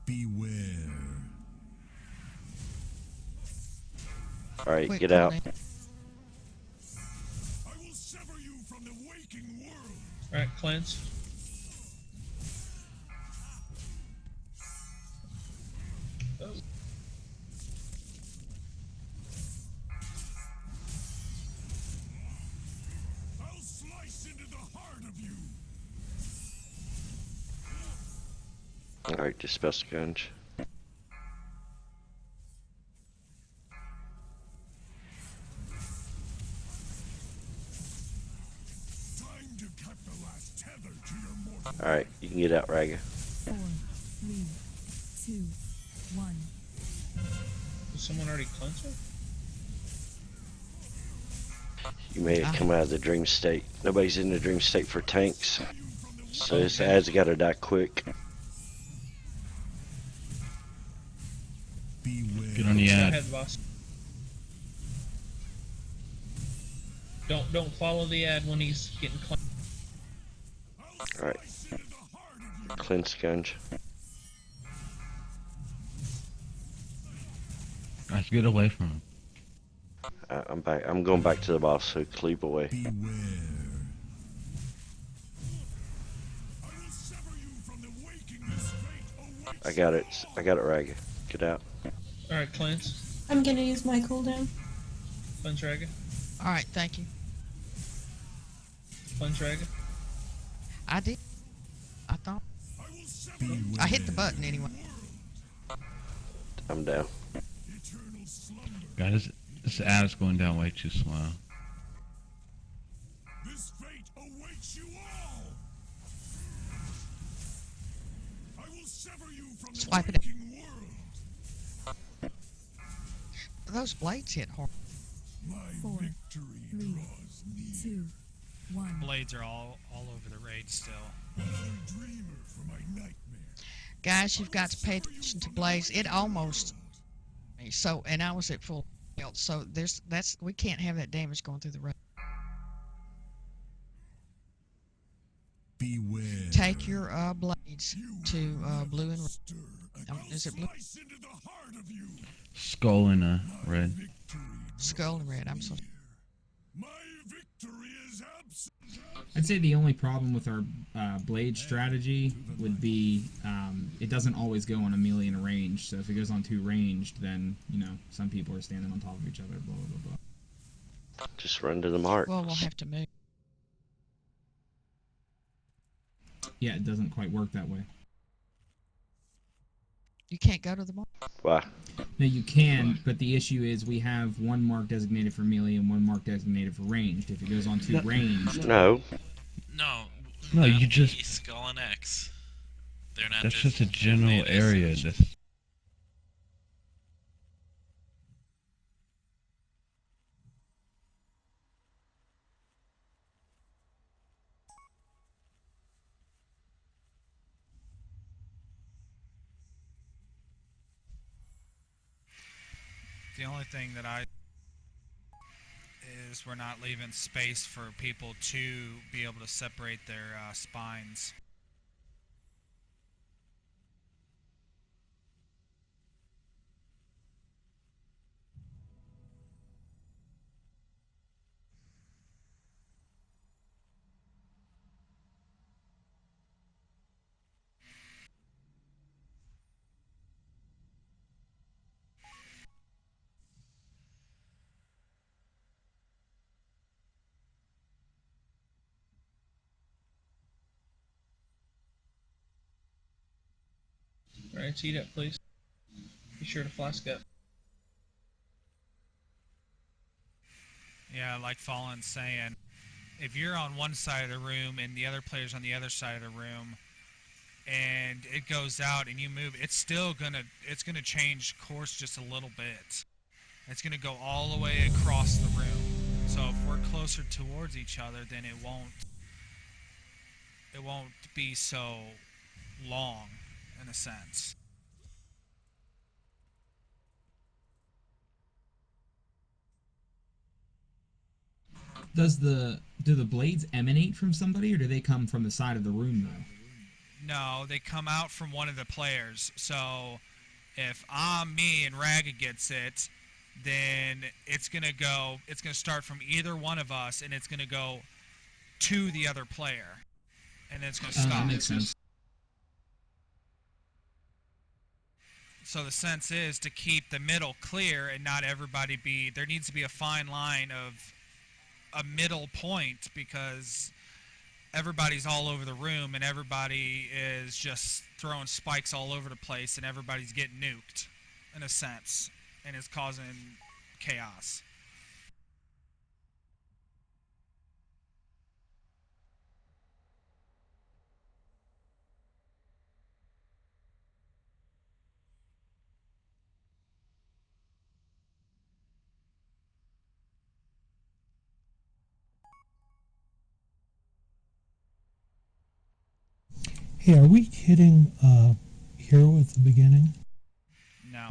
Beware. Alright, Quick, get out. Courtney. I will sever you from the waking world. Alright, cleanse. Oh. I'll slice into the heart of you. Alright, Dispel Scourge. Time to cut the last tether to your mortal. Alright, you can get out, Raga. 4, 3, 2, 1. Did someone already cleanse her? You may have come out of the dream state. Nobody's in the dream state for tanks. So this ad's gotta die quick. Get on the Go ad. ahead, boss. Don't follow the ad when he's getting clean. Alright. Clint Skunge. Let's get away from him. I'm back. I'm going back to the boss, so cleave away. I got it. I got it, Raga. Get out. Alright, cleanse. I'm gonna use my cooldown. Cleanse Raga. Alright, thank you. Cleanse Raga. I did. I thought. I hit the button anyway. I'm down. God, this ad is going down way too slow. This fate awaits you all. I will sever you from the Swipe it. waking world. Those blades hit hard. My 4, victory 3, draws near. 2, 1. Blades are all over the raid still. I'm a dreamer for my nightmare. Guys, you've got to pay attention to blades. It almost. So, and I was at full health. So we can't have that damage going through the road. Beware. Take your blades to blue and red. Is it blue? Skull and red. Skull and red. I'm sorry. I'd say the only problem with our blade strategy would be it doesn't always go on a melee and a range. So if it goes on 2 ranged, then, you know, some people are standing on top of each other, blah, blah, blah. Just run to the mark. Well, we'll have to move. Yeah, it doesn't quite work that way. You can't go to the mark? Why? No, you can, but the issue is we have one mark designated for melee and one mark designated for ranged. If it goes on 2 ranged... No. No, you just... Skull and X. They're not That's just a general area. That's... The only thing that is we're not leaving space for people to be able to separate their spines. Alright, heat up, please. Be sure to flask up. Yeah, like Fallen's saying, if you're on one side of the room and the other player's on the other side of the room, and it goes out and you move, it's gonna change course just a little bit. It's gonna go all the way across the room. So if we're closer towards each other, then it won't be so long, in a sense. Do the blades emanate from somebody, or do they come from the side of the room, though? No, they come out from one of the players. So if me and Raga gets it, then it's gonna start from either one of us, and it's gonna go to the other player, and then it's gonna stop. That makes sense. So the sense is to keep the middle clear and not everybody be. There needs to be a fine line of a middle point, because everybody's all over the room and everybody is just throwing spikes all over the place and everybody's getting nuked, in a sense, and it's causing chaos. Hey, are we hitting hero at the beginning? No.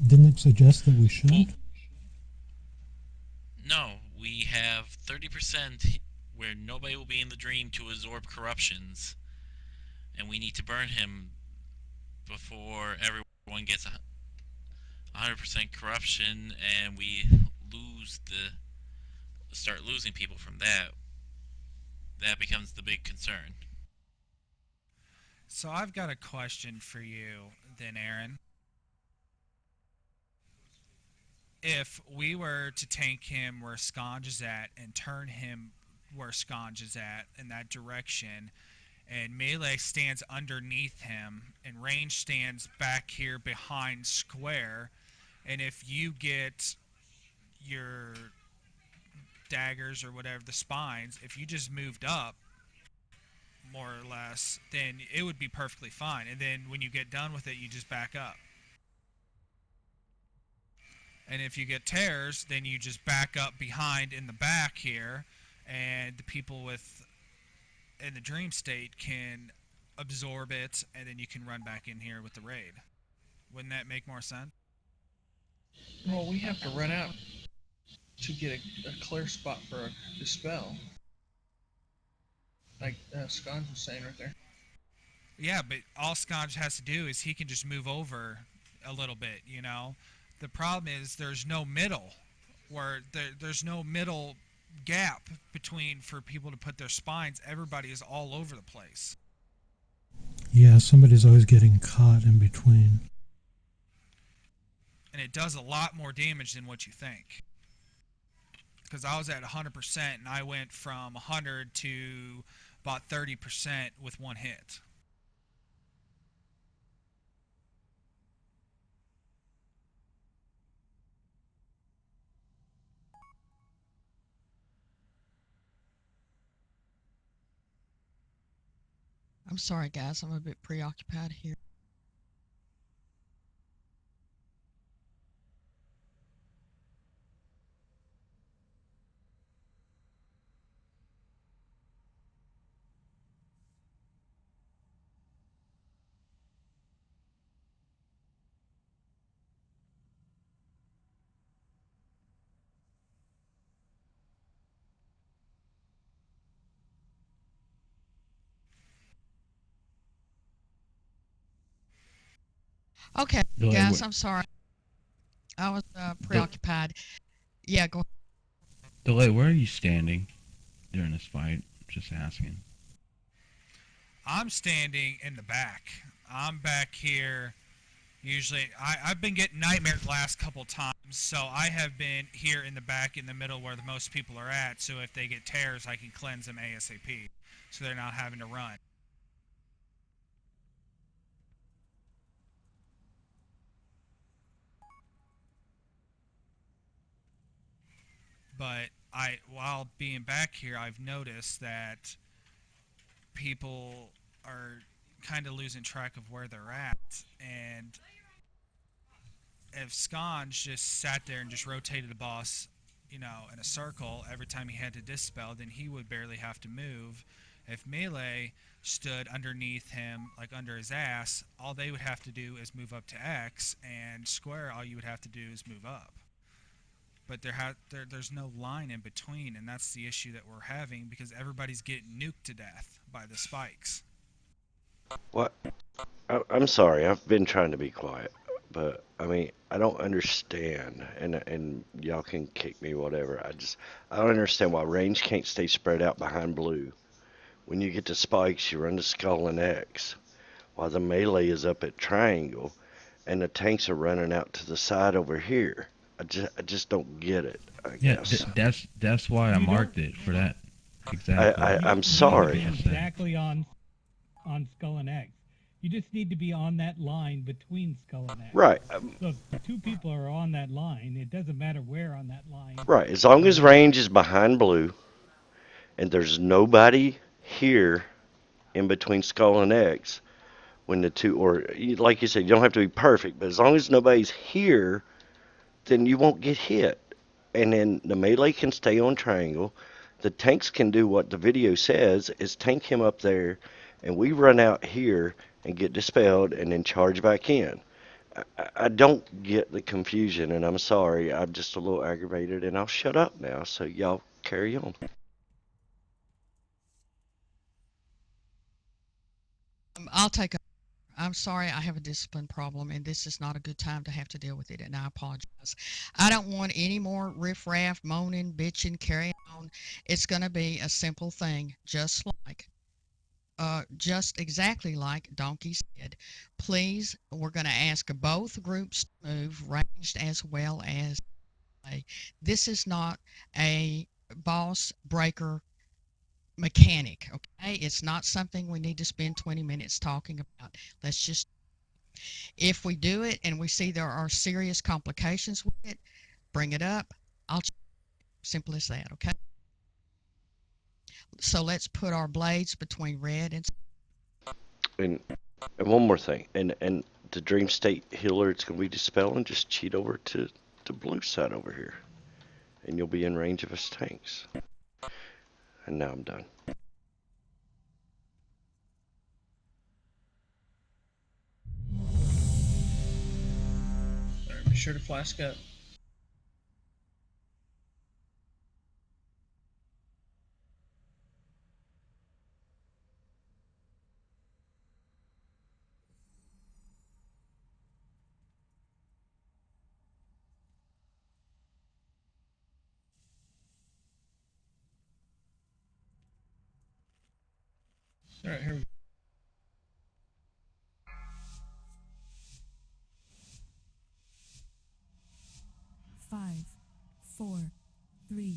Didn't it suggest that we shouldn't? have 30% where nobody will be in the dream to absorb corruptions, and we need to burn him before everyone gets 100% corruption, and we start losing people from that. That becomes the big concern. So I've got a question for you then, Aaron. If we were to tank him where Sconge is at and turn him where Sconge is at in that direction, and melee stands underneath him and range stands back here behind square, and if you get your daggers or whatever, the spines, if you just moved up more or less, then it would be perfectly fine. And then when you get done with it, you just back up. And if you get tears, then you just back up behind in the back here, and the people in the dream state can absorb it, and then you can run back in here with the raid. Wouldn't that make more sense? Well, we have to run out to get a clear spot for a dispel. Like Sconge was saying right there. Yeah, but all Sconge has to do is he can just move over a little bit, you know? The problem is there's no middle, where there's no middle gap between for people to put their spines. Everybody is all over the place. Yeah, somebody's always getting caught in between. And it does a lot more damage than what you think. Because I was at 100% and I went from 100 to about 30% with one hit. I'm sorry, guys. I'm a bit preoccupied here. Okay, guys, I'm sorry. I was preoccupied. Yeah, go. Delay, where are you standing during this fight? Just asking. I'm standing in the back. I'm back here. Usually, I've been getting nightmares the last couple times, so I have been here in the back in the middle where the most people are at, so if they get tears, I can cleanse them ASAP, so they're not having to run. But while being back here, I've noticed that people are kind of losing track of where they're at. And if Sconge just sat there and just rotated the boss, you know, in a circle every time he had to dispel, then he would barely have to move. If melee stood underneath him, like under his ass, all they would have to do is move up to X, and square, all you would have to do is move up. But there's no line in between, and that's the issue that we're having, because everybody's getting nuked to death by the spikes. What? I'm sorry, I've been trying to be quiet, but I mean, I don't understand, and y'all can kick me, whatever. I don't understand why range can't stay spread out behind blue. When you get to spikes, you run to skull and X, while the melee is up at triangle, and the tanks are running out to the side over here. I just don't get it, I guess. That's why I marked it for that. Exactly. I'm sorry. Exactly on Skull and X. You just need to be on that line between Skull and X. Right. So if two people are on that line, it doesn't matter where on that line. Right. As long as range is behind blue, and there's nobody here in between Skull and X, when the two, or like you said, you don't have to be perfect, but as long as nobody's here, then you won't get hit. And then the melee can stay on triangle. The tanks can do what the video says, is tank him up there, and we run out here and get dispelled and then charge back in. I don't get the confusion, and I'm sorry. I'm just a little aggravated, and I'll shut up now so y'all carry on. I'll take a. I'm sorry, I have a discipline problem, and this is not a good time to have to deal with it, and I apologize. I don't want any more riffraff, moaning, bitching, carrying on. It's going to be a simple thing, just exactly like Donkey said. Please, we're going to ask both groups to move, ranged as well as play. This is not a boss breaker mechanic, okay? It's not something we need to spend 20 minutes talking about. Let's just, if we do it and we see there are serious complications with it, bring it up. Simple as that, okay? So let's put our blades between red and one more thing, and the Dream State healer, it's gonna be dispel, and just cheat over to the blue side over here, and you'll be in range of his tanks. And now I'm done. Alright, be sure to flask up. Alright, here we go. 5, 4, 3,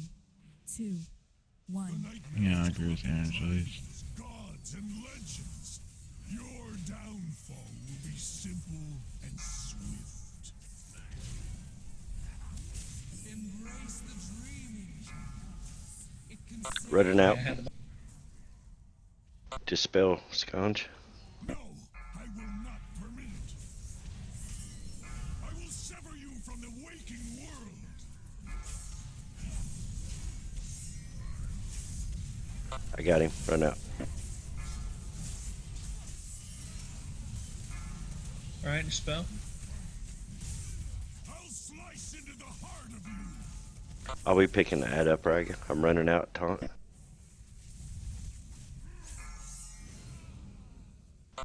2, 1. Yeah, I agree with Angeles. Gods and legends. Your downfall will be simple and swift. Embrace the dreaming. It can Running out. Dispel, Sconge. No, I will not permit it. I will sever you from the waking world. I got him. Run out. Alright, dispel. I'll slice into the heart of you. I'll be picking the ad up, Rag. I'm running out. Taunt.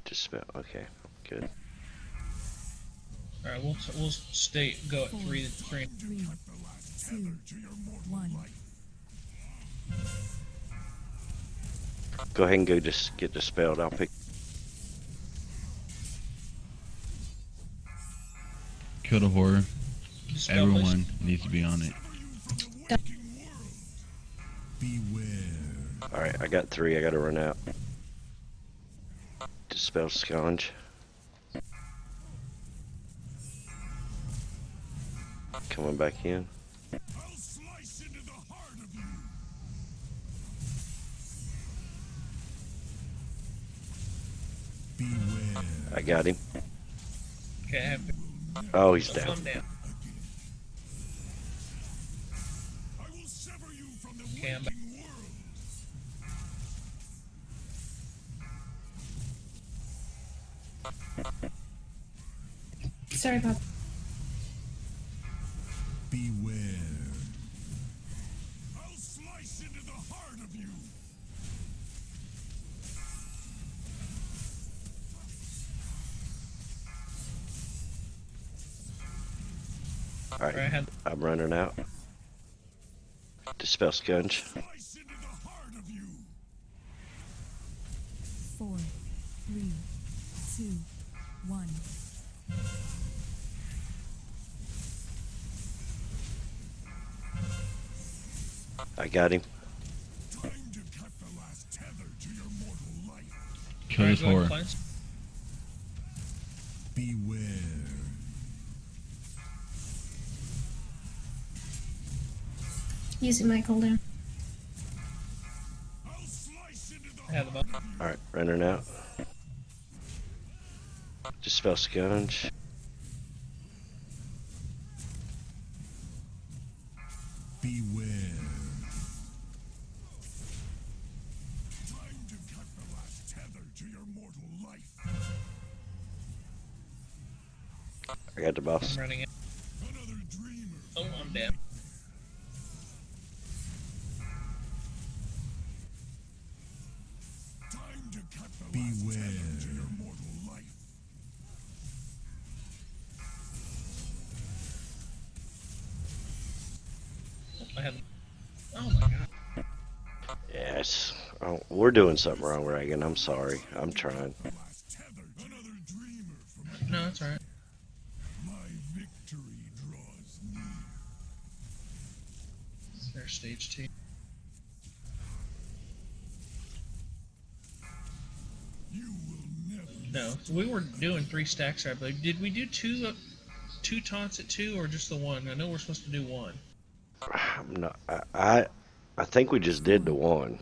Dispel. Okay, good. Alright, we'll stay go at 3 to 3. 3, 2, 1. Go ahead and go just get dispelled. I'll pick. Kill the horror. Dispel, Everyone needs to be on it. Beware. Alright, I got 3. I gotta run out. Dispel, Sconge. Coming back in. I'll slice into the heart of you. Beware. I got him. Okay, I have Oh, he's Let's down. calm down. I will sever you from the Okay, I'm back. waking world. Sorry about Beware. I'll slice into the heart of you. Alright, Alright, I'm running out. Dispel, Sconge. Slice into the heart of you. 4, 3, 2, 1. I got him. Time to cut the last tether to your mortal life. Kill Alright, this go ahead horror. and cleanse. Beware. using my cooldown. I'll slice into the I have the ball. Alright, running out. Dispel, Sconge. Beware. Time to cut the last tether to your mortal life. I got the boss. I'm running it. Another dreamer. Oh, I'm down. We're doing something wrong, Reagan. I'm sorry. I'm trying. No, it's alright. There's stage 2. No, we were doing 3 stacks, I believe. Did we do two taunts at 2 or just the 1? I know we're supposed to do 1. I'm not. I think we just did the 1.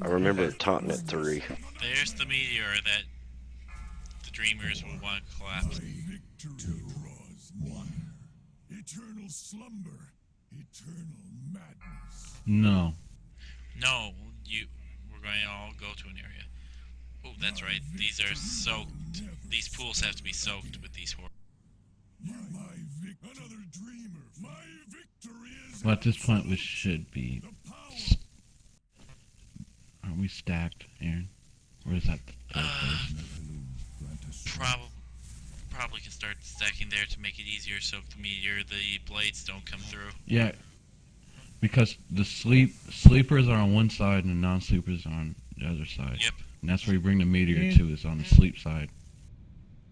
I remember taunting at 3. There's the meteor that the Dreamers will want to collapse. Eternal slumber, eternal madness. No. No, we're going to all go to an area. Oh, that's right. These are soaked. These pools have to be soaked with these horrors. Another dreamer. My victory is. Well, at this point, we should be. Aren't we stacked, Aaron? Or is that the Probably can start stacking there to make it easier so if the meteor, the blades don't come through. Yeah, because the sleepers are on one side and the non-sleepers are on the other side. Yep. And that's where you bring the meteor to, is on the sleep side.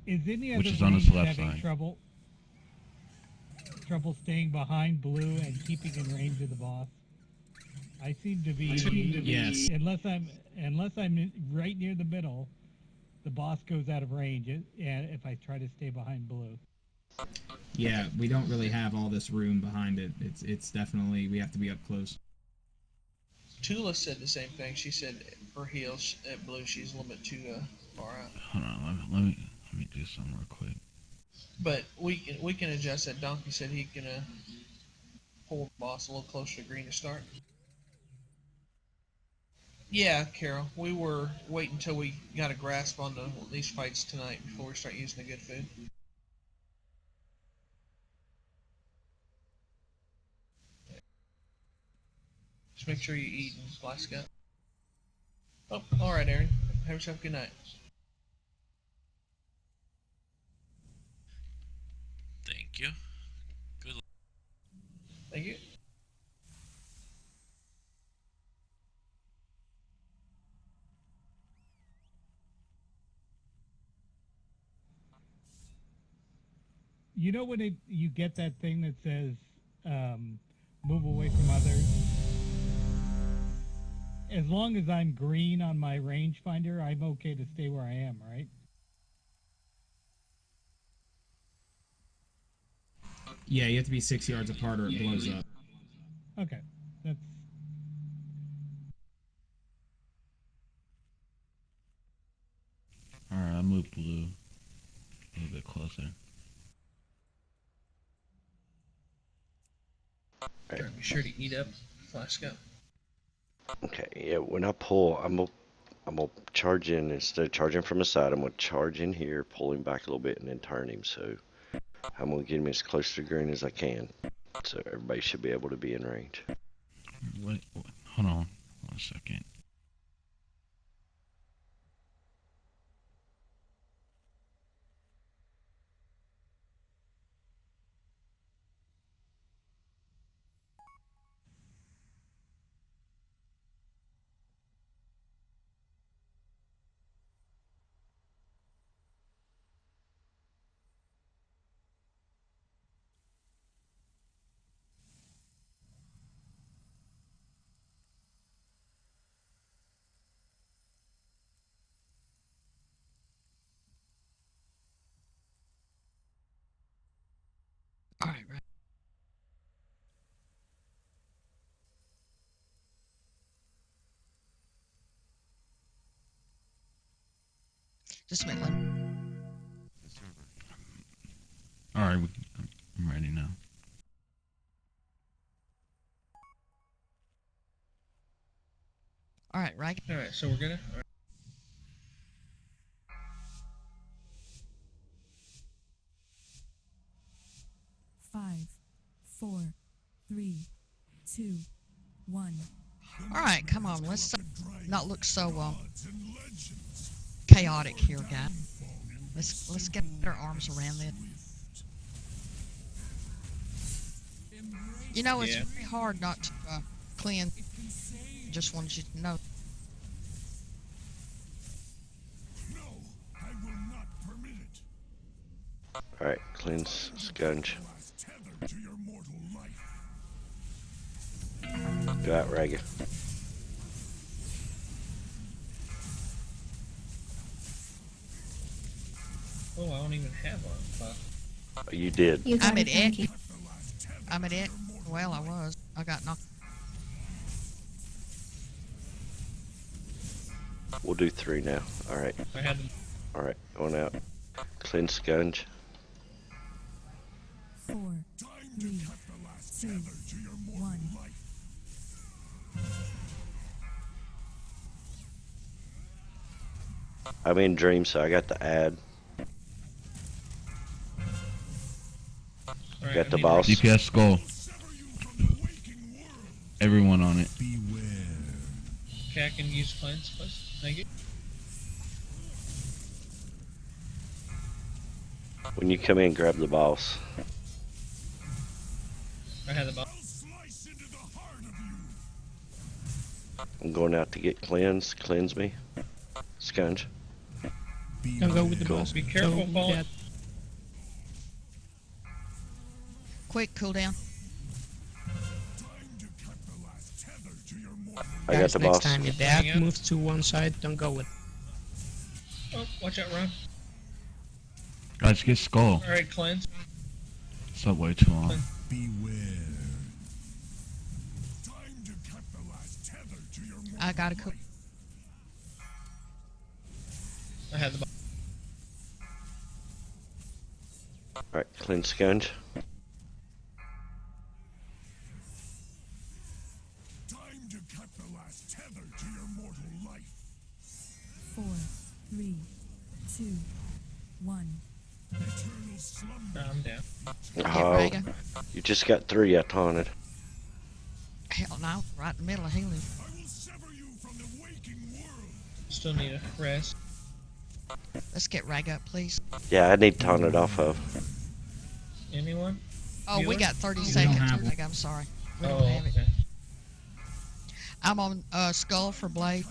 Is any of Which the is on his range left having side. trouble staying behind blue and keeping in range of the boss? I seem to be. Yes. Unless I'm right near the middle, the boss goes out of range. And if I try to stay behind blue. Yeah, we don't really have all this room behind it. It's definitely, we have to be up close. Tula said the same thing. She said for heals at blue, she's a little bit too far out. Hold on, let me do something real quick. But we can adjust that. Donkey said he can pull the boss a little closer to green to start. Yeah, Carol, we were waiting until we got a grasp on these fights tonight before we start using the good food. Just make sure you eat and flask up. Oh, alright, Aaron. Have yourself a good night. Thank you. Good luck. Thank you. You know when you get that thing that says move away from others? As long as I'm green on my rangefinder, I'm okay to stay where I am, right? Yeah, you have to be 6 yards apart or it blows up. Okay, that's. Alright, I moved blue a little bit closer. Be sure to eat up, flask up. Okay, yeah, when I pull, I'm gonna charge in. Instead of charging from the side, I'm gonna charge in here, pull him back a little bit, and then turn him. So I'm gonna get him as close to green as I can. So everybody should be able to be in range. Wait, hold on 1 second. Alright, right. Just a minute. Alright, I'm ready now. Alright, right. Alright, so we're gonna. All right. 5, 4, 3, 2, 1. Alright, come on. Let's not look so chaotic here, guys. Let's get our arms around this. You know, it's very hard not to cleanse. Just wanted you to know. Alright, cleanse, scunge. Go out, Raga. Oh, I don't even have one. You did. You got I'm it, at thank it. you. I'm at it. Well, I was. I got knocked. We'll do 3 now. Alright. I had them. Alright, going out. Cleanse, scunge. 4, 3, 2, 1. I'm in dream, so I got the ad. Alright, Got I the need boss. DPS skull. Everyone on it. Okay, I can use cleanse, please. Thank you. When you come in, grab the boss. I had the boss. I'm going out to get cleansed. Cleanse me. Scunge. Don't go with the Cool. boss. Be careful, Go Paul. that- Quick cooldown. I got Guys, the next boss. time your Hang dad out. moves to one side, don't go with. Oh, watch out, Ron. Guys, get skull. Alright, cleanse. It's up way too long. I got a cool. I had the boss. Alright, cleanse, scunge. 4, 3, 2, 1. I'm down. Oh, Raga. you just got 3 I taunted. Hell no, right in the middle of healing. Still need a rest. Let's get Rag up, please. Yeah, I need taunted off of. Anyone? Oh, we Healer? got 30 We don't seconds. have Rag, I'm sorry. We Oh, don't have it. okay. I'm on Skull for Blade.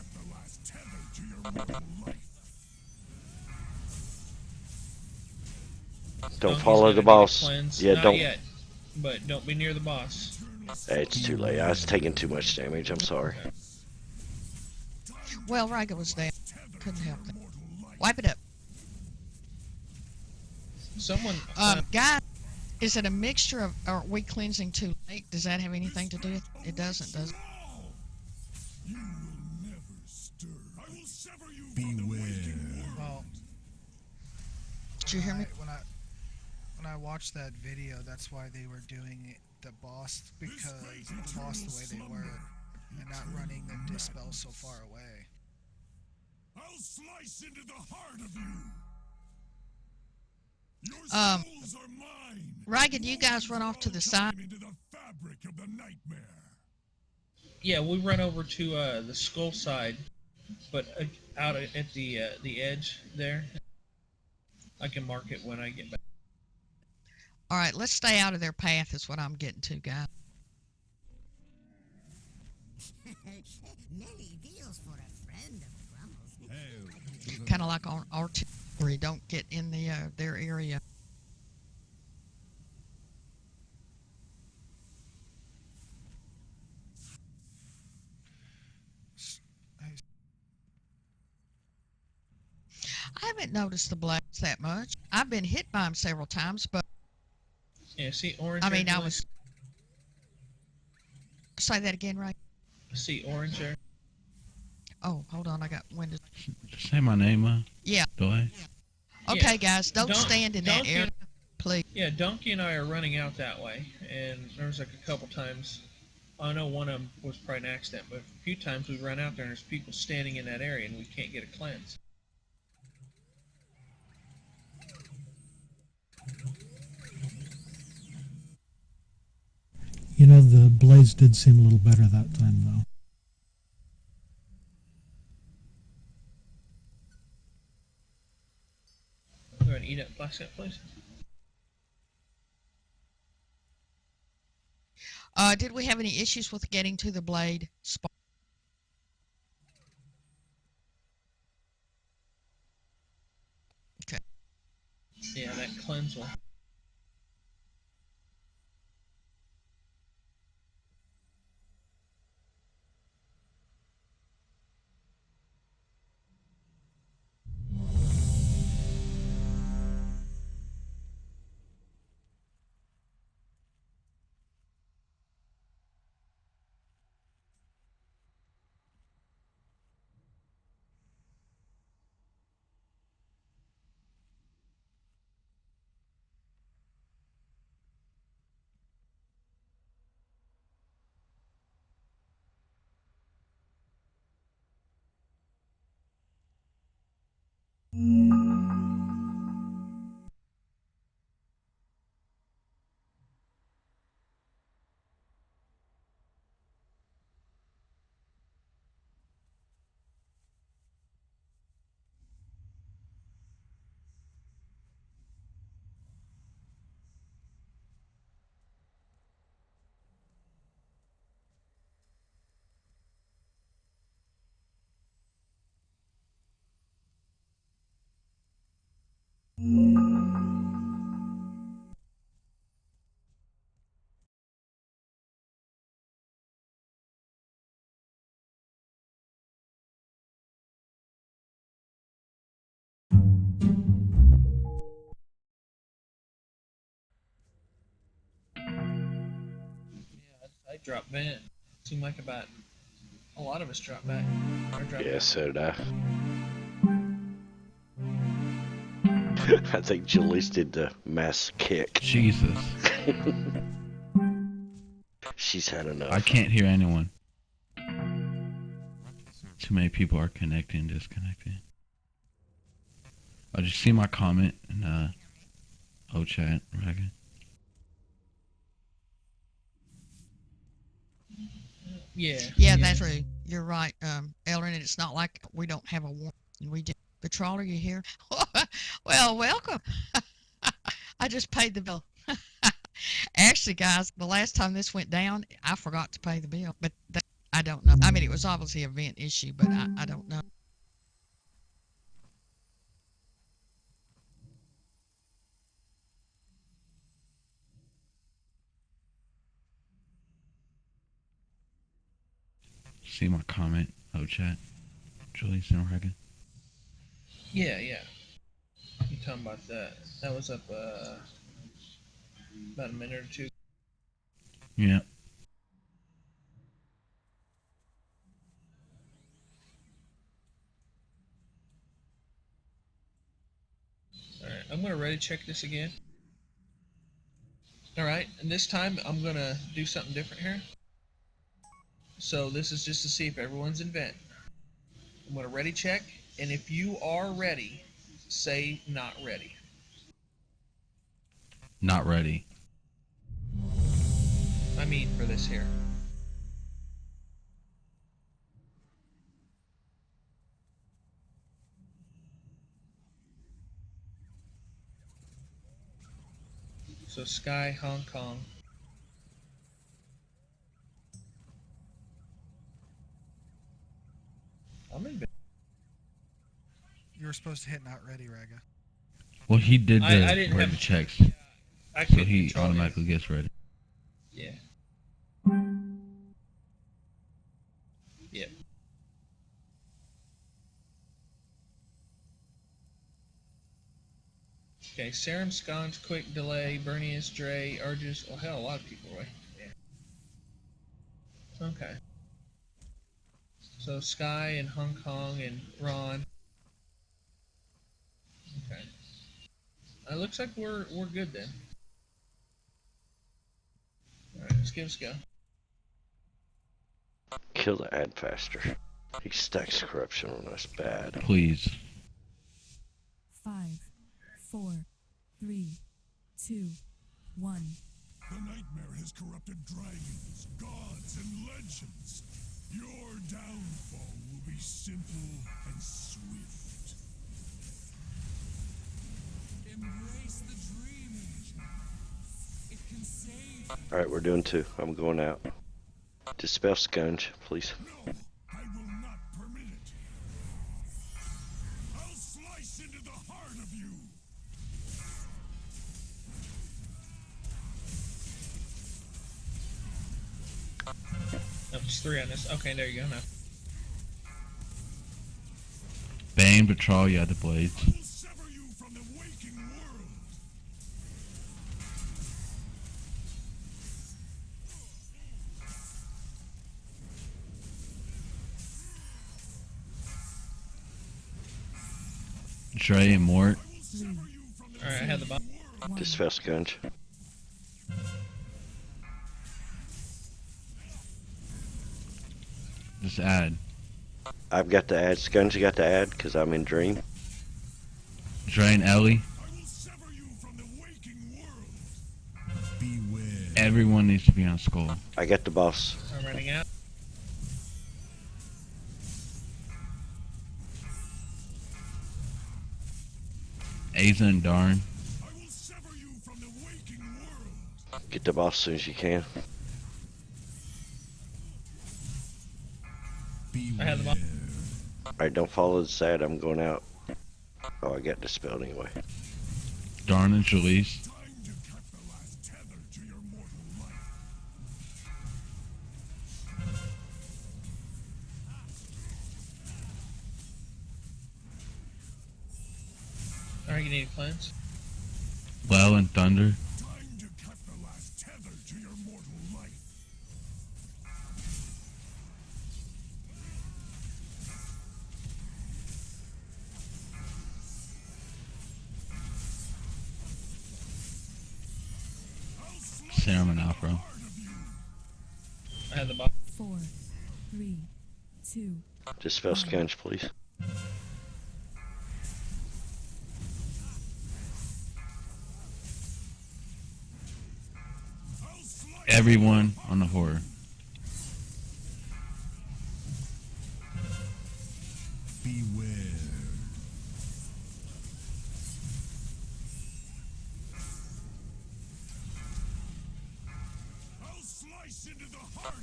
Don't Donkey's follow gonna the get boss. cleansed. Yeah, Not don't. yet, but don't be near the boss. Hey, it's too late. I was taking too much damage. I'm sorry. Well, Raga was down. Couldn't help it. Wipe it up. Someone. Guys, is it a mixture of, are we cleansing too late? Does that have anything to do with it? It doesn't, does it? Well, Did you hear me? when I watched that video, that's why they were doing it, the boss, because the boss the way they were, and not running the dispel so far away. I'll slice into the heart of you. Your Um, souls are mine. Raga, do you guys run off to the side? Into the fabric of the nightmare. Yeah, we run over to the skull side, but out at the edge there. I can mark it when I get back. All right, let's stay out of their path is what I'm getting to, guys. Many deals for a friend of Grumbles. Kind of like on artillery. Don't get in the their area. I haven't noticed the blades that much. I've been hit by them several times, but Yeah, see orange. I mean, there, I Julie? was. Say that again, right? See orange there. Oh, hold on, I got windows. Just say my name, Yeah. Doy. Okay, Yeah. guys, don't stand in that Donkey- area, please. Yeah, Donkey and I are running out that way, and there was like a couple times. I know one of them was probably an accident, but a few times we run out there and there's people standing in that area and we can't get a cleanse. You know, the blades did seem a little better that time, though. Go ahead and eat up plastic, please. Did we have any issues with getting to the blade spot? Yeah, that at Cleansville. I dropped back. Seemed like about a lot of us dropped back. Yeah, back. so did I. I think Julie's did the mass kick. Jesus. She's had enough. I can't hear anyone. Too many people are connecting and disconnecting. I just see my comment in chat, Reagan. Yeah, that's true. You're right, Elrin, and it's not like we don't have a warrant. We just, Patrol, are you here? Well, welcome. I just paid the bill. Actually, guys, the last time this went down, I forgot to pay the bill, but I don't know. I mean, it was obviously a vent issue, but I don't know. See my comment, chat. Julie's in Reagan. Yeah. You talking about that? That was up about a minute or two. Yeah. Alright, I'm gonna ready check this again. Alright, and this time I'm gonna do something different here. So this is just to see if everyone's in vent. I'm gonna ready check, and if you are ready, say not ready. Not ready. I mean for this here. So Sky, Hong Kong. I'm in vent. You were supposed to hit not ready, Raga. Well, he did the I didn't ready have- checks, I so couldn't he control it. automatically gets ready. Yeah. Yep. Okay, Serum, Scones, Quick Delay, Bernius, Dre, Argus. Oh, hell, a lot of people, right? Yeah. Okay. So Sky and Hong Kong and Ron. Okay. It looks like we're good then. Alright, let's give us a go. Kill the ad faster. He stacks corruption on us bad. Please. 5, 4, 3, 2, 1. The nightmare has corrupted dragons, gods, and legends. Your downfall will be simple and swift. Embrace the dreaming. It can save. Alright, we're doing 2. I'm going out. Dispel Scourge, please. I will not permit it. I'll slice into the heart of you. 3 on this. Okay, there you go now. Bane, Patrol, you have the blades. Dre and Mort. Alright, I have the bomb. Dispel Scunch. Just add. I've got to add. Scunch, you got to add because I'm in Dream. Dre and Ellie. Everyone needs to be on Skull. I got the boss. I'm running out. Aza and Darn. Get the boss as soon as you can. I have the bomb. Alright, don't follow the side. I'm going out. Oh, I got dispelled anyway. Darn and Jalise. Alright, you need a cleanse. Lel and Thunder. Serum and Afro. I have the bomb. 4, 3, 2. Dispel Scunch, please. Everyone on the horror.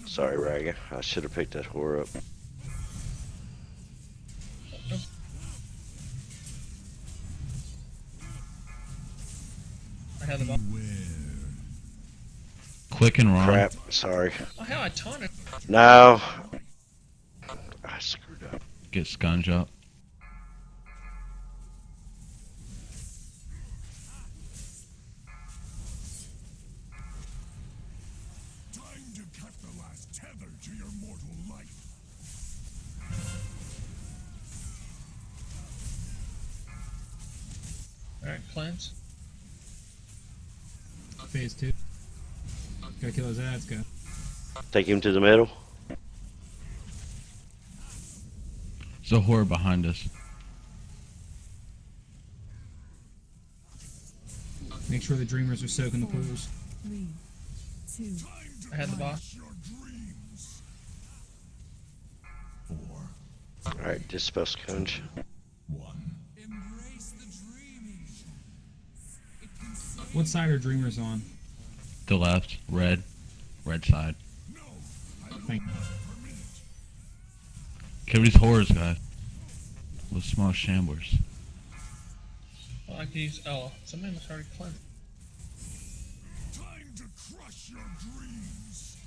Sorry, Raga. I should have picked that horror up. I have the bomb. Quick and Ron. Crap. Sorry. Oh, hell, I taunted. No. I screwed up. Get Scunge up. Alright, cleanse. Phase 2. Gotta kill his ads, go. Take him to the middle. There's a horror behind us. Make sure the dreamers are soaking the pools. 3, 2. I had the boss. Alright, Dispel Scunch. What side are dreamers on? The left. Red. Red side. Thank Kill these horrors, guys. With small shamblers. Well, I could use. Oh, somebody must already cleanse. Time to crush your dreams.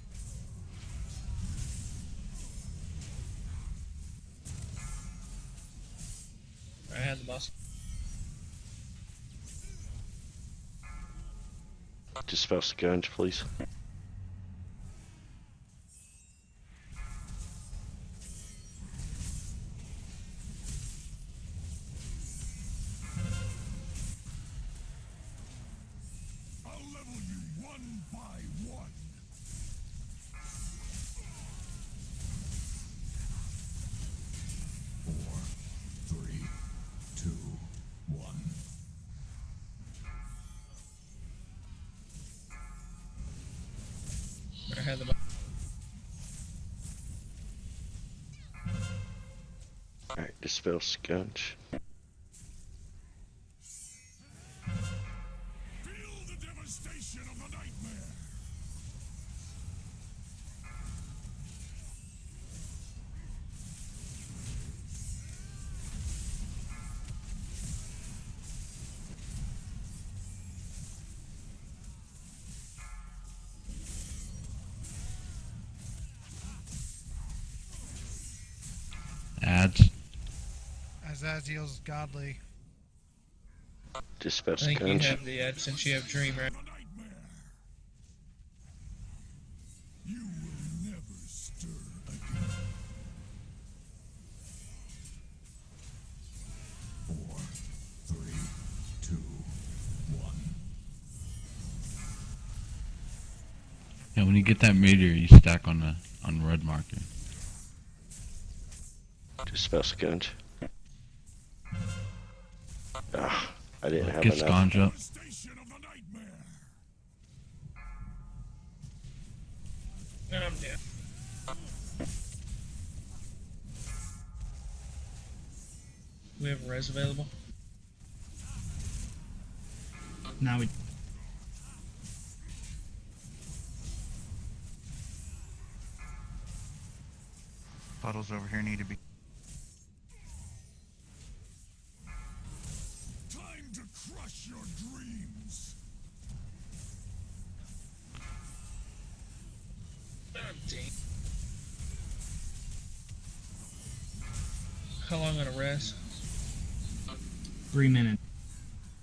I had the boss. Dispel Scunch, please. I'll level you one by one. Four, three, two, one. I had the boss. Alright, Dispel Scunch. Feel the devastation of the nightmare. Azazel's godly. Dispel I think you Scourge. have the ad since you have Dream, right? You will never stir again. 4, 3, 2, 1. Yeah, when you get that meteor, you stack on the red marker. Dispel Scourge. Ah, I didn't have Get enough. Scourge up. I'm dead. We have a res available. Now we. Puddles over here need to be. Time to crush your dreams. Oh, dang. How long on a res? 3 minutes.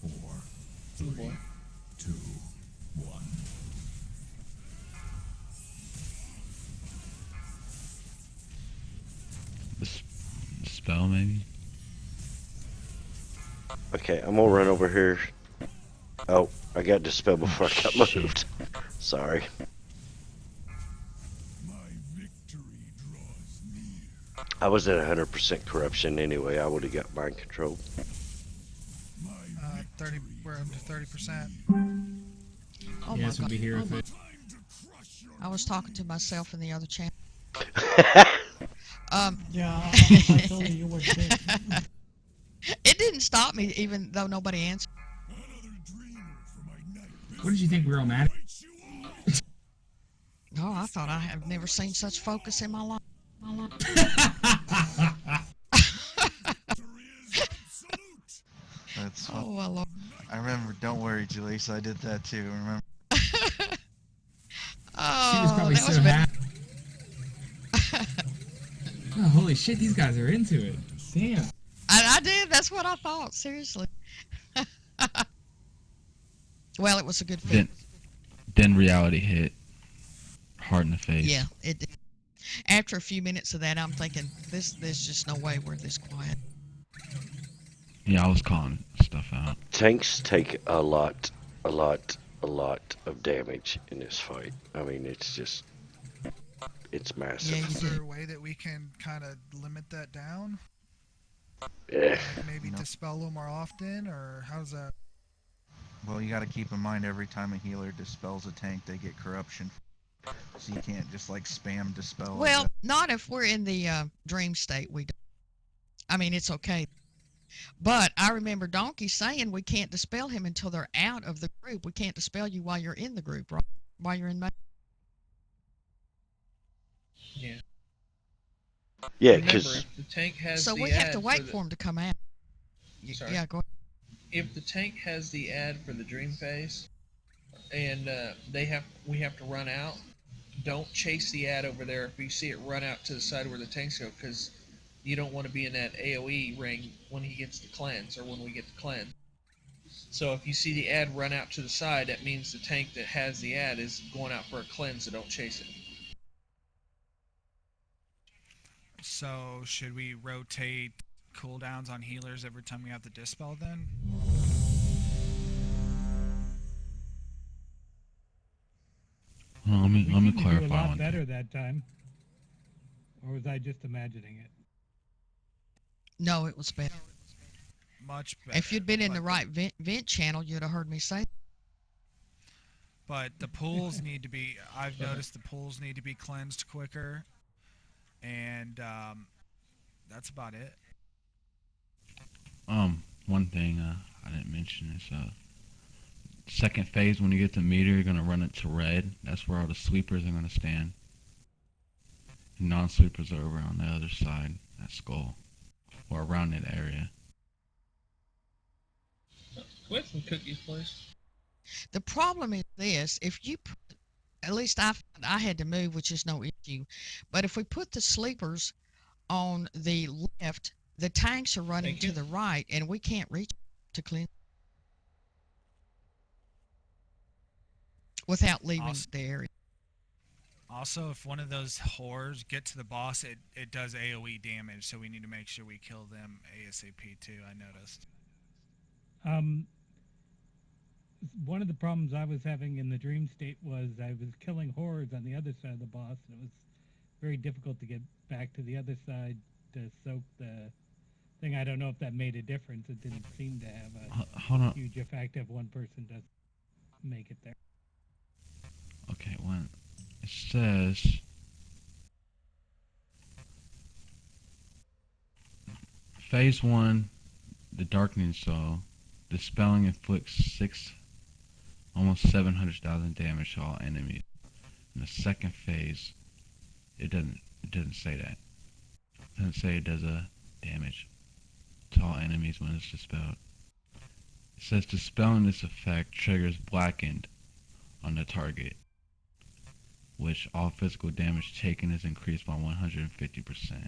4, Oh 3, boy. 2, 1. The spell, maybe? Okay, I'm gonna run over here. Oh, I got dispelled before I got moved. Sorry. I was at 100% corruption anyway. I would have got mind control. 30. We're up to 30%. Oh Yeah, my this would god. be here Oh if my- it. I was talking to myself in the other channel. Yeah, I told you you were sick. It didn't stop me, even though nobody answered. What did you think? We were all mad? Oh, I thought I have never seen such focus in my life. That's. Oh, well, Lord. I remember. Don't worry, Jaleesa. I did that too. Remember? Oh, She was probably that so bad. happy. Oh, holy shit! These guys are into it. Damn. I did. That's what I thought. Seriously. Well, it was a good fit. Then reality hit. Hard in the face. Yeah, it did. After a few minutes of that, I'm thinking, there's just no way we're this quiet. Yeah, I was calling stuff out. Tanks take a lot of damage in this fight. I mean, it's just, it's massive. Is there a way that we can kind of limit that down? Yeah. Like maybe dispel a little more often, or how's that? Well, you got to keep in mind every time a healer dispels a tank, they get corruption. So you can't just like spam dispel. Well, not if we're in the dream state. We don't. I mean, it's okay. But I remember Donkey saying we can't dispel him until they're out of the group. We can't dispel you while you're in the group, right? While you're in. Yeah. Yeah, Remember, because if the tank has So the we have to ad wait the- for him to come out. Sorry. Yeah, go ahead. If the tank has the ad for the dream phase, and we have to run out, don't chase the ad over there if you see it run out to the side where the tanks go, because you don't want to be in that AoE ring when he gets the cleanse, or when we get the cleanse. So if you see the ad run out to the side, that means the tank that has the ad is going out for a cleanse, so don't chase it. So should we rotate cooldowns on healers every time we have the dispel then? Well, let me We seemed to do a clarify lot one thing. better that time. Or was I just imagining it? No, it was better. Much better. If you'd been in the right vent channel, you'd have heard me say. But the pools need to be, I've noticed the pools need to be cleansed quicker. And that's about it. One thing I didn't mention is second phase, when you get the meter, you're gonna run it to red. That's where all the sweepers are gonna stand. Non-sweepers are over on the other side, that skull, or around that area. We have some cookies, please. The problem is this: if you put, at least I had to move, which is no issue, but if we put the sleepers on the left The tanks are running Thank to you. the right, and we can't reach to clean without leaving Also- the area. Also, if one of those whores get to the boss, it does AoE damage, so we need to make sure we kill them ASAP too, I noticed. One of the problems I was having in the dream state was I was killing hordes on the other side of the boss, and it was very difficult to get back to the other side to soak the thing. I don't know if that made a difference. It didn't seem to have a Hold on. huge effect if one person doesn't make it there. Okay, when it says Phase 1, the Darkening Soul, dispelling inflicts almost 700,000 damage to all enemies. In the second phase, it doesn't say that. It doesn't say it does a damage to all enemies when it's dispelled. It says dispelling this effect triggers blackened on the target, which all physical damage taken is increased by 150%.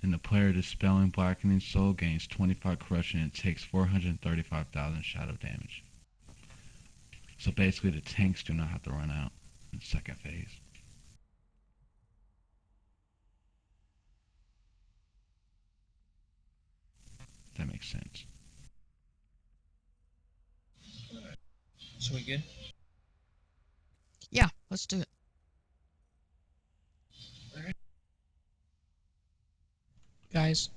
And the player dispelling Blackening Soul gains 25 corruption and takes 435,000 shadow damage. So basically the tanks do not have to run out in the second phase. If that makes sense. So we good? Yeah, let's do it. Guys,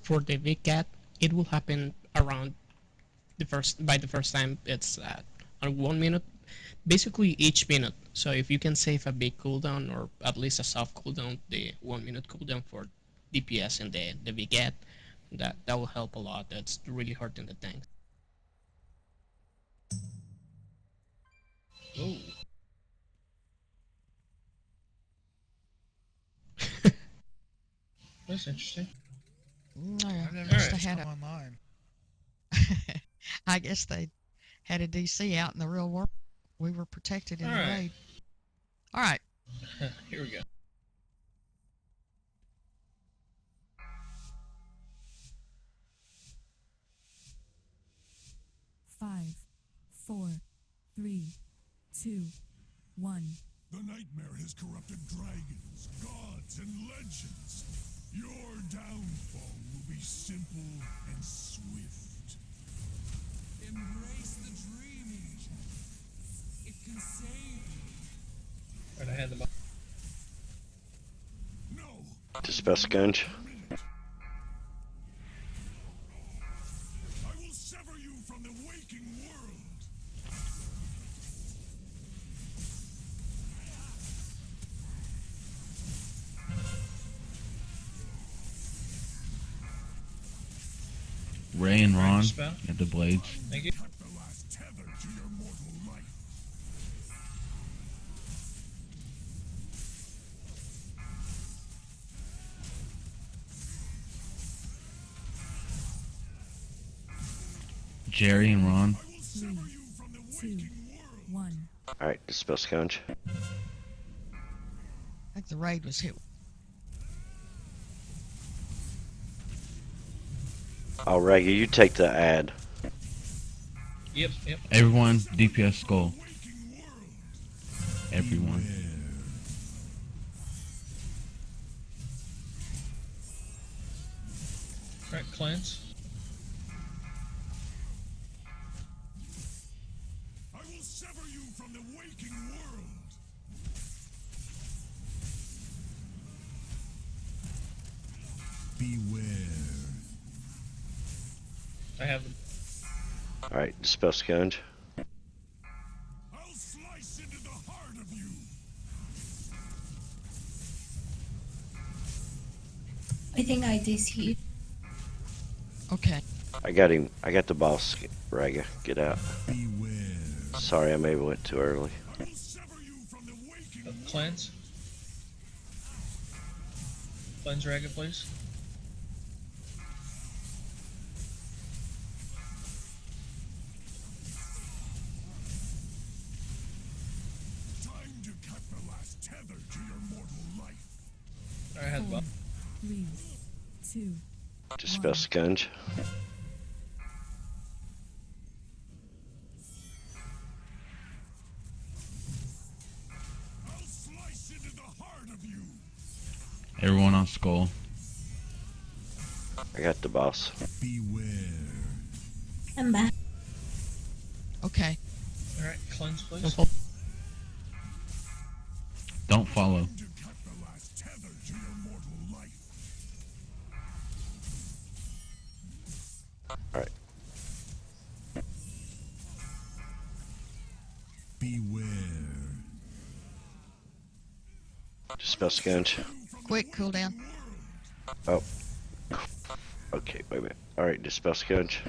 for the VCAT, it will happen around by the first time it's on 1 minute, basically each minute. So if you can save a big cooldown or at least a soft cooldown, the 1 minute cooldown for DPS and the VCAT, that will help a lot. That's really hurting the tanks. Oh. That's interesting. I've never Must seen have had them a- online. I guess they had a DC out in the real world. We were protected in the Alright. raid. All right. Here we go. Five, four, three, two, one. The nightmare has corrupted dragons, gods, and legends. Your downfall will be simple and swift. Embrace the dream engine. It can save you. Right, I had them. Dispel Scourge. I will sever you from the waking world. Ray and Ron Dispel. at the blades. Thank you. Cut the last tether to your mortal life. Jerry and Ron. Three, two, one. Alright, Dispel Scourge. I think the raid was hit. Oh, Reggie, you take the ad. Yep. Everyone, DPS Skull. Everyone. Right, cleanse. I will sever you from the waking world. Beware. I have them. Alright, Dispel Scourge. I'll slice into the heart of you. I think I DC. Okay. I got him. I got the boss, Raga. Get out. Sorry, I maybe went too early. Cleanse. Cleanse Raga, please. Time to cut the last tether to your mortal life. I had four, one. 3, 2, Dispel Scunge. I'll slice into the heart of you. Everyone on Skull. I got the boss. Beware. I'm back. Okay. All right, cleanse, please. Don't follow. To cut the last tether to your mortal life. Alright. Beware. Dispel Scunge. Quick cooldown. Oh. Okay, wait a minute. Alright, Dispel Scunge.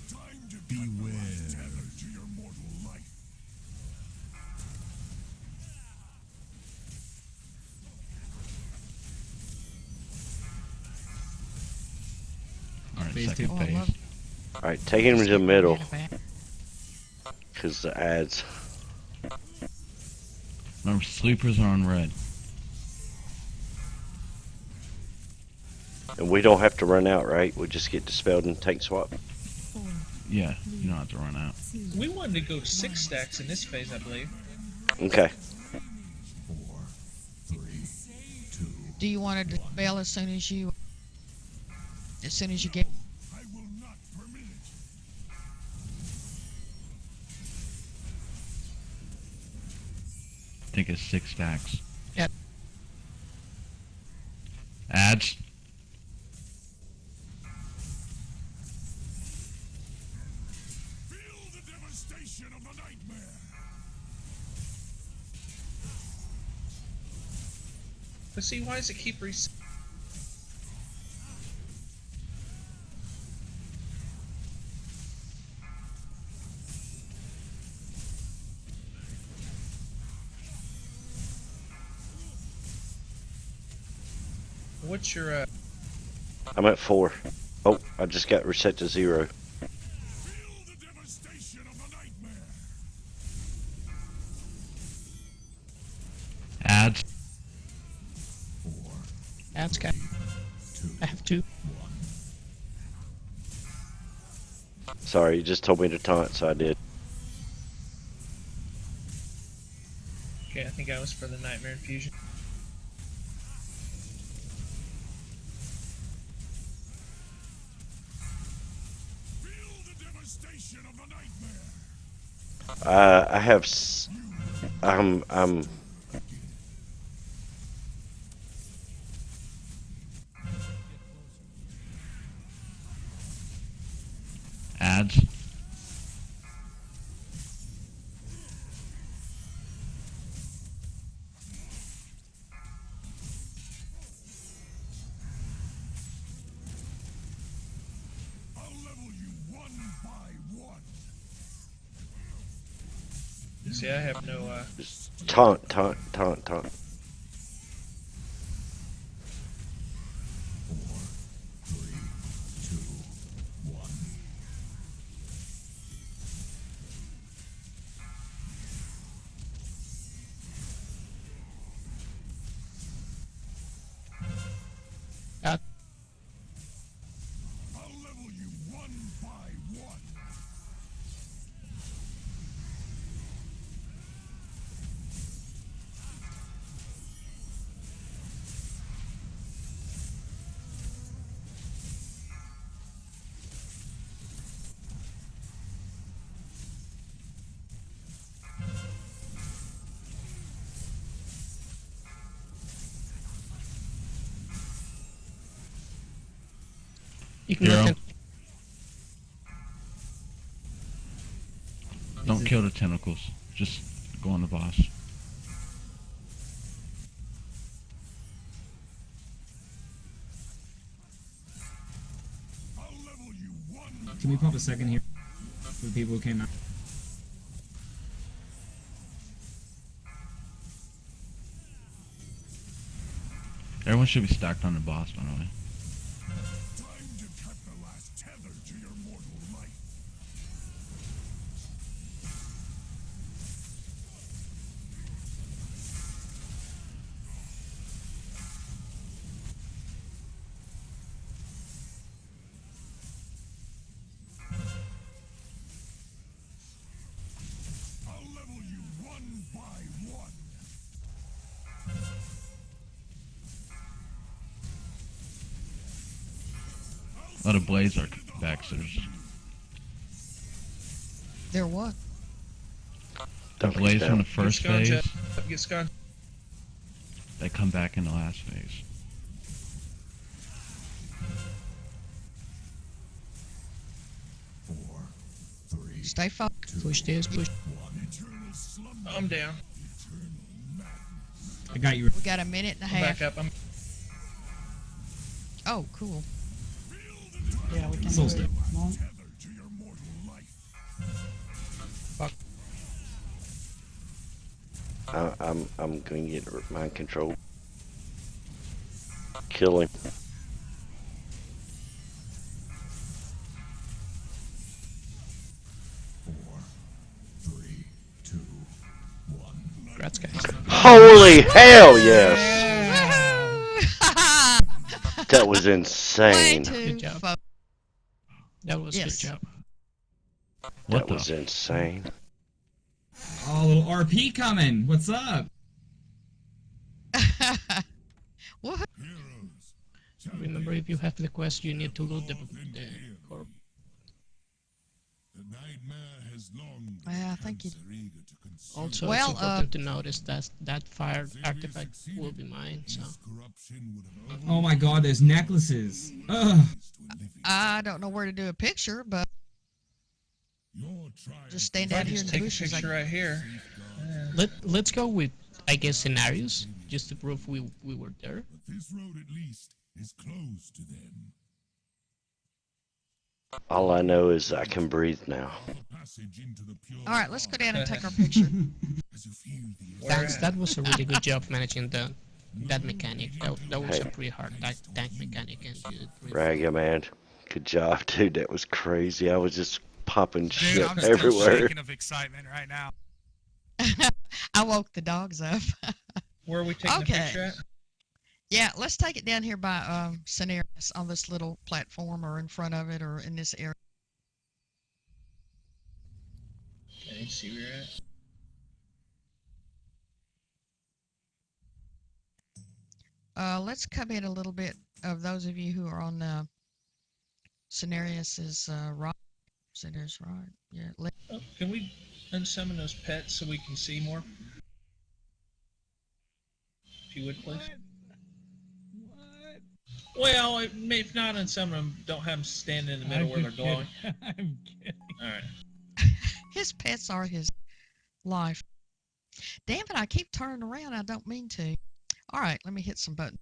Time to beware. Tether to your mortal life. Alright, Phase second two. Oh, I phase. love Alright, taking him to the middle. Because the ads. Remember, sleepers are on red. And we don't have to run out, right? We just get dispelled and tank swap. 4, Yeah, you don't have to run out. 2, We wanted to go 6 stacks in this phase, I believe. Okay. 4, 3, 2. Do you want to dispel as soon as you get? I will not permit it. I think it's 6 stacks. Yep. Ads. Feel the devastation of the nightmare. But see, why does it keep reset? What's your I'm at 4. Oh, I just got reset to 0. Feel the devastation of the nightmare. Ads. 4, That's got. 2, I have 2. 1. Sorry, you just told me to taunt, so I did. Okay, I think I was for the Nightmare Infusion. Feel the devastation of the nightmare. I have. I'm. Ads. I'll level you one by one. See, I have no Taunt. 4, 3, 2, 1. I'll level you one by one. You can Hero. look at. Don't kill the tentacles. Just go on the boss. I'll level you one. Can we pop a second here for the people who came out? Everyone should be stacked on the boss, by the way. Time to cut the last tether to your mortal life. Oh, the blades are backsters. They're what? The blades from the first Get scone, phase, Jeff. Get scone. they come back in the last phase. Stay focused. Push this, push. I'm down. I got you. We got a minute and a I'm half. back up. Oh, cool. Yeah, we can Soul do it. step. Come on. I'm gonna get mind control. Kill him. Congrats, guys. Holy hell, yes! That was insane. Good job. That was Yes. good job. That was insane. Oh, little RP coming. What's up? What? Remember, if you have the quest, you need to loot the corp. I think you. Also, Well, it's important to notice that that fire artifact will be mine. So. Oh my god, there's necklaces. Ugh. I don't know where to do a picture, but just stand If I out here in just the take a bushes. picture right here. Let's go with, I guess, scenarios, just to prove we were there. This road at least is closed to them. All I know is I can breathe now. All right, let's go down and take our picture. That was a really good job managing that mechanic. That was a Hey. pretty hard tank mechanic, and you did pretty Ragga, man. Good job, dude. That was crazy. I was just popping Dude, shit I'm still everywhere. shaking of excitement right now. I woke the dogs up. Where are we taking the Okay. picture at? Yeah, let's take it down here by Cenarius on this little platform, or in front of it, or in this area. I need to see where you're at. Let's come in a little bit of those of you who are on Cenarius's right. Cenarius right. Yeah. Oh, can we unsummon those pets so we can see more? If you would, please. Well, if not unsummon them, don't have them stand in the middle where they're just glowing. kidding. I'm kidding. Alright. His pets are his life. Damn it, I keep turning around. I don't mean to. All right, let me hit some buttons.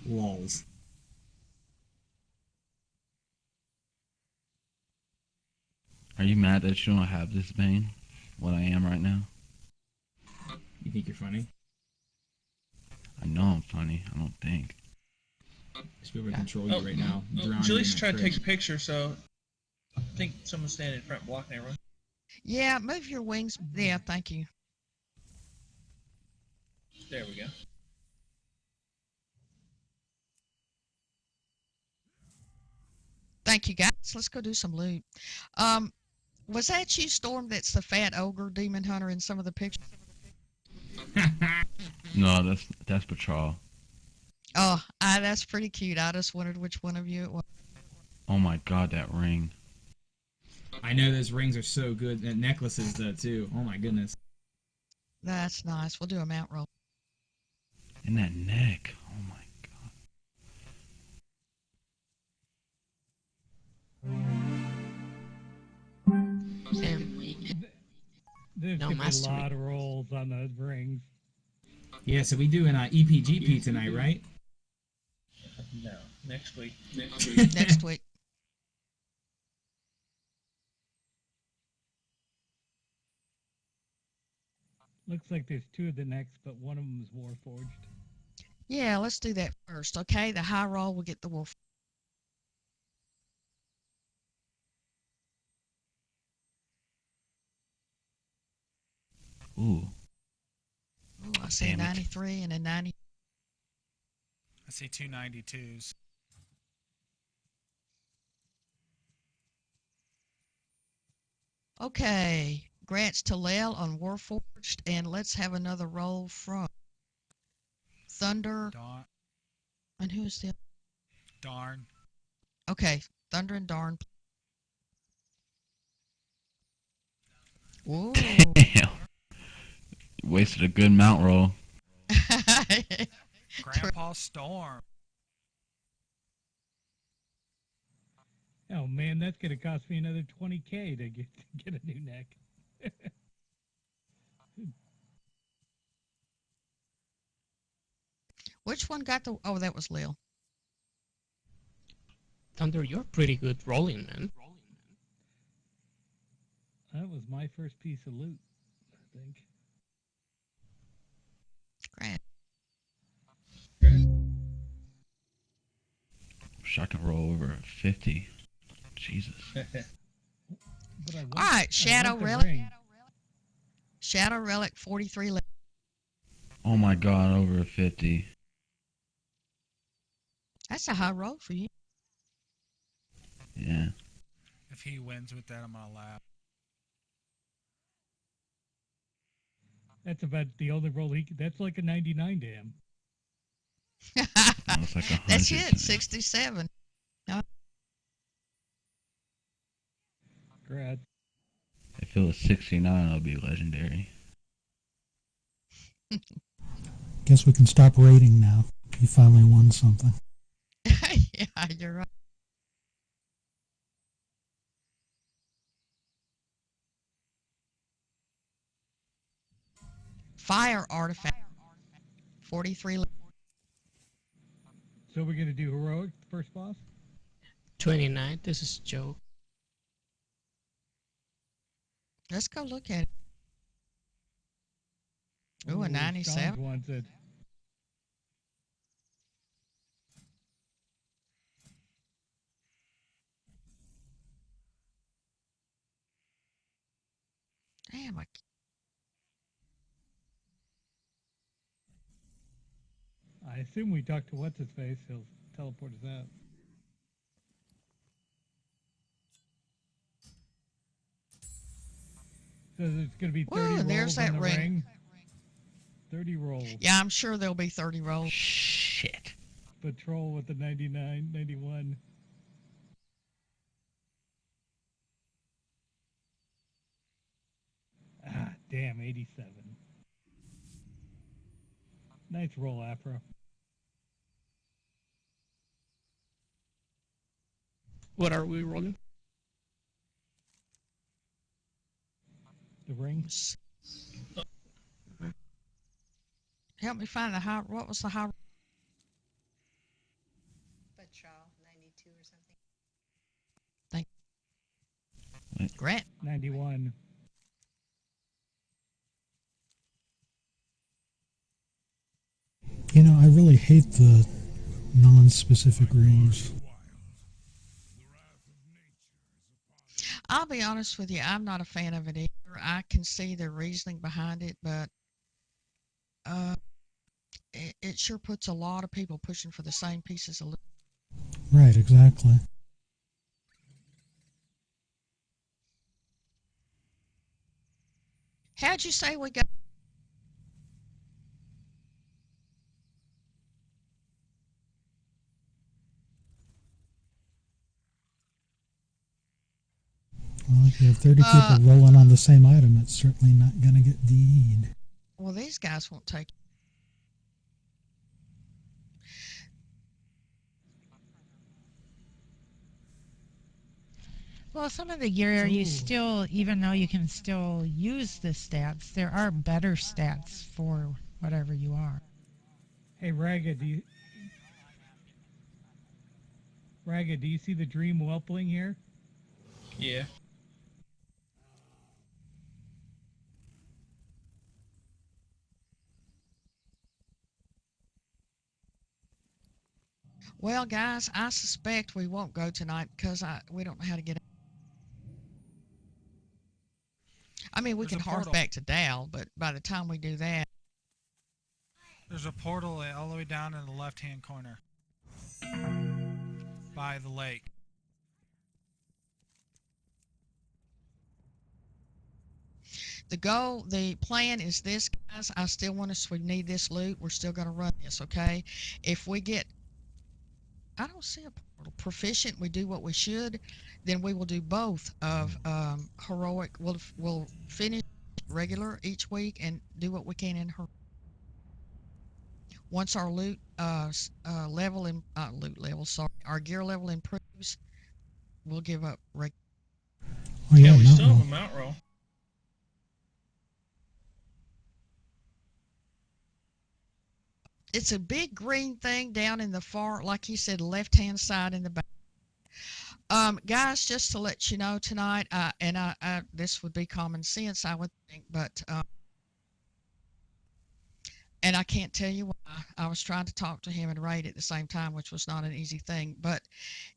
Walls. Are you mad that you don't have this Bane? What I am right now? You think you're funny? I know I'm funny. I don't think. Just be able to control you right now. Drown you in Julie's that trying to take fridge. a picture, so I think someone's standing in front blocking everyone. Yeah, move your wings. Yeah, thank you. There we go. Thank you, guys. Let's go do some loot. Was that you, Storm? That's the fat ogre demon hunter in some of the pictures. No, that's Patrol. Oh, that's pretty cute. I just wondered which one of you it was. Oh my god, that ring. I know those rings are so good. And necklaces, though, too. Oh my goodness. That's nice. We'll do a mount roll. And that neck. Oh my There's No gonna be a mastery. lot of rolls on those rings. Yeah, so we doing EPGP tonight, right? No, next week. Next week. Next week. Looks like there's two of the next, but one of them is Warforged. Yeah, let's do that first. Okay, the high roll will get the wolf. Ooh. Ooh, I see a Damn it. 93 and a 90. I see 292s. Okay, grants to Lel on Warforged, and let's have another roll from Thunder. Darn. And who is the? Darn. Okay, Thunder and Darn. Whoa. Damn. Wasted a good mount roll. Grandpa Storm. Oh man, that's gonna cost me another 20K to get a new neck. Which one got the? Oh, that was Lil. Thunder, you're pretty good rolling, man. That was my first piece of loot, I think. Grant. Wish I could roll over 50. Jesus. All right, Shadow Relic. Shadow Relic 43. Oh my god, over 50. That's a high roll for you. Yeah. If he wins with that, I'm gonna laugh. That's about the only roll he. That's like a 99 to him. It's like 100. That's it. 67. Congrats. If it was 69, it'll be legendary. Guess we can stop rating now. You finally won something. Yeah, you're right. Fire artifact. 43. So we're gonna do heroic first boss. 29. This is Joe. Let's go look at it. Ooh, a 97. Wants it. Damn, I assume we talked to what's his face. He'll teleport us out. So there's gonna be 30 Whoa, rolls there's that on the ring. ring. 30 rolls. Yeah, I'm sure there'll be 30 rolls. Shit. Patrol with the 99, 91. Ah, damn, 87. Nice roll, Afro. What are we rolling? The ring. Help me find the high. What was the high? Patrol 92 or something. Thank. Grant. 91. You know, I really hate the non-specific rings. I'll be honest with you. I'm not a fan of it either. I can see the reasoning behind it, but it sure puts a lot of people pushing for the same pieces of loot. Right, exactly. How'd you say we got? Well, if you have 30 people rolling on the same item, it's certainly not going to get DE'd. Well, these guys won't take it. Well, some of the gear you still, even though you can still use the stats, there are better stats for whatever you are. Hey, Raga, do you see the dream whelpling here? Yeah. Well, guys, I suspect we won't go tonight because we don't know how to get. I mean, we There's can a hark portal. back to Dal, but by the time we do that, There's a portal all the way down in the left-hand corner. By the lake. The plan is this, guys. I still want us, we need this loot. We're still going to run this, okay? If we get, I don't see a portal, proficient, we do what we should, then we will do both of heroic. We'll finish regular each week and do what we can in heroic. Once our loot level, our gear level improves, we'll give up regular. Oh yeah, we mount still roll. have a mount roll. It's a big green thing down in the far, like you said, left-hand side in the back. Guys, just to let you know tonight, and this would be common sense, I would think, but and I can't tell you why. I was trying to talk to him and raid at the same time, which was not an easy thing. But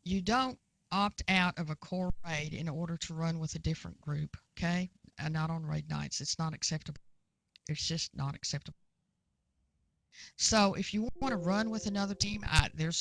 you don't opt out of a core raid in order to run with a different group, okay? And not on raid nights. It's not acceptable. It's just not acceptable. So if you want to run with another team, there's